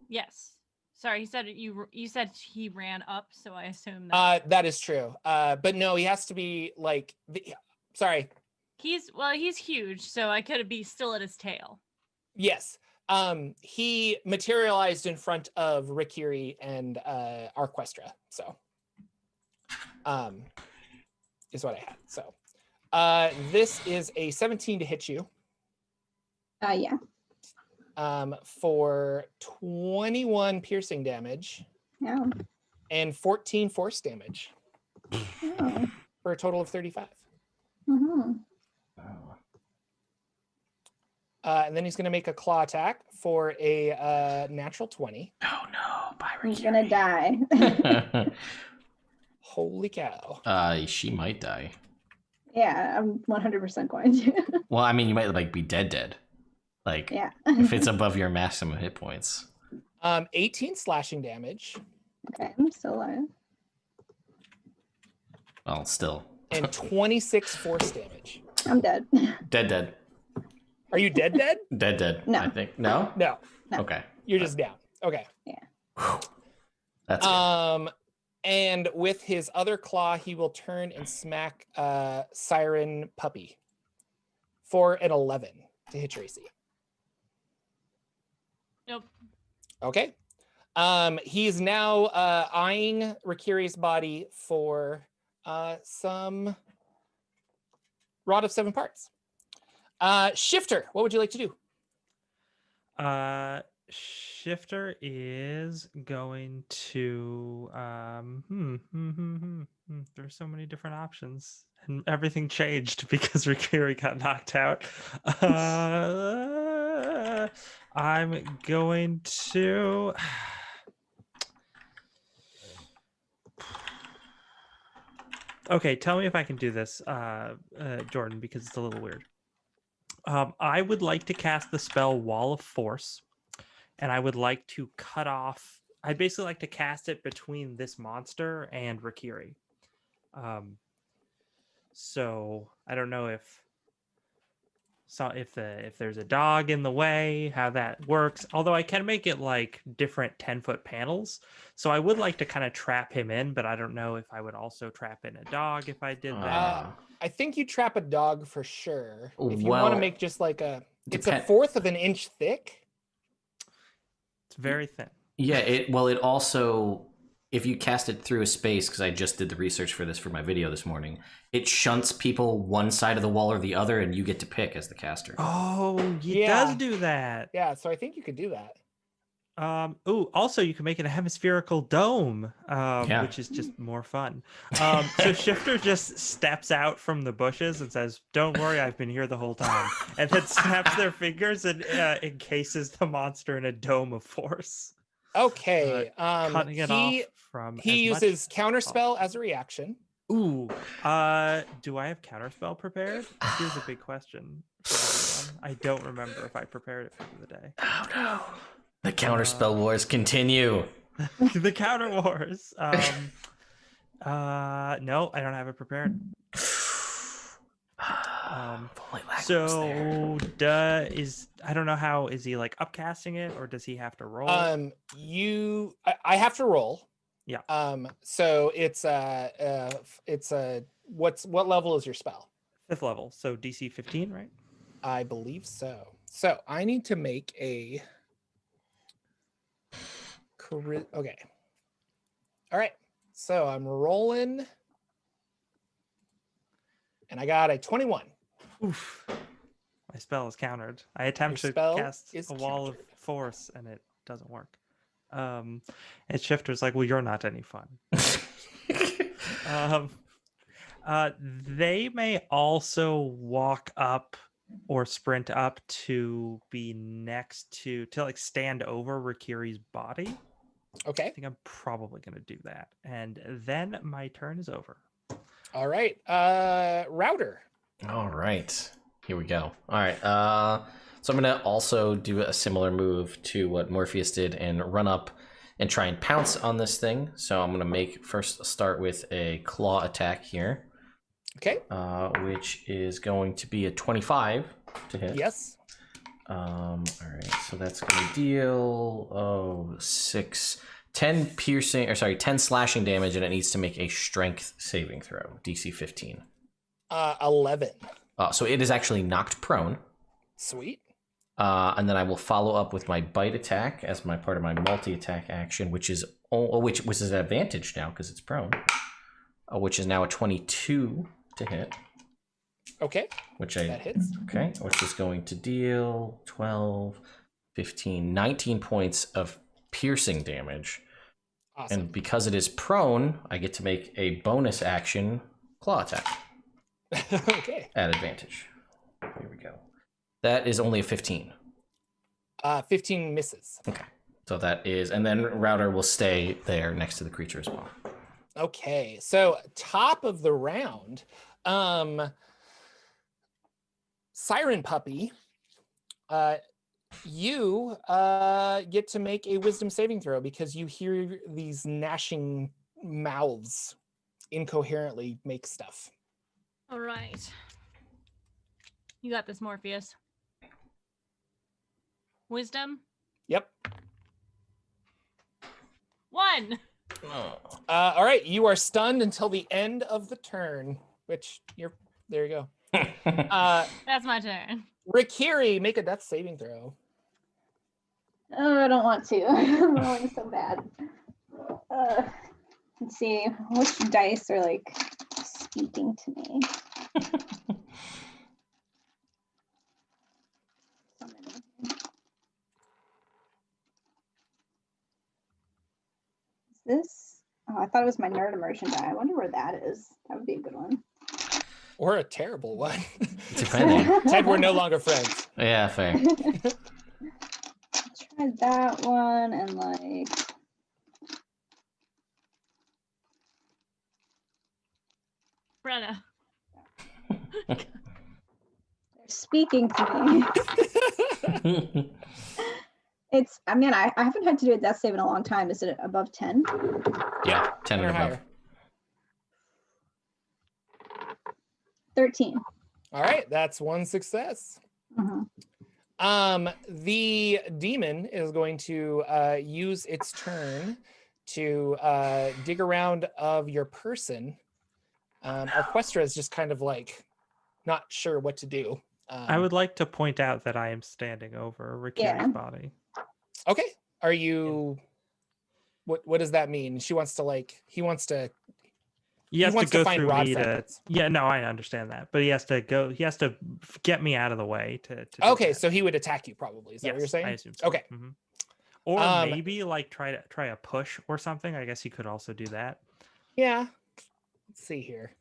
[SPEAKER 5] Yes. Sorry, he said you said he ran up, so I assume that
[SPEAKER 1] That is true. But no, he has to be like, sorry.
[SPEAKER 5] he's huge, so I could be still at his tail.
[SPEAKER 1] Yes. He materialized in front of Rikiri and Arquestra. So is what I had. So this is a 17 to hit you.
[SPEAKER 4] Yeah.
[SPEAKER 1] For 21 piercing damage.
[SPEAKER 4] Yeah.
[SPEAKER 1] And 14 force damage.
[SPEAKER 4] Oh.
[SPEAKER 1] For a total of 35.
[SPEAKER 4] Mm-hmm.
[SPEAKER 1] And then he's going to make a claw attack for a natural 20.
[SPEAKER 2] Oh no,
[SPEAKER 4] He's gonna die.
[SPEAKER 1] Holy cow.
[SPEAKER 2] She might die.
[SPEAKER 4] Yeah, I'm 100% going to.
[SPEAKER 2] Well, I mean, you might like be dead. Like,
[SPEAKER 4] Yeah.
[SPEAKER 2] if it's above your maximum hit points.
[SPEAKER 1] 18 slashing damage.
[SPEAKER 4] Okay, I'm still alive.
[SPEAKER 2] Well, still.
[SPEAKER 1] And 26 force damage.
[SPEAKER 4] I'm dead.
[SPEAKER 2] Dead.
[SPEAKER 1] Are you dead?
[SPEAKER 2] Dead.
[SPEAKER 4] No.
[SPEAKER 2] I think. No?
[SPEAKER 1] No.
[SPEAKER 2] Okay.
[SPEAKER 1] You're just down. Okay.
[SPEAKER 4] Yeah.
[SPEAKER 2] That's good.
[SPEAKER 1] And with his other claw, he will turn and smack Siren Puppy for an 11 to hit Tracy.
[SPEAKER 5] Nope.
[SPEAKER 1] Okay. He's now eyeing Rakiri's body for some Rod of 7 Parts. Shifter, what would you like to do?
[SPEAKER 3] Shifter is going to there's so many different options and everything changed because Rikiri got knocked out. I'm going to okay, tell me if I can do this, Jordan, because it's a little weird. I would like to cast the spell Wall of Force, and I would like to cut off. I'd basically like to cast it between this monster and Rikiri. So I don't know if there's a dog in the way, how that works. Although I can make it like different 10-foot panels. So I would like to kind of trap him in, but I don't know if I would also trap in a dog if I did that.
[SPEAKER 1] I think you trap a dog for sure. If you
[SPEAKER 2] Well,
[SPEAKER 1] want to make just like it's a fourth of an inch thick.
[SPEAKER 3] It's very thin.
[SPEAKER 2] Yeah, it also, if you cast it through a space, because I just did the research for this for my video this morning, it shunts people one side of the wall or the other, and you get to pick as the caster.
[SPEAKER 3] Oh, it does do that.
[SPEAKER 1] Yeah, so I think you could do that.
[SPEAKER 3] Also you can make it a hemispherical dome, which is just more fun. So Shifter just steps out from the bushes and says, "Don't worry, I've been here the whole time," and then snaps their fingers and encases the monster in a dome of force.
[SPEAKER 1] Okay.
[SPEAKER 3] Cutting it off from.
[SPEAKER 1] He uses counterspell as a reaction.
[SPEAKER 3] Ooh. Do I have counterspell prepared? Here's a big question for everyone. I don't remember if I prepared it for the day.
[SPEAKER 2] Oh no. The counterspell wars continue.
[SPEAKER 3] The counter wars. No, I don't have it prepared. So I don't know how, is he like upcasting it or does he have to roll?
[SPEAKER 1] I have to roll.
[SPEAKER 3] Yeah.
[SPEAKER 1] So it's what level is your spell?
[SPEAKER 3] 5th level. So DC 15, right?
[SPEAKER 1] I believe so. So I need to make a okay. All right. So I'm rolling and I got a 21.
[SPEAKER 3] Oof. My spell is countered. I attempt to cast a wall of force and it doesn't work. And Shifter's like, well, you're not any fun. They may also walk up or sprint up to be next to like stand over Rikiri's body.
[SPEAKER 1] Okay.
[SPEAKER 3] I think I'm probably going to do that. And then my turn is over.
[SPEAKER 1] All right. Router.
[SPEAKER 2] All right. Here we go. All right. So I'm going to also do a similar move to what Morpheus did and run up and try and pounce on this thing. So I'm going to start with a claw attack here.
[SPEAKER 1] Okay.
[SPEAKER 2] Which is going to be a 25 to hit.
[SPEAKER 1] Yes.
[SPEAKER 2] All right, so that's going to deal 10 slashing damage, and it needs to make a strength saving throw, DC 15.
[SPEAKER 1] 11.
[SPEAKER 2] So it is actually knocked prone.
[SPEAKER 1] Sweet.
[SPEAKER 2] And then I will follow up with my bite attack as my part of my multi-attack action, which is an advantage now because it's prone. which is now a 22 to hit.
[SPEAKER 1] Okay. That hits.
[SPEAKER 2] Okay, which is going to deal 12, 15, 19 points of piercing damage.
[SPEAKER 1] Awesome.
[SPEAKER 2] And because it is prone, I get to make a bonus action claw attack.
[SPEAKER 1] Okay.
[SPEAKER 2] At advantage. Here we go. That is only a 15.
[SPEAKER 1] 15 misses.
[SPEAKER 2] Okay. So that is, and then Router will stay there next to the creature as well.
[SPEAKER 1] Okay. So top of the round, Siren Puppy, you get to make a wisdom saving throw because you hear these gnashing mouths incoherently make stuff.
[SPEAKER 5] All right. You got this, Morpheus. Wisdom?
[SPEAKER 1] Yep.
[SPEAKER 5] 1.
[SPEAKER 1] All right. You are stunned until the end of the turn, which there you go.
[SPEAKER 5] That's my turn.
[SPEAKER 1] Rikiri, make a death saving throw.
[SPEAKER 4] Oh, I don't want to. I'm rolling so bad. Let's see. Which dice are like speaking to me? So many. Is this? Oh, I thought it was my Nerd Immersion die. I wonder where that is. That would be a good one.
[SPEAKER 1] Or a terrible one.
[SPEAKER 2] Depending.
[SPEAKER 1] Ted, we're no longer friends.
[SPEAKER 2] Yeah, fair.
[SPEAKER 4] Try that one and like.
[SPEAKER 5] Brenna.
[SPEAKER 4] They're speaking to me. I haven't had to do a death save in a long time. Is it above 10?
[SPEAKER 2] Yeah, 10 or above.
[SPEAKER 1] Higher.
[SPEAKER 4] 13.
[SPEAKER 1] All right, that's one success. The demon is going to use its turn to dig around of your person. Arquestra is just kind of like not sure what to do.
[SPEAKER 3] I would like to point out that I am standing over Rikiri's body.
[SPEAKER 1] Okay. Are you? What does that mean? He wants to go
[SPEAKER 3] find
[SPEAKER 1] through
[SPEAKER 3] rod
[SPEAKER 1] me
[SPEAKER 3] fragments. Yeah, no, I understand that, but he has to get me out of the way to
[SPEAKER 1] okay, so he would attack you probably. Is that what you're saying?
[SPEAKER 3] I assume so.
[SPEAKER 1] Okay.
[SPEAKER 3] Mm-hmm. Or maybe like try a push or something. I guess he could also do that.
[SPEAKER 1] Yeah. Let's see here.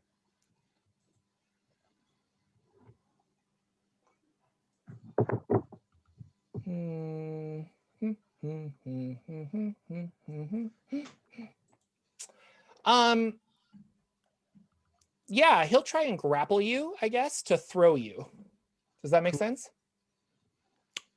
[SPEAKER 1] Yeah, he'll try and grapple you, I guess, to throw you. Does that make sense?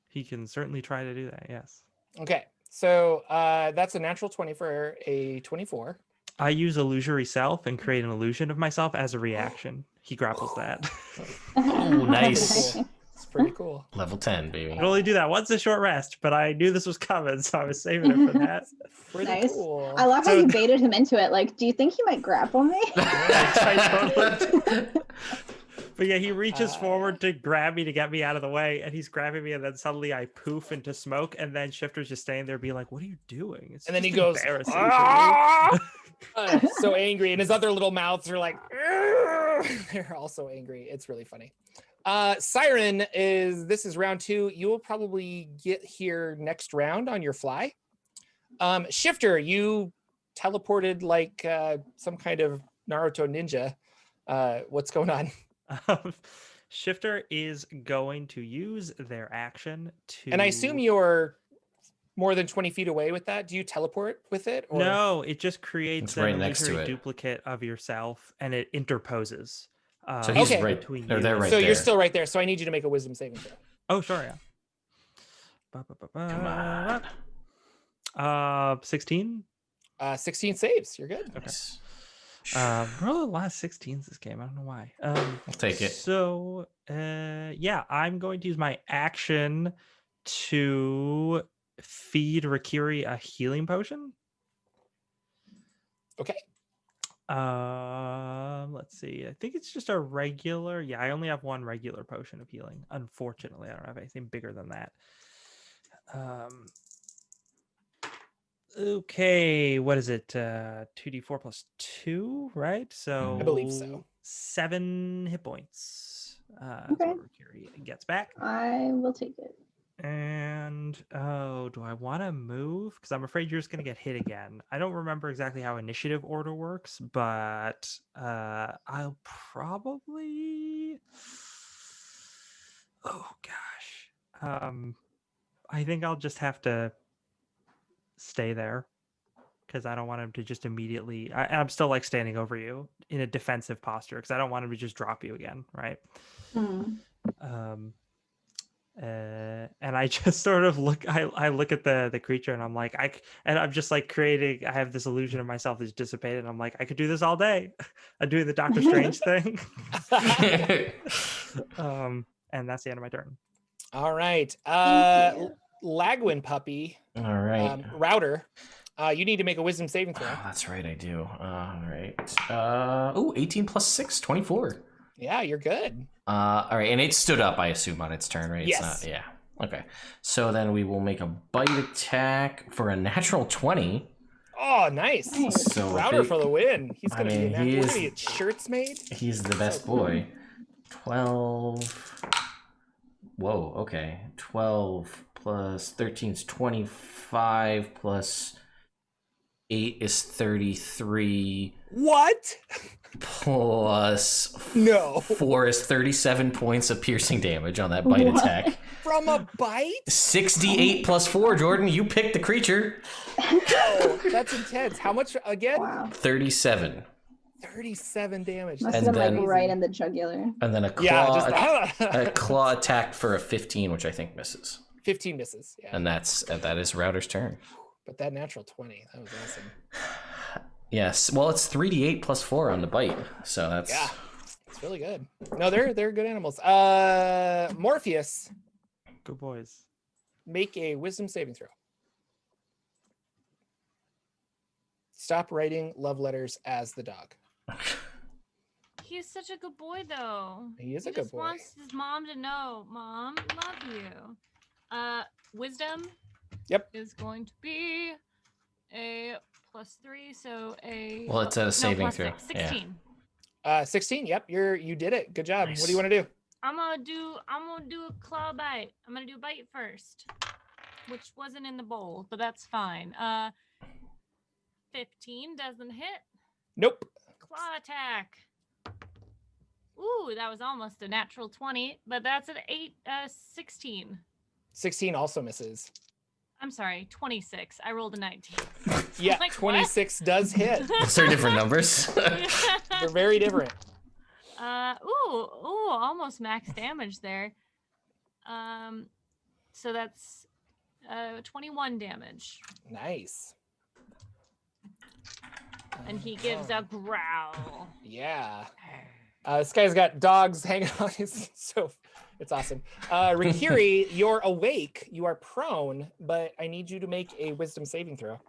[SPEAKER 3] He can certainly try to do that, yes.
[SPEAKER 1] Okay, so that's a natural 20 for a 24.
[SPEAKER 3] I use illusory self and create an illusion of myself as a reaction. He grapples that.
[SPEAKER 2] Oh, nice.
[SPEAKER 1] It's pretty cool.
[SPEAKER 2] Level 10, baby.
[SPEAKER 3] I could only do that once a short rest, but I knew this was coming, so I was saving it for that.
[SPEAKER 1] Pretty
[SPEAKER 4] Nice.
[SPEAKER 1] cool.
[SPEAKER 4] I love how you baited him into it. Like, do you think he might grapple me?
[SPEAKER 3] But yeah, he reaches forward to grab me to get me out of the way, and he's grabbing me, and then suddenly I poof into smoke, and then Shifter's just standing there being like, "What are you doing?" It's
[SPEAKER 1] and then he
[SPEAKER 3] just
[SPEAKER 1] goes,
[SPEAKER 3] embarrassing.
[SPEAKER 1] so angry, and his other little mouths are like, they're all so angry. It's really funny. Siren, this is round 2. You will probably get here next round on your fly. Shifter, you teleported like some kind of Naruto ninja. What's going on?
[SPEAKER 3] Shifter is going to use their action to...
[SPEAKER 1] And I assume you're more than 20 feet away with that. Do you teleport with it? Or...
[SPEAKER 3] No, it just creates
[SPEAKER 2] right
[SPEAKER 3] an
[SPEAKER 2] next to
[SPEAKER 3] illusory
[SPEAKER 2] it.
[SPEAKER 3] duplicate of yourself, and it interposes.
[SPEAKER 2] So he's
[SPEAKER 1] okay.
[SPEAKER 2] right
[SPEAKER 3] between
[SPEAKER 2] they're
[SPEAKER 3] you.
[SPEAKER 2] there right
[SPEAKER 1] so
[SPEAKER 2] there.
[SPEAKER 1] you're still right there. So I need you to make a wisdom saving throw.
[SPEAKER 3] Oh, sure, yeah.
[SPEAKER 2] Come on.
[SPEAKER 3] 16?
[SPEAKER 1] 16 saves. You're good.
[SPEAKER 3] Okay. Roll a lot of 16s this game. I don't know why.
[SPEAKER 2] I'll take it.
[SPEAKER 3] So, yeah, I'm going to use my action to feed Rikiri a healing potion.
[SPEAKER 1] Okay.
[SPEAKER 3] Let's see. I think it's just a regular. Yeah, I only have one regular potion of healing. Unfortunately, I don't have anything bigger than that. Okay, what is it? 2d4 plus 2, right? So
[SPEAKER 1] I believe so.
[SPEAKER 3] 7 hit points. That's
[SPEAKER 4] Okay.
[SPEAKER 3] what Rikiri gets back.
[SPEAKER 4] I will take it.
[SPEAKER 3] And do I want to move? Because I'm afraid you're just gonna get hit again. I don't remember exactly how initiative order works, but I'll probably. Oh gosh. I think I'll just have to stay there because I don't want him to just immediately. I'm still like standing over you in a defensive posture because I don't want him to just drop you again, right? And I just sort of look. I look at the creature and I'm like, I'm just like creating. I have this illusion of myself that's dissipated. And I'm like, I could do this all day. I'm doing the Doctor Strange thing. And that's the end of my turn.
[SPEAKER 1] All right. Lagwyn puppy.
[SPEAKER 2] All right.
[SPEAKER 1] Router. You need to make a wisdom saving throw.
[SPEAKER 2] Oh, that's right, I do. All right. 18 plus 6, 24.
[SPEAKER 1] Yeah, you're good.
[SPEAKER 2] All right, and it stood up, I assume, on its turn, right?
[SPEAKER 1] Yes.
[SPEAKER 2] It's not, yeah. Okay. So then we will make a bite attack for a natural 20.
[SPEAKER 1] Oh, nice.
[SPEAKER 2] So
[SPEAKER 1] Router for the win. He's gonna
[SPEAKER 2] he
[SPEAKER 1] gonna get shirts made.
[SPEAKER 2] He's the best boy. 12. Whoa, okay. 12 plus 13 is 25 plus 8 is 33.
[SPEAKER 1] What?
[SPEAKER 2] Plus
[SPEAKER 1] No.
[SPEAKER 2] 4 is 37 points of piercing damage on that bite attack.
[SPEAKER 1] From a bite?
[SPEAKER 2] 6d8 plus 4, Jordan. You picked the creature.
[SPEAKER 1] Oh, that's intense. How much again?
[SPEAKER 4] Wow.
[SPEAKER 2] 37.
[SPEAKER 1] 37 damage.
[SPEAKER 4] Must
[SPEAKER 2] And
[SPEAKER 4] have been
[SPEAKER 2] then-
[SPEAKER 4] like right in the jugular.
[SPEAKER 2] And then a claw,
[SPEAKER 1] Yeah,
[SPEAKER 2] a claw attack for a 15, which I think misses.
[SPEAKER 1] 15 misses. Yeah.
[SPEAKER 2] And that is Router's turn.
[SPEAKER 1] But that natural 20, that was awesome.
[SPEAKER 2] Yes. Well, it's 3d8 plus 4 on the bite. So that's
[SPEAKER 1] It's really good. No, they're good animals. Morpheus,
[SPEAKER 3] Good boys.
[SPEAKER 1] make a wisdom saving throw. Stop writing love letters as the dog.
[SPEAKER 5] He's such a good boy, though.
[SPEAKER 1] He is a
[SPEAKER 5] He
[SPEAKER 1] good
[SPEAKER 5] just
[SPEAKER 1] boy.
[SPEAKER 5] wants his mom to know, Mom, love you. Wisdom.
[SPEAKER 1] Yep.
[SPEAKER 5] Is going to be a +3, so a.
[SPEAKER 2] Well, it's a saving
[SPEAKER 5] plus
[SPEAKER 2] throw.
[SPEAKER 5] 6, 16.
[SPEAKER 1] 16. Yep, you did it. Good job.
[SPEAKER 2] Nice.
[SPEAKER 1] What do you want to do?
[SPEAKER 5] I'm gonna do a claw bite. I'm gonna do a bite first, which wasn't in the bowl, but that's fine. 15 doesn't hit.
[SPEAKER 1] Nope.
[SPEAKER 5] Claw attack. Ooh, that was almost a natural 20, but that's an 16.
[SPEAKER 1] 16 also misses.
[SPEAKER 5] I'm sorry, 26. I rolled a 19.
[SPEAKER 1] Yeah,
[SPEAKER 5] Like,
[SPEAKER 1] 26 does hit.
[SPEAKER 2] Those are different numbers.
[SPEAKER 1] They're very different.
[SPEAKER 5] Ooh, almost max damage there. So that's 21 damage.
[SPEAKER 1] Nice.
[SPEAKER 5] And he gives a growl.
[SPEAKER 1] Yeah. This guy's got dogs hanging on his so it's awesome. Rikiri, you're awake. You are prone, but I need you to make a wisdom saving throw.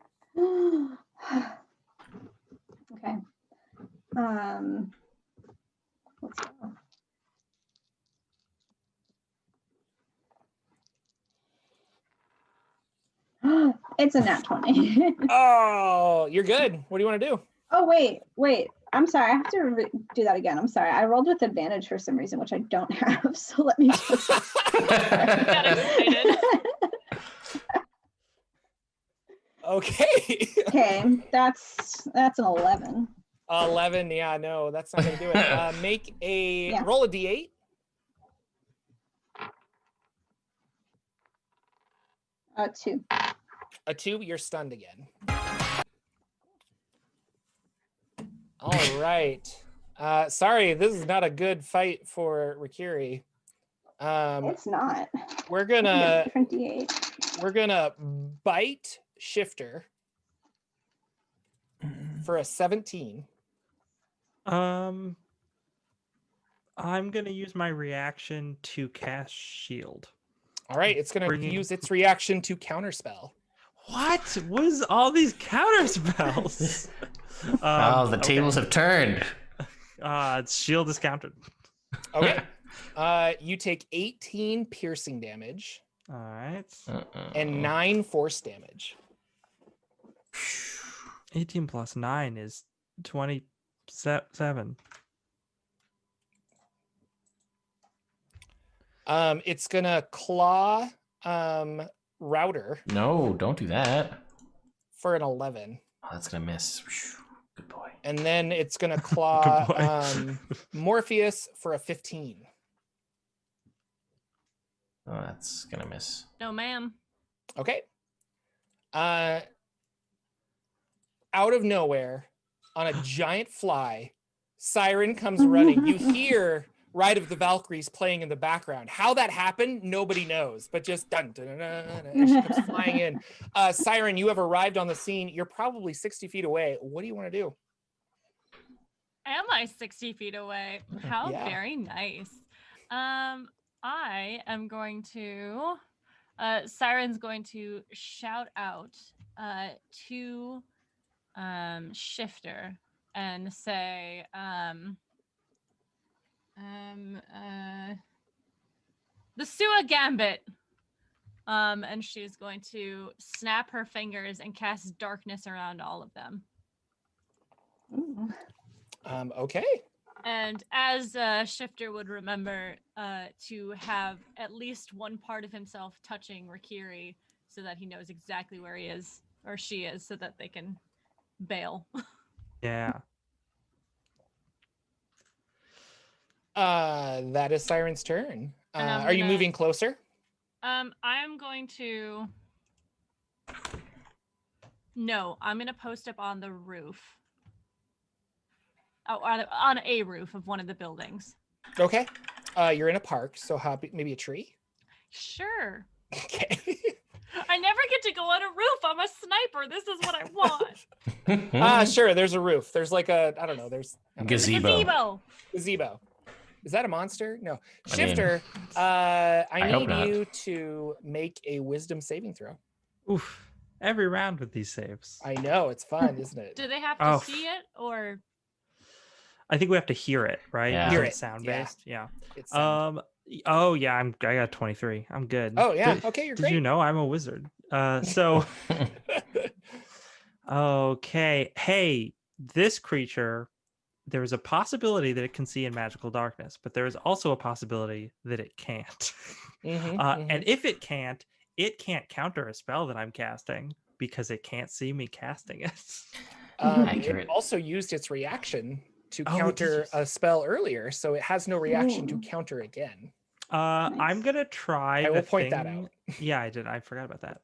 [SPEAKER 4] Okay. Let's go. It's a nat 20.
[SPEAKER 1] Oh, you're good. What do you want to do?
[SPEAKER 4] Oh, wait. I'm sorry. I have to do that again. I'm sorry. I rolled with advantage for some reason, which I don't have. So let me just.
[SPEAKER 5] Got excited.
[SPEAKER 1] Okay.
[SPEAKER 4] Okay, that's an 11.
[SPEAKER 1] 11. Yeah, no, that's not gonna do it. Make a roll a d8.
[SPEAKER 4] A 2.
[SPEAKER 1] A 2. You're stunned again. All right. Sorry, this is not a good fight for Rikiri.
[SPEAKER 4] It's not.
[SPEAKER 1] We're gonna
[SPEAKER 4] Different D8.
[SPEAKER 1] we're gonna bite Shifter for a 17.
[SPEAKER 3] I'm gonna use my reaction to cast shield.
[SPEAKER 1] All right, it's gonna use its reaction to counterspell.
[SPEAKER 3] What was all these counter spells?
[SPEAKER 2] The tables have turned.
[SPEAKER 3] Shield is countered.
[SPEAKER 1] Okay. You take 18 piercing damage
[SPEAKER 3] All right.
[SPEAKER 1] and 9 force damage.
[SPEAKER 3] 18 plus 9 is 27.
[SPEAKER 1] It's gonna claw Router
[SPEAKER 2] No, don't do that.
[SPEAKER 1] for an 11.
[SPEAKER 2] Oh, that's gonna miss. Good boy.
[SPEAKER 1] And then it's gonna claw
[SPEAKER 3] Good boy.
[SPEAKER 1] Morpheus for a 15.
[SPEAKER 2] Oh, that's gonna miss.
[SPEAKER 5] No, ma'am.
[SPEAKER 1] Okay. Out of nowhere, on a giant fly, Siren comes running. You hear Ride of the Valkyries playing in the background. How that happened, nobody knows, but just dun dun dun, dun, and she comes flying in. Siren, you have arrived on the scene. You're probably 60 feet away. What do you want to do?
[SPEAKER 5] Am I 60 feet away? How
[SPEAKER 1] Yeah.
[SPEAKER 5] very nice. I am going to Siren's going to shout out to Shifter and say the Sua Gambit. And she's going to snap her fingers and cast darkness around all of them.
[SPEAKER 4] Ooh.
[SPEAKER 1] Okay.
[SPEAKER 5] And as Shifter would remember to have at least one part of himself touching Rikiri so that he knows exactly where he is or she is so that they can bail.
[SPEAKER 3] Yeah.
[SPEAKER 1] That is Siren's turn.
[SPEAKER 5] And I'm
[SPEAKER 1] Are you
[SPEAKER 5] gonna-
[SPEAKER 1] moving closer?
[SPEAKER 5] I'm going to... No, I'm going to post up on the roof. Oh, on a roof of one of the buildings.
[SPEAKER 1] Okay. You're in a park, so maybe a tree?
[SPEAKER 5] Sure.
[SPEAKER 1] Okay.
[SPEAKER 5] I never get to go on a roof. I'm a sniper. This is what I want.
[SPEAKER 1] Sure, there's a roof. There's like there's
[SPEAKER 2] Gazebo.
[SPEAKER 1] gazebo. Is that a monster? No.
[SPEAKER 2] I mean,
[SPEAKER 1] Shifter, I
[SPEAKER 2] hope
[SPEAKER 1] need
[SPEAKER 2] not.
[SPEAKER 1] you to make a wisdom saving throw.
[SPEAKER 3] Oof. Every round with these saves.
[SPEAKER 1] I know, it's fun, isn't it?
[SPEAKER 5] Do they have to
[SPEAKER 3] Oh.
[SPEAKER 5] see it or...
[SPEAKER 3] I think we have to hear it, right?
[SPEAKER 2] Yeah.
[SPEAKER 1] Hear
[SPEAKER 3] Is
[SPEAKER 1] it,
[SPEAKER 3] sound
[SPEAKER 1] yeah.
[SPEAKER 3] based. Yeah.
[SPEAKER 1] It's sound.
[SPEAKER 3] Oh yeah, I got 23. I'm good.
[SPEAKER 1] Oh yeah,
[SPEAKER 3] Did,
[SPEAKER 1] okay, you're
[SPEAKER 3] did
[SPEAKER 1] great.
[SPEAKER 3] you know I'm a wizard? So okay. Hey, this creature, there's a possibility that it can see in magical darkness, but there is also a possibility that it can't. And if it can't counter a spell that I'm casting because it can't see me casting it.
[SPEAKER 2] Accurate.
[SPEAKER 1] It also used its reaction to
[SPEAKER 3] Oh, it
[SPEAKER 1] counter
[SPEAKER 3] did.
[SPEAKER 1] a spell earlier, so it has no reaction to
[SPEAKER 4] Ooh.
[SPEAKER 1] counter again.
[SPEAKER 3] I'm
[SPEAKER 4] Nice.
[SPEAKER 3] gonna try.
[SPEAKER 1] I will
[SPEAKER 3] the
[SPEAKER 1] point that
[SPEAKER 3] thing-
[SPEAKER 1] out.
[SPEAKER 3] Yeah, I did. I forgot about that.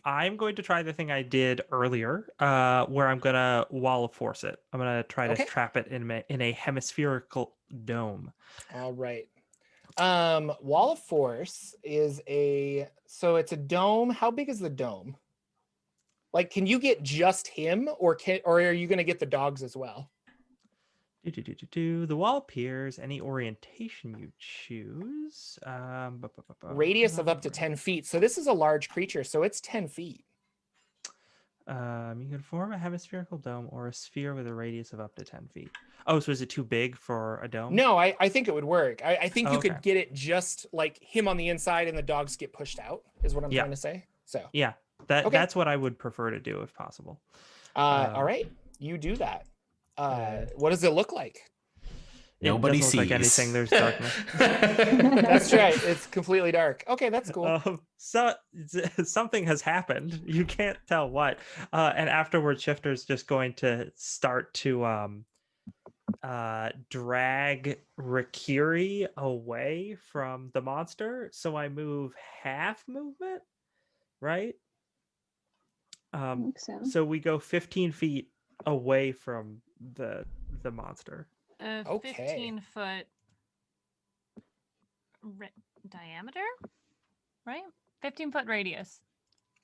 [SPEAKER 3] I'm going to try the thing I did earlier, where I'm gonna wall of force it. I'm gonna try
[SPEAKER 1] Okay.
[SPEAKER 3] to trap it in a hemispherical dome.
[SPEAKER 1] All right. Wall of Force is so it's a dome. How big is the dome? Like, can you get just him, or are you gonna get the dogs as well?
[SPEAKER 3] The wall appears any orientation you choose.
[SPEAKER 1] Radius of up to 10 feet. So this is a large creature, so it's 10 feet.
[SPEAKER 3] You can form a hemispherical dome or a sphere with a radius of up to 10 feet. Oh, so is it too big for a dome?
[SPEAKER 1] No, I think it would work. I think you
[SPEAKER 3] Okay.
[SPEAKER 1] could get it just like him on the inside and the dogs get pushed out, is what I'm
[SPEAKER 3] Yeah.
[SPEAKER 1] trying to say. So,
[SPEAKER 3] Yeah,
[SPEAKER 1] Okay.
[SPEAKER 3] that's what I would prefer to do if possible.
[SPEAKER 1] all right, you do that. What does it look like?
[SPEAKER 2] Nobody
[SPEAKER 3] it doesn't look like
[SPEAKER 2] sees.
[SPEAKER 3] anything. There's darkness.
[SPEAKER 1] That's right. It's completely dark. Okay, that's cool.
[SPEAKER 3] So something has happened. You can't tell what. And afterwards, Shifter's just going to start to drag Rikiri away from the monster. So I move half movement, right?
[SPEAKER 4] I think so.
[SPEAKER 3] So we go 15 feet away from the monster.
[SPEAKER 5] A
[SPEAKER 1] Okay.
[SPEAKER 5] 15-foot diameter, right? 15-foot radius.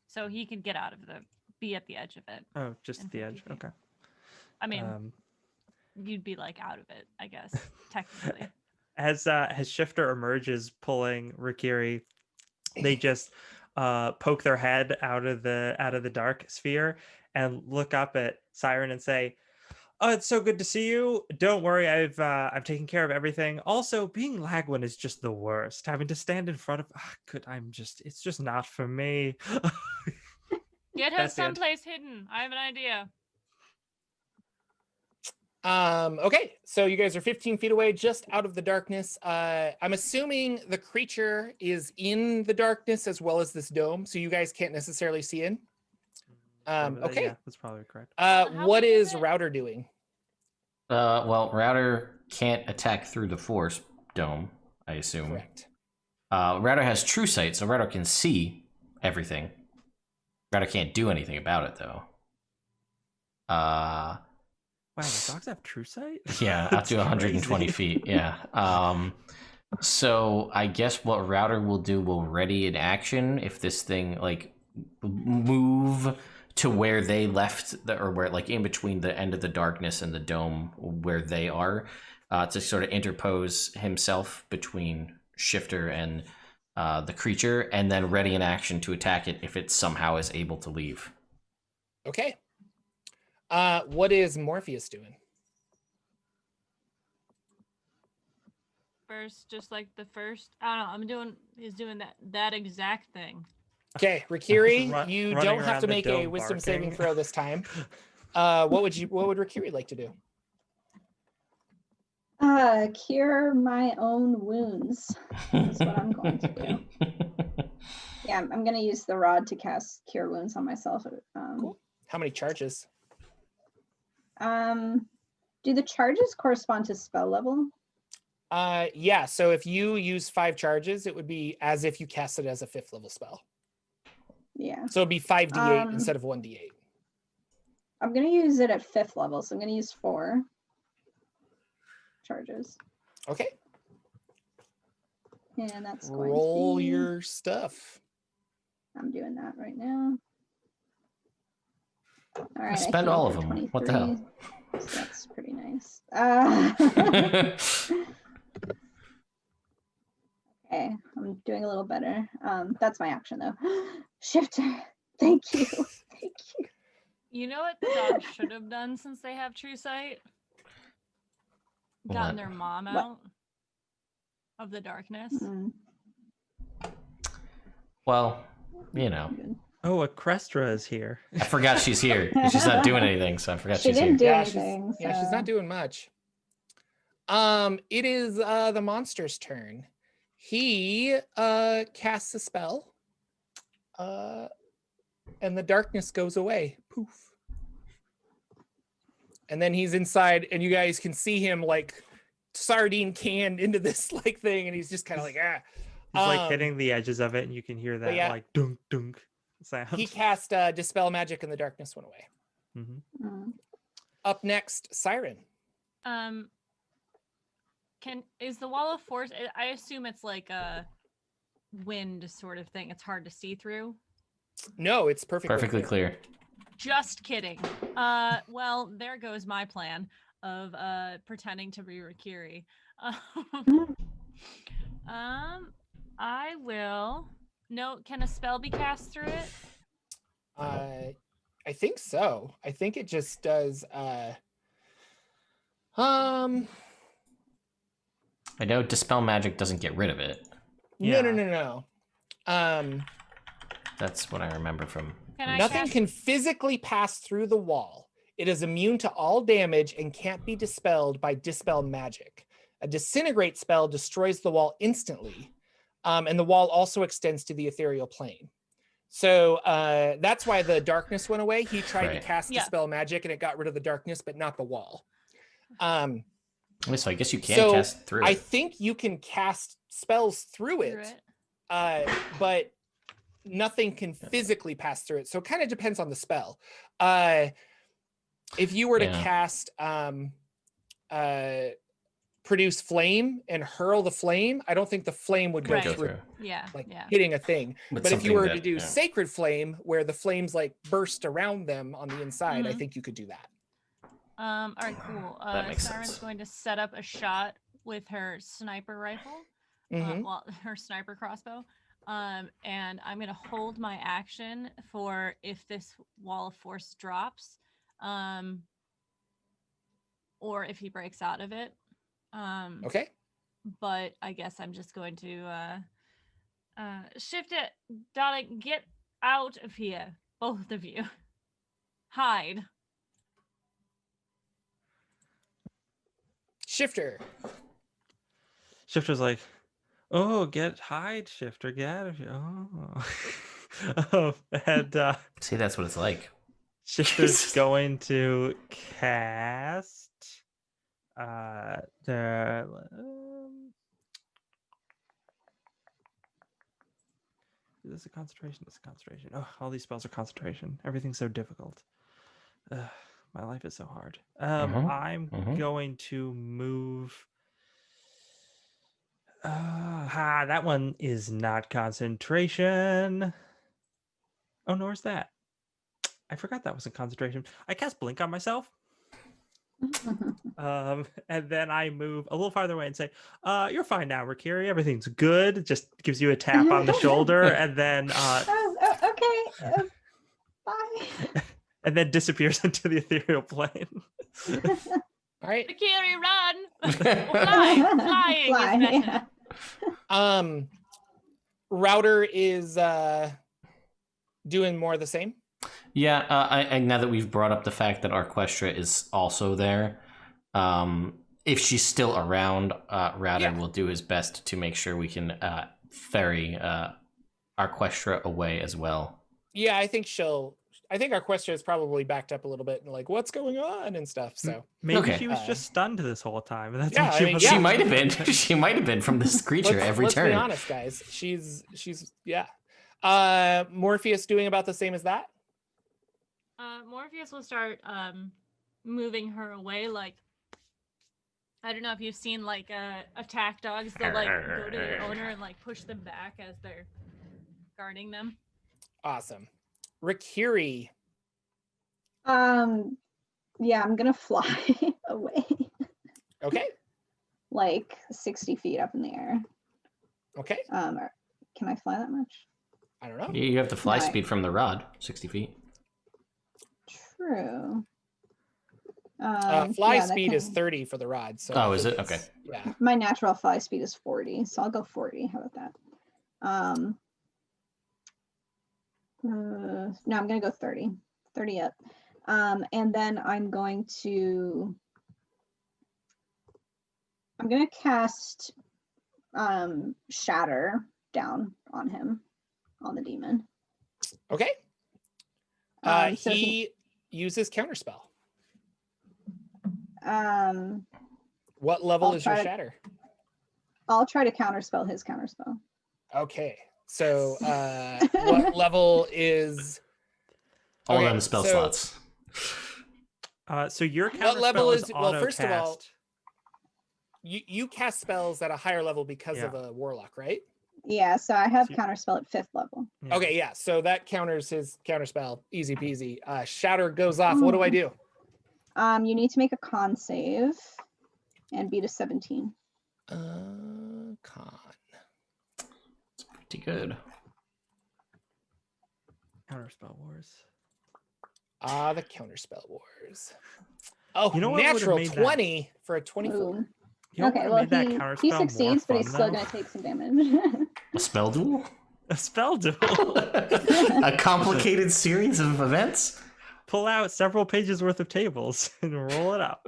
[SPEAKER 5] So he could get out of be at the edge of it.
[SPEAKER 3] Oh, just
[SPEAKER 5] And
[SPEAKER 3] the
[SPEAKER 5] 50
[SPEAKER 3] edge.
[SPEAKER 5] feet.
[SPEAKER 3] Okay.
[SPEAKER 5] I mean, you'd be like out of it, I guess, technically.
[SPEAKER 3] As Shifter emerges pulling Rikiri, they just poke their head out of the dark sphere and look up at Siren and say, "Oh, it's so good to see you. Don't worry, I've taken care of everything. Also, being Lagwyn is just the worst. Having to stand in front of it's just not for me."
[SPEAKER 5] Get her
[SPEAKER 3] That's the end.
[SPEAKER 5] someplace hidden. I have an idea.
[SPEAKER 1] Okay, so you guys are 15 feet away, just out of the darkness. I'm assuming the creature is in the darkness as well as this dome, so you guys can't necessarily see in. Okay.
[SPEAKER 3] Yeah, that's probably correct.
[SPEAKER 5] How
[SPEAKER 1] What
[SPEAKER 5] big is
[SPEAKER 1] is
[SPEAKER 5] it?
[SPEAKER 1] Router doing?
[SPEAKER 2] Well, Router can't attack through the force dome, I assume.
[SPEAKER 1] Correct.
[SPEAKER 2] Router has true sight, so Router can see everything. Router can't do anything about it, though.
[SPEAKER 3] Wow, the dogs have true sight?
[SPEAKER 2] Yeah, up to 120 feet. Yeah. So I guess what Router will do will ready an action if this thing like move to where they left or where like in between the end of the darkness and the dome where they are, to sort of interpose himself between Shifter and the creature, and then ready an action to attack it if it somehow is able to leave.
[SPEAKER 1] Okay. What is Morpheus doing?
[SPEAKER 5] First, just like the first. I don't know. He's doing that exact thing.
[SPEAKER 1] Okay, Rikiri,
[SPEAKER 3] Run-
[SPEAKER 1] you
[SPEAKER 3] running
[SPEAKER 1] don't have
[SPEAKER 3] around
[SPEAKER 1] to
[SPEAKER 3] the
[SPEAKER 1] make a
[SPEAKER 3] dome
[SPEAKER 1] wisdom saving
[SPEAKER 3] barking.
[SPEAKER 1] throw this time. What would Rikiri like to do?
[SPEAKER 4] Cure my own wounds. That's what I'm going to do. Yeah, I'm going to use the rod to cast Cure Wounds on myself.
[SPEAKER 1] Cool. How many charges?
[SPEAKER 4] Do the charges correspond to spell level?
[SPEAKER 1] Yeah, so if you use 5 charges, it would be as if you cast it as a 5th level spell.
[SPEAKER 4] Yeah.
[SPEAKER 1] So it'd be 5d8 instead of 1d8.
[SPEAKER 4] I'm going to use it at 5th level, so I'm going to use 4 charges.
[SPEAKER 1] Okay.
[SPEAKER 4] And that's going
[SPEAKER 1] Roll
[SPEAKER 4] to be...
[SPEAKER 1] your stuff.
[SPEAKER 4] I'm doing that right now. All right.
[SPEAKER 2] Spend all of them. What the hell?
[SPEAKER 4] So that's pretty nice. Okay, I'm doing a little better. That's my action though. Shifter, thank you. Thank you.
[SPEAKER 5] You know what the dogs should have done since they have true sight? Gotten
[SPEAKER 2] What?
[SPEAKER 5] their mom out of the darkness.
[SPEAKER 2] Well, you know.
[SPEAKER 3] Oh, Crestra is here.
[SPEAKER 2] I forgot she's here. She's not doing anything, so I forgot
[SPEAKER 4] She
[SPEAKER 2] she's here.
[SPEAKER 4] didn't do
[SPEAKER 1] Yeah,
[SPEAKER 4] anything.
[SPEAKER 1] Yeah, she's not doing much. It is the monster's turn. He casts a spell. And the darkness goes away. Poof. And then he's inside, and you guys can see him like sardine canned into this like thing, and he's just kind of like, ah.
[SPEAKER 3] He's like hitting the edges of it, and you can hear that like dunk dunk sound.
[SPEAKER 1] He cast Dispel Magic, and the darkness went away.
[SPEAKER 3] Mm-hmm.
[SPEAKER 1] Up next, Siren.
[SPEAKER 5] Is the wall of force? I assume it's like a wind sort of thing. It's hard to see through.
[SPEAKER 1] No, it's perfectly
[SPEAKER 2] clear.
[SPEAKER 5] Just kidding. Well, there goes my plan of pretending to be Rikiri. I will. No, can a spell be cast through it?
[SPEAKER 1] I think so. I think it just does.
[SPEAKER 2] I know Dispel Magic doesn't get rid of it.
[SPEAKER 1] No.
[SPEAKER 2] That's what I remember from.
[SPEAKER 1] Nothing can physically pass through the wall. It is immune to all damage and can't be dispelled by Dispel Magic. A Disintegrate spell destroys the wall instantly, and the wall also extends to the ethereal plane. So that's why the darkness went away. He tried to cast Dispel Magic, and it got rid of the darkness, but not the wall.
[SPEAKER 2] So I guess you can cast through it.
[SPEAKER 1] I think you can cast spells through it. But nothing can physically pass through it. So it kind of depends on the spell. If you were to cast Produce Flame and hurl the flame, I don't think the flame would go through. Hitting a thing. But if you were to do Sacred Flame, where the flames like burst around them on the inside, I think you could do that.
[SPEAKER 5] All right, cool. Siren's going to set up a shot with her sniper rifle. Well, her sniper crossbow. And I'm going to hold my action for if this wall of force drops, or if he breaks out of it.
[SPEAKER 1] Okay.
[SPEAKER 5] But I guess I'm just going to shift it. Darling, get out of here. Both of you. Hide.
[SPEAKER 1] Shifter.
[SPEAKER 3] Shifter's like, oh, hide, Shifter, get out of here. Oh. And
[SPEAKER 2] See, that's what it's like.
[SPEAKER 3] Shifter's going to cast the is this a concentration? It's a concentration. Oh, all these spells are concentration. Everything's so difficult. My life is so hard. I'm going to move. That one is not concentration. Oh, nor is that. I forgot that was a concentration. I cast Blink on myself. And then I move a little farther away and say, you're fine now, Rakiri. Everything's good. Just gives you a tap on the shoulder and then
[SPEAKER 4] okay. Bye.
[SPEAKER 3] And then disappears into the ethereal plane.
[SPEAKER 1] All right.
[SPEAKER 5] Rakiri, run! Flying
[SPEAKER 4] Fly,
[SPEAKER 5] is better.
[SPEAKER 4] yeah.
[SPEAKER 1] Router is doing more of the same.
[SPEAKER 2] Yeah, I now that we've brought up the fact that Arquestra is also there, if she's still around, Router will do his best to make sure we can ferry Arquestra away as well.
[SPEAKER 1] Yeah, I think Arquestra is probably backed up a little bit and like, what's going on and stuff. So
[SPEAKER 3] maybe she was just stunned this whole time. That's
[SPEAKER 1] yeah,
[SPEAKER 3] what
[SPEAKER 1] I mean,
[SPEAKER 3] she
[SPEAKER 2] might have been. She might have been from this creature every turn.
[SPEAKER 1] Let's be honest, guys. She's yeah. Morpheus doing about the same as that.
[SPEAKER 5] Morpheus will start moving her away. Like, I don't know if you've seen like attack dogs. They'll like go to their owner and like push them back as they're guarding them.
[SPEAKER 1] Awesome. Rakiri.
[SPEAKER 4] Yeah, I'm gonna fly away.
[SPEAKER 1] Okay.
[SPEAKER 4] Like 60 feet up in the air.
[SPEAKER 1] Okay.
[SPEAKER 4] Can I fly that much?
[SPEAKER 1] I don't know.
[SPEAKER 2] You have the fly speed from the rod, 60 feet.
[SPEAKER 4] True.
[SPEAKER 1] Fly speed is 30 for the rod. So
[SPEAKER 2] oh, is it? Okay.
[SPEAKER 1] Yeah.
[SPEAKER 4] My natural fly speed is 40, so I'll go 40. How about that? No, I'm gonna go 30. 30 up. And then I'm gonna cast Shatter down on him, on the demon.
[SPEAKER 1] Okay.
[SPEAKER 4] So
[SPEAKER 1] he uses counterspell. What level is your shatter?
[SPEAKER 4] I'll try to counterspell his counterspell.
[SPEAKER 1] Okay. So what level is
[SPEAKER 2] all of them spell slots?
[SPEAKER 3] So your counterspell
[SPEAKER 1] what level is
[SPEAKER 3] auto
[SPEAKER 1] well, first
[SPEAKER 3] cast.
[SPEAKER 1] of all, you cast spells at a higher level because of a warlock, right?
[SPEAKER 4] Yeah, so I have counterspell at 5th level.
[SPEAKER 3] Yeah.
[SPEAKER 1] Okay, yeah. So that counters his counterspell. Easy peasy. Shatter goes off. What do I do?
[SPEAKER 4] You need to make a con save and beat a 17.
[SPEAKER 1] Con.
[SPEAKER 2] It's pretty good.
[SPEAKER 3] Counterspell wars.
[SPEAKER 1] The counterspell wars. Oh,
[SPEAKER 3] You know what would've
[SPEAKER 1] natural
[SPEAKER 3] made
[SPEAKER 1] 20 for a 24.
[SPEAKER 4] Ooh.
[SPEAKER 3] You know
[SPEAKER 4] Okay,
[SPEAKER 3] what
[SPEAKER 4] well
[SPEAKER 3] made that counterspell
[SPEAKER 4] he
[SPEAKER 3] more
[SPEAKER 4] succeeds, but he's
[SPEAKER 3] fun,
[SPEAKER 4] still
[SPEAKER 3] though?
[SPEAKER 4] going to take some damage.
[SPEAKER 2] A spell duel?
[SPEAKER 3] A spell duel.
[SPEAKER 2] A complicated series of events?
[SPEAKER 3] Pull out several pages worth of tables and roll it up.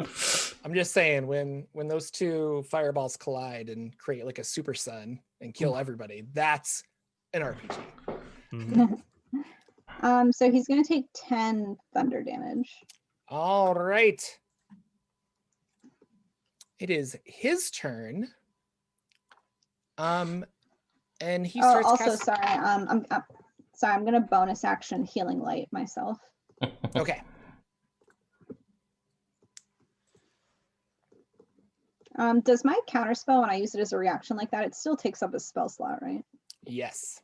[SPEAKER 1] I'm just saying, when those two fireballs collide and create like a super sun and kill everybody, that's an RPG.
[SPEAKER 3] Mm-hmm.
[SPEAKER 4] So he's going to take 10 thunder damage.
[SPEAKER 1] All right. It is his turn. And he starts
[SPEAKER 4] also, sorry. I'm sorry. I'm going to bonus action healing light myself.
[SPEAKER 1] Okay.
[SPEAKER 4] Does my counterspell, when I use it as a reaction like that, it still takes up a spell slot, right?
[SPEAKER 1] Yes.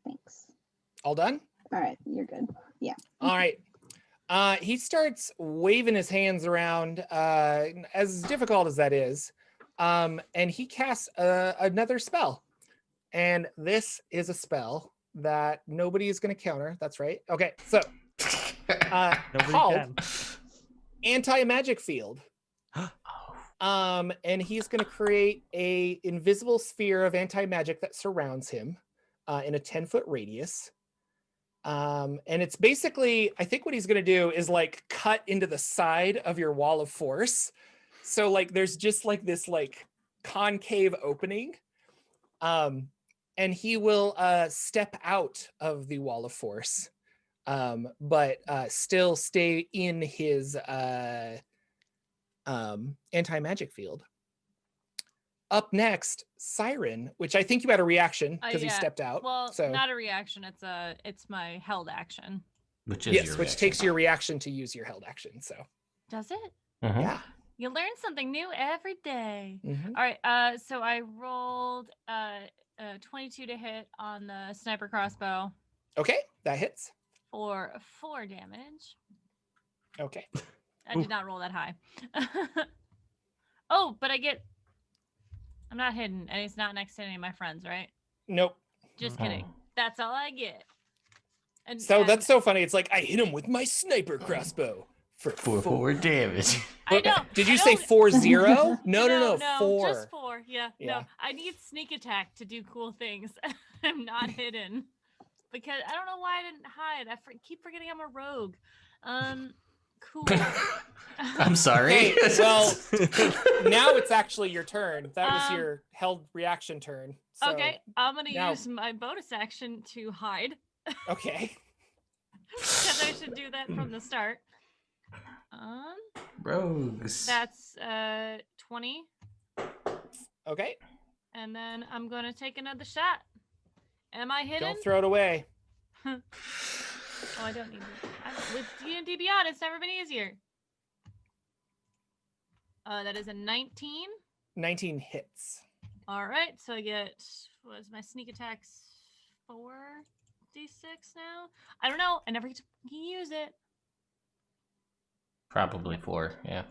[SPEAKER 4] Thanks.
[SPEAKER 1] All done?
[SPEAKER 4] All right, you're good. Yeah.
[SPEAKER 1] All right. He starts waving his hands around, as difficult as that is. And he casts another spell. And this is a spell that nobody is going to counter. That's right. Okay, so called Anti-Magic Field. And he's going to create a invisible sphere of anti-magic that surrounds him. in a 10-foot radius. And it's basically, I think what he's going to do is like cut into the side of your wall of force. So like there's just like this like concave opening. And he will step out of the wall of force, but still stay in his anti-magic field. Up next, Siren, which I think you had a reaction because he stepped out.
[SPEAKER 5] Well,
[SPEAKER 1] so
[SPEAKER 5] not a reaction. It's my held action.
[SPEAKER 2] Which is
[SPEAKER 1] yes, which takes your reaction to use your held action. So
[SPEAKER 5] does it?
[SPEAKER 1] Yeah.
[SPEAKER 5] You learn something new every day.
[SPEAKER 1] Mm-hmm.
[SPEAKER 5] All right. So I rolled 22 to hit on the sniper crossbow.
[SPEAKER 1] Okay, that hits.
[SPEAKER 5] For 4 damage.
[SPEAKER 1] Okay.
[SPEAKER 5] I did not roll that high. Oh, but I'm not hidden, and it's not next to any of my friends, right?
[SPEAKER 1] Nope.
[SPEAKER 5] Just kidding. That's all I get. And
[SPEAKER 1] so that's so funny. It's like I hit him with my sniper crossbow for
[SPEAKER 2] 4 damage.
[SPEAKER 5] I know.
[SPEAKER 1] Did you say 4-0? No, 4.
[SPEAKER 5] Just 4. Yeah. No, I need sneak attack to do cool things. I'm not hidden because I don't know why I didn't hide. I keep forgetting I'm a rogue. Cool.
[SPEAKER 2] I'm sorry.
[SPEAKER 1] Hey, well, now it's actually your turn. That was your held reaction turn. So
[SPEAKER 5] okay, I'm gonna use my bonus action to hide.
[SPEAKER 1] Okay.
[SPEAKER 5] Because I should do that from the start.
[SPEAKER 2] Rogues.
[SPEAKER 5] That's 20.
[SPEAKER 1] Okay.
[SPEAKER 5] And then I'm gonna take another shot. Am I hidden?
[SPEAKER 1] Don't throw it away.
[SPEAKER 5] Oh, I don't need it. With D&D Beyond, it's never been easier. That is a 19.
[SPEAKER 1] 19 hits.
[SPEAKER 5] All right, so I get, what is my sneak attacks? 4d6 now? I don't know. I never get to use it.
[SPEAKER 2] Probably 4, yeah.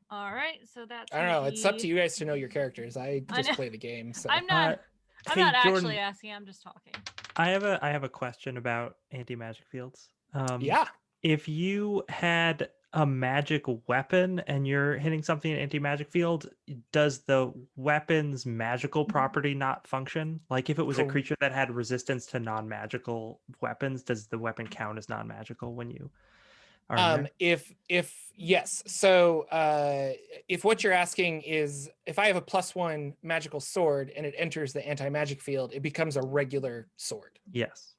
[SPEAKER 5] All right, so that's.
[SPEAKER 1] I don't know. It's up to you guys to know your characters. I just play the game. So
[SPEAKER 5] I'm not. I'm not
[SPEAKER 3] Jordan,
[SPEAKER 5] actually asking. I'm just talking.
[SPEAKER 3] I have a question about anti-magic fields.
[SPEAKER 1] Yeah.
[SPEAKER 3] If you had a magic weapon and you're hitting something in anti-magic field, does the weapon's magical property not function? Like if it was a creature that had resistance to non-magical weapons, does the weapon count as non-magical when you are
[SPEAKER 1] if yes. So if what you're asking is if I have a +1 magical sword and it enters the anti-magic field, it becomes a regular sword.
[SPEAKER 3] Yes.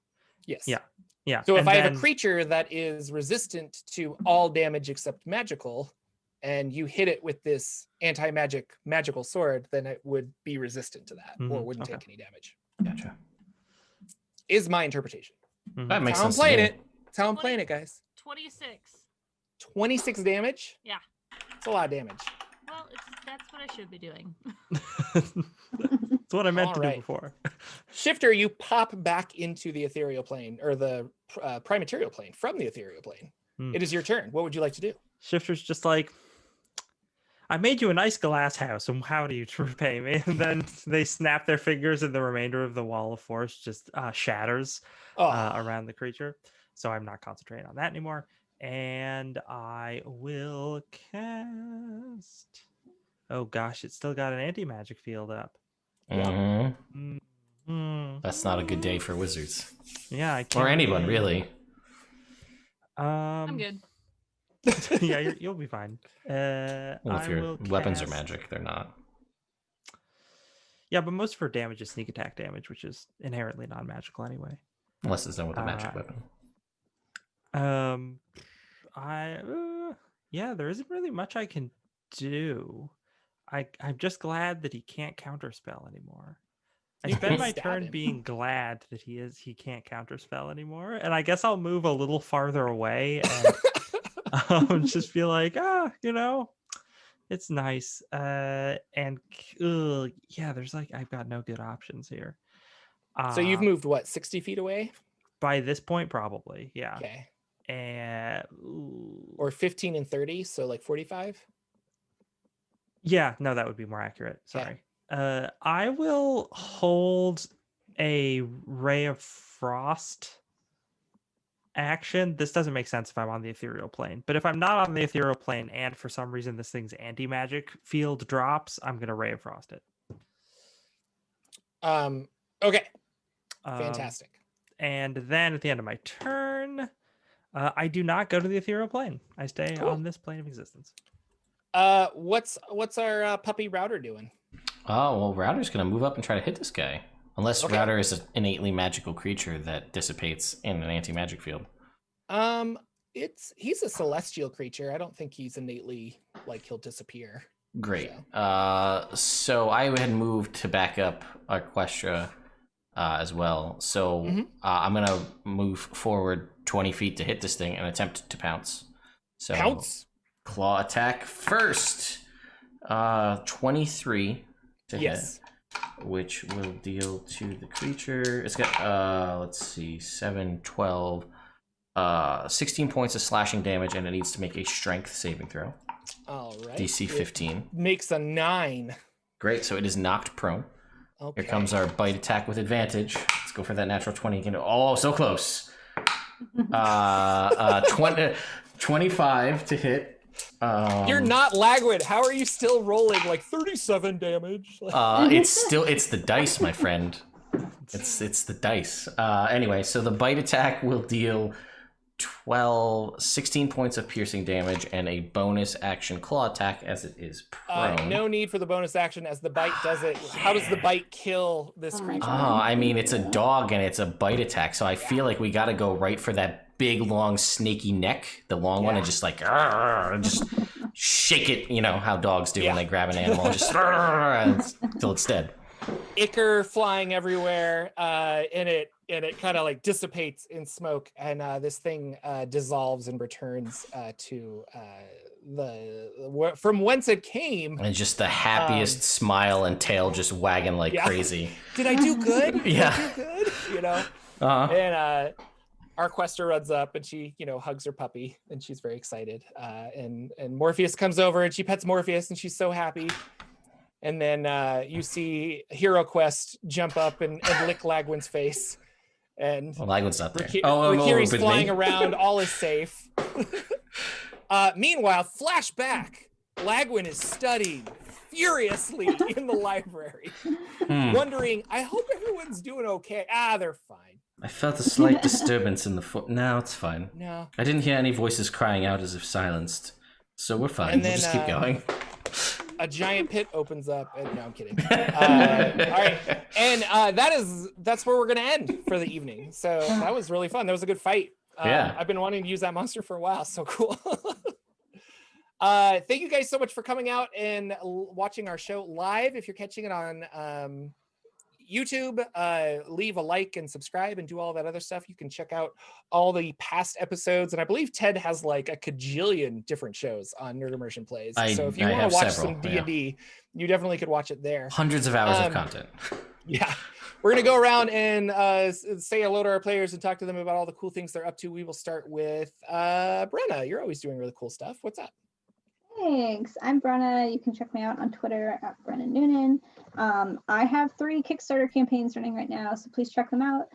[SPEAKER 1] Yes.
[SPEAKER 3] Yeah.
[SPEAKER 1] So if I have a creature that is resistant to all damage except magical, and you hit it with this magical sword, then it would be resistant to that or wouldn't take any damage.
[SPEAKER 2] Gotcha.
[SPEAKER 1] Is my interpretation.
[SPEAKER 2] That makes sense.
[SPEAKER 1] That's how I'm playing it. That's how I'm playing it, guys.
[SPEAKER 5] 26.
[SPEAKER 1] 26 damage?
[SPEAKER 5] Yeah.
[SPEAKER 1] It's a lot of damage.
[SPEAKER 5] Well, that's what I should be doing.
[SPEAKER 3] That's what I meant to do before.
[SPEAKER 1] Shifter, you pop back into the ethereal plane or the primaterial plane from the ethereal plane. It is your turn. What would you like to do?
[SPEAKER 3] Shifter's just like, I made you a nice glass house, and how do you repay me? And then they snap their fingers, and the remainder of the wall of force just shatters around the creature. So I'm not concentrating on that anymore. And I will cast. Oh gosh, it's still got an anti-magic field up.
[SPEAKER 2] That's not a good day for wizards.
[SPEAKER 3] Yeah, I can't.
[SPEAKER 2] Or anyone really.
[SPEAKER 5] I'm good.
[SPEAKER 3] Yeah, you'll be fine.
[SPEAKER 2] Well, if your weapons are magic, they're not.
[SPEAKER 3] Yeah, but most of her damage is sneak attack damage, which is inherently non-magical anyway.
[SPEAKER 2] Unless it's done with a magic weapon.
[SPEAKER 3] There isn't really much I can do. I'm just glad that he can't counterspell anymore. I spend my turn being glad that he can't counterspell anymore, and I guess I'll move a little farther away and just feel like, it's nice. There's I've got no good options here.
[SPEAKER 1] So you've moved what, 60 feet away?
[SPEAKER 3] By this point, probably, yeah.
[SPEAKER 1] Okay.
[SPEAKER 3] Or
[SPEAKER 1] or 15 and 30, so like 45.
[SPEAKER 3] Yeah, no, that would be more accurate. Sorry. I will hold a Ray of Frost action. This doesn't make sense if I'm on the ethereal plane, but if I'm not on the ethereal plane and for some reason this thing's anti-magic field drops, I'm gonna Ray of Frost it.
[SPEAKER 1] Okay. Fantastic.
[SPEAKER 3] And then at the end of my turn, I do not go to the ethereal plane. I stay on this plane of existence.
[SPEAKER 1] What's our puppy Router doing?
[SPEAKER 2] Oh, well, Router's going to move up and try to hit this guy. Unless Router is an innately magical creature that dissipates in an anti-magic field.
[SPEAKER 1] He's a celestial creature. I don't think he's innately, like, he'll disappear.
[SPEAKER 2] Great. So I had moved to back up Orchestra as well. So I'm going to move forward 20 feet to hit this thing and attempt to pounce. So
[SPEAKER 1] Pounce?
[SPEAKER 2] Claw attack first. 23 to hit, which will deal to the creature. It's got, let's see, 7, 12, 16 points of slashing damage, and it needs to make a strength saving throw.
[SPEAKER 1] All right.
[SPEAKER 2] DC 15.
[SPEAKER 1] Makes a 9.
[SPEAKER 2] Great, so it is knocked prone.
[SPEAKER 1] Okay.
[SPEAKER 2] Here comes our bite attack with advantage. Let's go for that natural 20 again. Oh, so close. 25 to hit.
[SPEAKER 1] You're not Lagwyn. How are you still rolling like 37 damage?
[SPEAKER 2] It's the dice, my friend. It's the dice. Anyway, so the bite attack will deal 16 points of piercing damage and a bonus action claw attack as it is prone.
[SPEAKER 1] No need for the bonus action as the bite does it. How does the bite kill this creature?
[SPEAKER 2] I mean, it's a dog and it's a bite attack, so I feel like we got to go right for that big, long, snaky neck, the long one, and just like, just shake it, you know, how dogs do when they grab an animal, just until it's dead.
[SPEAKER 1] Ichor flying everywhere, and it kind of like dissipates in smoke, and this thing dissolves and returns to from whence it came.
[SPEAKER 2] And just the happiest smile and tail just wagging like crazy.
[SPEAKER 1] Did I do good? Did
[SPEAKER 2] Yeah.
[SPEAKER 1] I do good? You know? And our quester runs up and she, you know, hugs her puppy and she's very excited. And Morpheus comes over and she pets Morpheus and she's so happy. And then you see Hero Quest jump up and lick Lagwyn's face. And
[SPEAKER 2] Lagwyn's not there.
[SPEAKER 1] Rakiri's flying around. All is safe. Meanwhile, flashback. Lagwyn is studying furiously in the library, wondering, I hope everyone's doing okay. They're fine.
[SPEAKER 2] I felt a slight disturbance in the foot. No, it's fine.
[SPEAKER 1] No.
[SPEAKER 2] I didn't hear any voices crying out as if silenced. So we're fine. We'll just keep going.
[SPEAKER 1] A giant pit opens up. And, no, I'm kidding. All right. And that's where we're going to end for the evening. So that was really fun. That was a good fight. I've been wanting to use that monster for a while. So cool. Thank you guys so much for coming out and watching our show live. If you're catching it on YouTube, leave a like and subscribe and do all that other stuff. You can check out all the past episodes, and I believe Ted has like a cajillion different shows on Nerd Immersion Plays. So if you want to watch some D&D, you definitely could watch it there.
[SPEAKER 2] Hundreds of hours of content.
[SPEAKER 1] Yeah, we're gonna go around and say hello to our players and talk to them about all the cool things they're up to. We will start with Brenna. You're always doing really cool stuff. What's up?
[SPEAKER 4] Thanks. I'm Brenna. You can check me out on Twitter at Brenna Noonan. I have 3 Kickstarter campaigns running right now, so please check them out.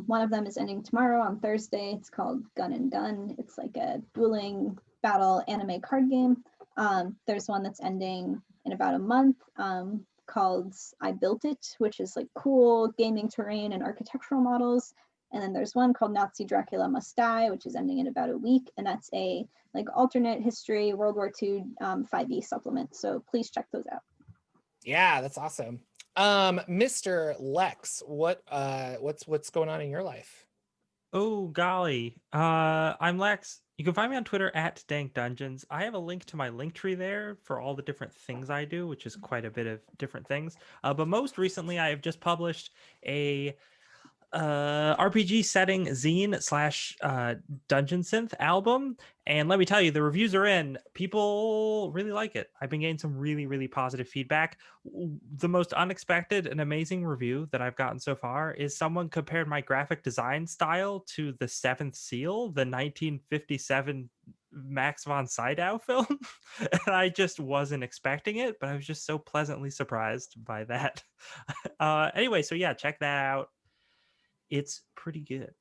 [SPEAKER 4] One of them is ending tomorrow on Thursday. It's called Gun and Gun. It's like a dueling battle anime card game. There's one that's ending in about a month called I Built It, which is like cool gaming terrain and architectural models. And then there's one called Nazi Dracula Must Die, which is ending in about a week. And that's a like alternate history World War II 5e supplement. So please check those out.
[SPEAKER 1] Yeah, that's awesome. Mr. Lex, what's going on in your life?
[SPEAKER 3] Oh golly. I'm Lex. You can find me on Twitter at Dank Dungeons. I have a link to my link tree there for all the different things I do, which is quite a bit of different things. But most recently I have just published a RPG setting zine / Dungeon Synth album, and let me tell you, the reviews are in. People really like it. I've been getting some really positive feedback. The most unexpected and amazing review that I've gotten so far is someone compared my graphic design style to The Seventh Seal, the 1957 Max von Sydow film. And I just wasn't expecting it, but I was just so pleasantly surprised by that. Anyway, so yeah, check that out. It's pretty good.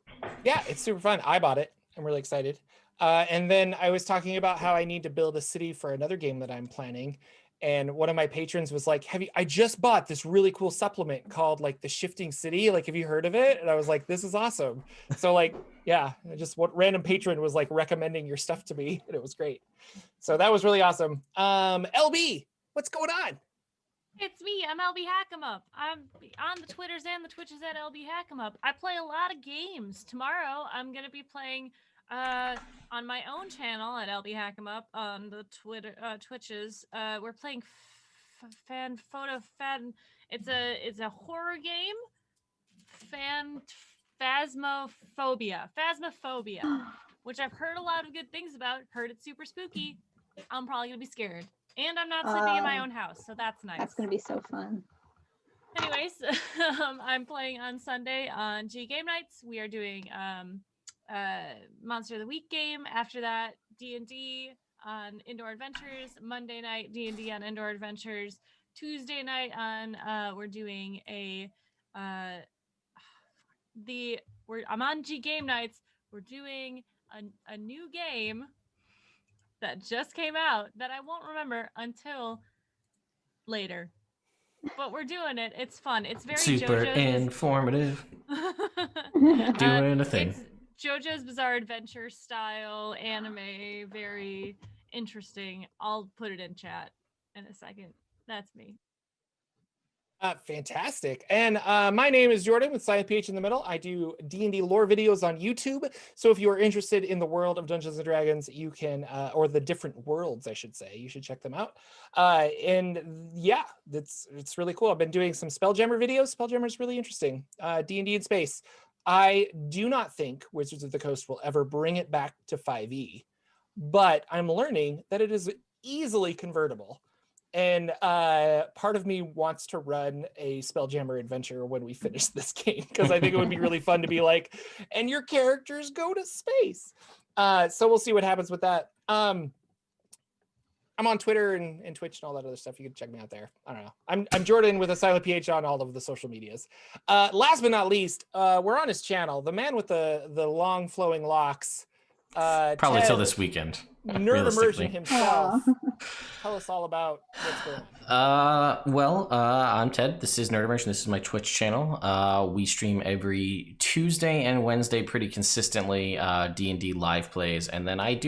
[SPEAKER 1] Yeah, it's super fun. I bought it. I'm really excited. And then I was talking about how I need to build a city for another game that I'm planning. And one of my patrons was like, I just bought this really cool supplement called like the Shifting City. Like, have you heard of it? And I was like, this is awesome. So like, yeah, just what random patron was like recommending your stuff to me. And it was great. So that was really awesome. LB, what's going on?
[SPEAKER 5] It's me. I'm LB Hackemup. I'm on the Twitters and the Twitches at LB Hackemup. I play a lot of games. Tomorrow, I'm going to be playing on my own channel at LB Hackemup on the Twitches. We're playing It's a horror game. Phasmophobia, which I've heard a lot of good things about. Heard it's super spooky. I'm probably going to be scared. And I'm not sleeping in my own house, so that's nice.
[SPEAKER 4] That's going to be so fun.
[SPEAKER 5] Anyways, I'm playing on Sunday on G Game Nights. We are doing Monster of the Week game. After that, D&D on Indoor Adventures. Monday night, D&D on Indoor Adventures. Tuesday night we're doing I'm on G Game Nights. We're doing a new game that just came out that I won't remember until later. But we're doing it. It's fun. It's very
[SPEAKER 2] super informative. Doing a thing.
[SPEAKER 5] It's JoJo's Bizarre Adventure style anime. Very interesting. I'll put it in chat in a second. That's me.
[SPEAKER 1] Fantastic. And my name is Jordan with Silent PH in the middle. I do D&D lore videos on YouTube. So if you are interested in the world of Dungeons and Dragons, you can, or the different worlds, I should say, you should check them out. And yeah, it's really cool. I've been doing some Spelljammer videos. Spelljammer is really interesting. D&D in space. I do not think Wizards of the Coast will ever bring it back to 5e, but I'm learning that it is easily convertible. And part of me wants to run a Spelljammer adventure when we finish this game, because I think it would be really fun to be like, and your characters go to space. So we'll see what happens with that. I'm on Twitter and Twitch and all that other stuff. You can check me out there. I don't know. I'm Jordan with a silent PH on all of the social medias. Last but not least, we're on his channel. The man with the long flowing locks.
[SPEAKER 2] Probably
[SPEAKER 1] Ted,
[SPEAKER 2] till this weekend.
[SPEAKER 1] Nerd Immersion himself. Tell us all about what's going on.
[SPEAKER 2] I'm Ted. This is Nerd Immersion. This is my Twitch channel. We stream every Tuesday and Wednesday pretty consistently, D&D live plays, and then I've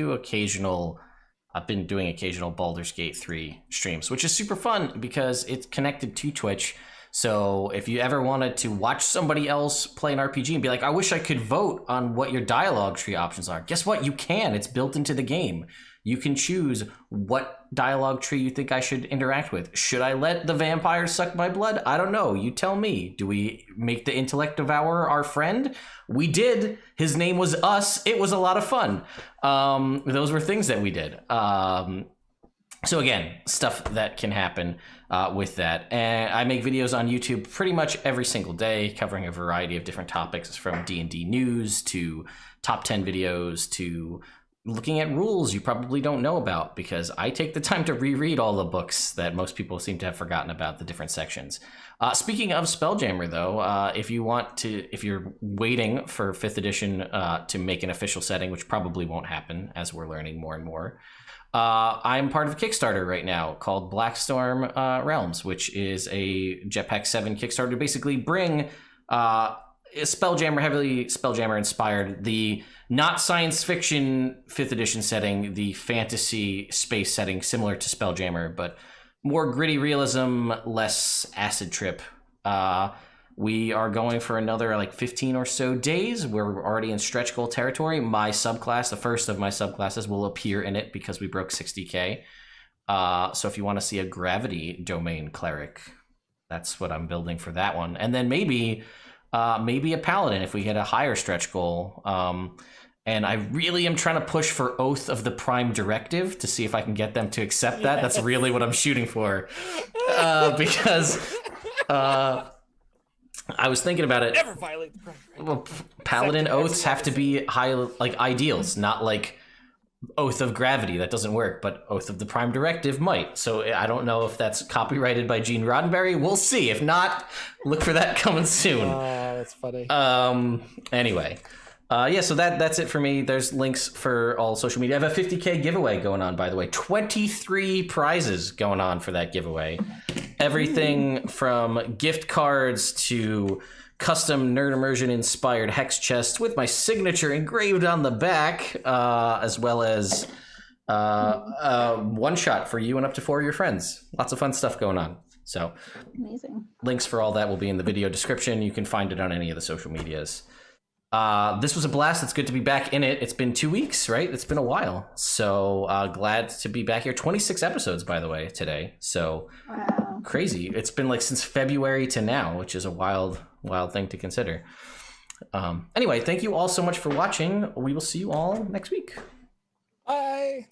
[SPEAKER 2] been doing occasional Baldur's Gate 3 streams, which is super fun because it's connected to Twitch. So if you ever wanted to watch somebody else play an RPG and be like, I wish I could vote on what your dialogue tree options are, guess what? You can. It's built into the game. You can choose what dialogue tree you think I should interact with. Should I let the vampire suck my blood? I don't know. You tell me. Do we make the intellect devour our friend? We did. His name was Us. It was a lot of fun. Those were things that we did. So again, stuff that can happen with that. And I make videos on YouTube pretty much every single day, covering a variety of different topics, from D&D news to top 10 videos to looking at rules you probably don't know about, because I take the time to reread all the books that most people seem to have forgotten about, the different sections. Speaking of Spelljammer, though, if you're waiting for 5th edition to make an official setting, which probably won't happen as we're learning more and more, I'm part of a Kickstarter right now called Blackstorm Realms, which is a Jetpack 7 Kickstarter to basically bring Spelljammer, heavily Spelljammer inspired, the not science fiction 5th edition setting, the fantasy space setting similar to Spelljammer, but more gritty realism, less acid trip. We are going for another 15 or so days. We're already in stretch goal territory. My subclass, the first of my subclasses, will appear in it because we broke 60k. So if you want to see a gravity domain cleric, that's what I'm building for that one. And then maybe a paladin if we hit a higher stretch goal. And I really am trying to push for Oath of the Prime Directive to see if I can get them to accept that. That's really what I'm shooting for. Because I was thinking about it.
[SPEAKER 1] Never violate the Prime Directive.
[SPEAKER 2] Well, paladin oaths have to be high, ideals, not Oath of Gravity. That doesn't work, but Oath of the Prime Directive might. So I don't know if that's copyrighted by Gene Roddenberry. We'll see. If not, look for that coming soon.
[SPEAKER 1] That's funny.
[SPEAKER 2] Anyway, So that's it for me. There's links for all social media. I have a 50K giveaway going on, by the way. 23 prizes going on for that giveaway. Everything from gift cards to custom Nerd Immersion inspired hex chests with my signature engraved on the back, as well as one shot for you and up to 4 of your friends. Lots of fun stuff going on. So
[SPEAKER 4] amazing. Links
[SPEAKER 2] for all that will be in the video description. You can find it on any of the social medias. This was a blast. It's good to be back in it. It's been 2 weeks, right? It's been a while. So glad to be back here. 26 episodes, by the way, today. So
[SPEAKER 4] wow.
[SPEAKER 2] Crazy. It's been like since February to now, which is a wild thing to consider. Anyway, thank you all so much for watching. We will see you all next week.
[SPEAKER 1] Bye.